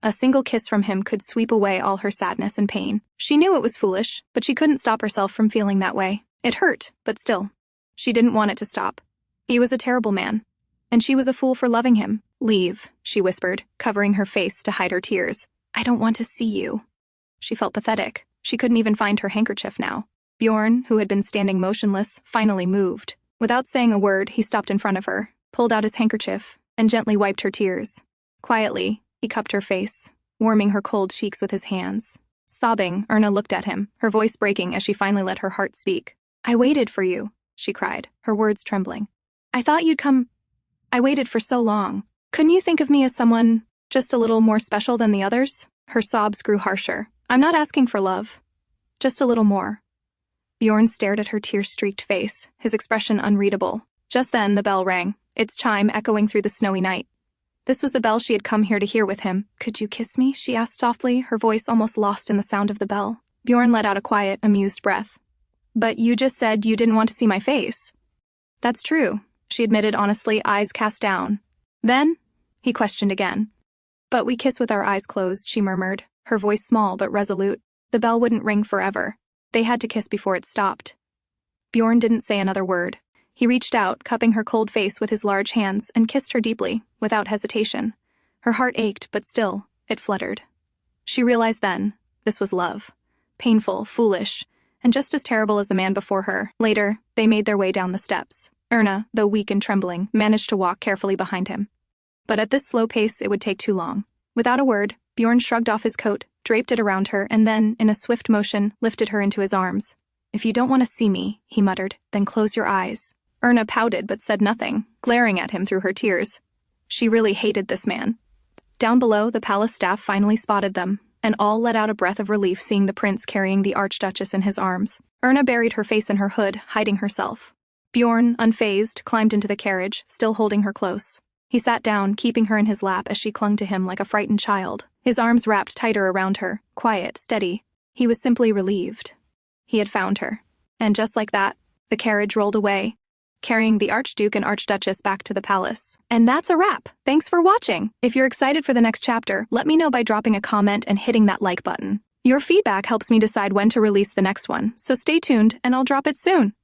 A single kiss from him could sweep away all her sadness and pain. She knew it was foolish, but she couldn't stop herself from feeling that way. It hurt, but still. She didn't want it to stop. He was a terrible man, and she was a fool for loving him. "Leave," she whispered, covering her face to hide her tears. "I don't want to see you." She felt pathetic. She couldn't even find her handkerchief now. Bjorn, who had been standing motionless, finally moved. Without saying a word, he stopped in front of her, pulled out his handkerchief, and gently wiped her tears. Quietly, he cupped her face, warming her cold cheeks with his hands. Sobbing, Erna looked at him, her voice breaking as she finally let her heart speak. "I waited for you," she cried, her words trembling. "I thought you'd come. I waited for so long. Couldn't you think of me as someone just a little more special than the others?" Her sobs grew harsher. "I'm not asking for love. Just a little more." Bjorn stared at her tear-streaked face, his expression unreadable. Just then, the bell rang, its chime echoing through the snowy night. This was the bell she had come here to hear with him. "Could you kiss me?" she asked softly, her voice almost lost in the sound of the bell. Bjorn let out a quiet, amused breath. "But you just said you didn't want to see my face." "That's true," she admitted honestly, eyes cast down. "Then?" he questioned again. "But we kiss with our eyes closed," she murmured, her voice small but resolute. The bell wouldn't ring forever. They had to kiss before it stopped. Bjorn didn't say another word. He reached out, cupping her cold face with his large hands, and kissed her deeply, without hesitation. Her heart ached, but still, it fluttered. She realized then, this was love. Painful, foolish, and just as terrible as the man before her. Later, they made their way down the steps. Erna, though weak and trembling, managed to walk carefully behind him. But at this slow pace, it would take too long. Without a word, Bjorn shrugged off his coat, draped it around her, and then, in a swift motion, lifted her into his arms. "If you don't want to see me," he muttered, "then close your eyes." Erna pouted but said nothing, glaring at him through her tears. She really hated this man. Down below, the palace staff finally spotted them, and all let out a breath of relief seeing the prince carrying the archduchess in his arms. Erna buried her face in her hood, hiding herself. Bjorn, unfazed, climbed into the carriage, still holding her close. He sat down, keeping her in his lap as she clung to him like a frightened child, his arms wrapped tighter around her, quiet, steady. He was simply relieved. He had found her. And just like that, the carriage rolled away, carrying the Archduke and Archduchess back to the palace. And that's a wrap. Thanks for watching. If you're excited for the next chapter, let me know by dropping a comment and hitting that like button. Your feedback helps me decide when to release the next one, so stay tuned and I'll drop it soon.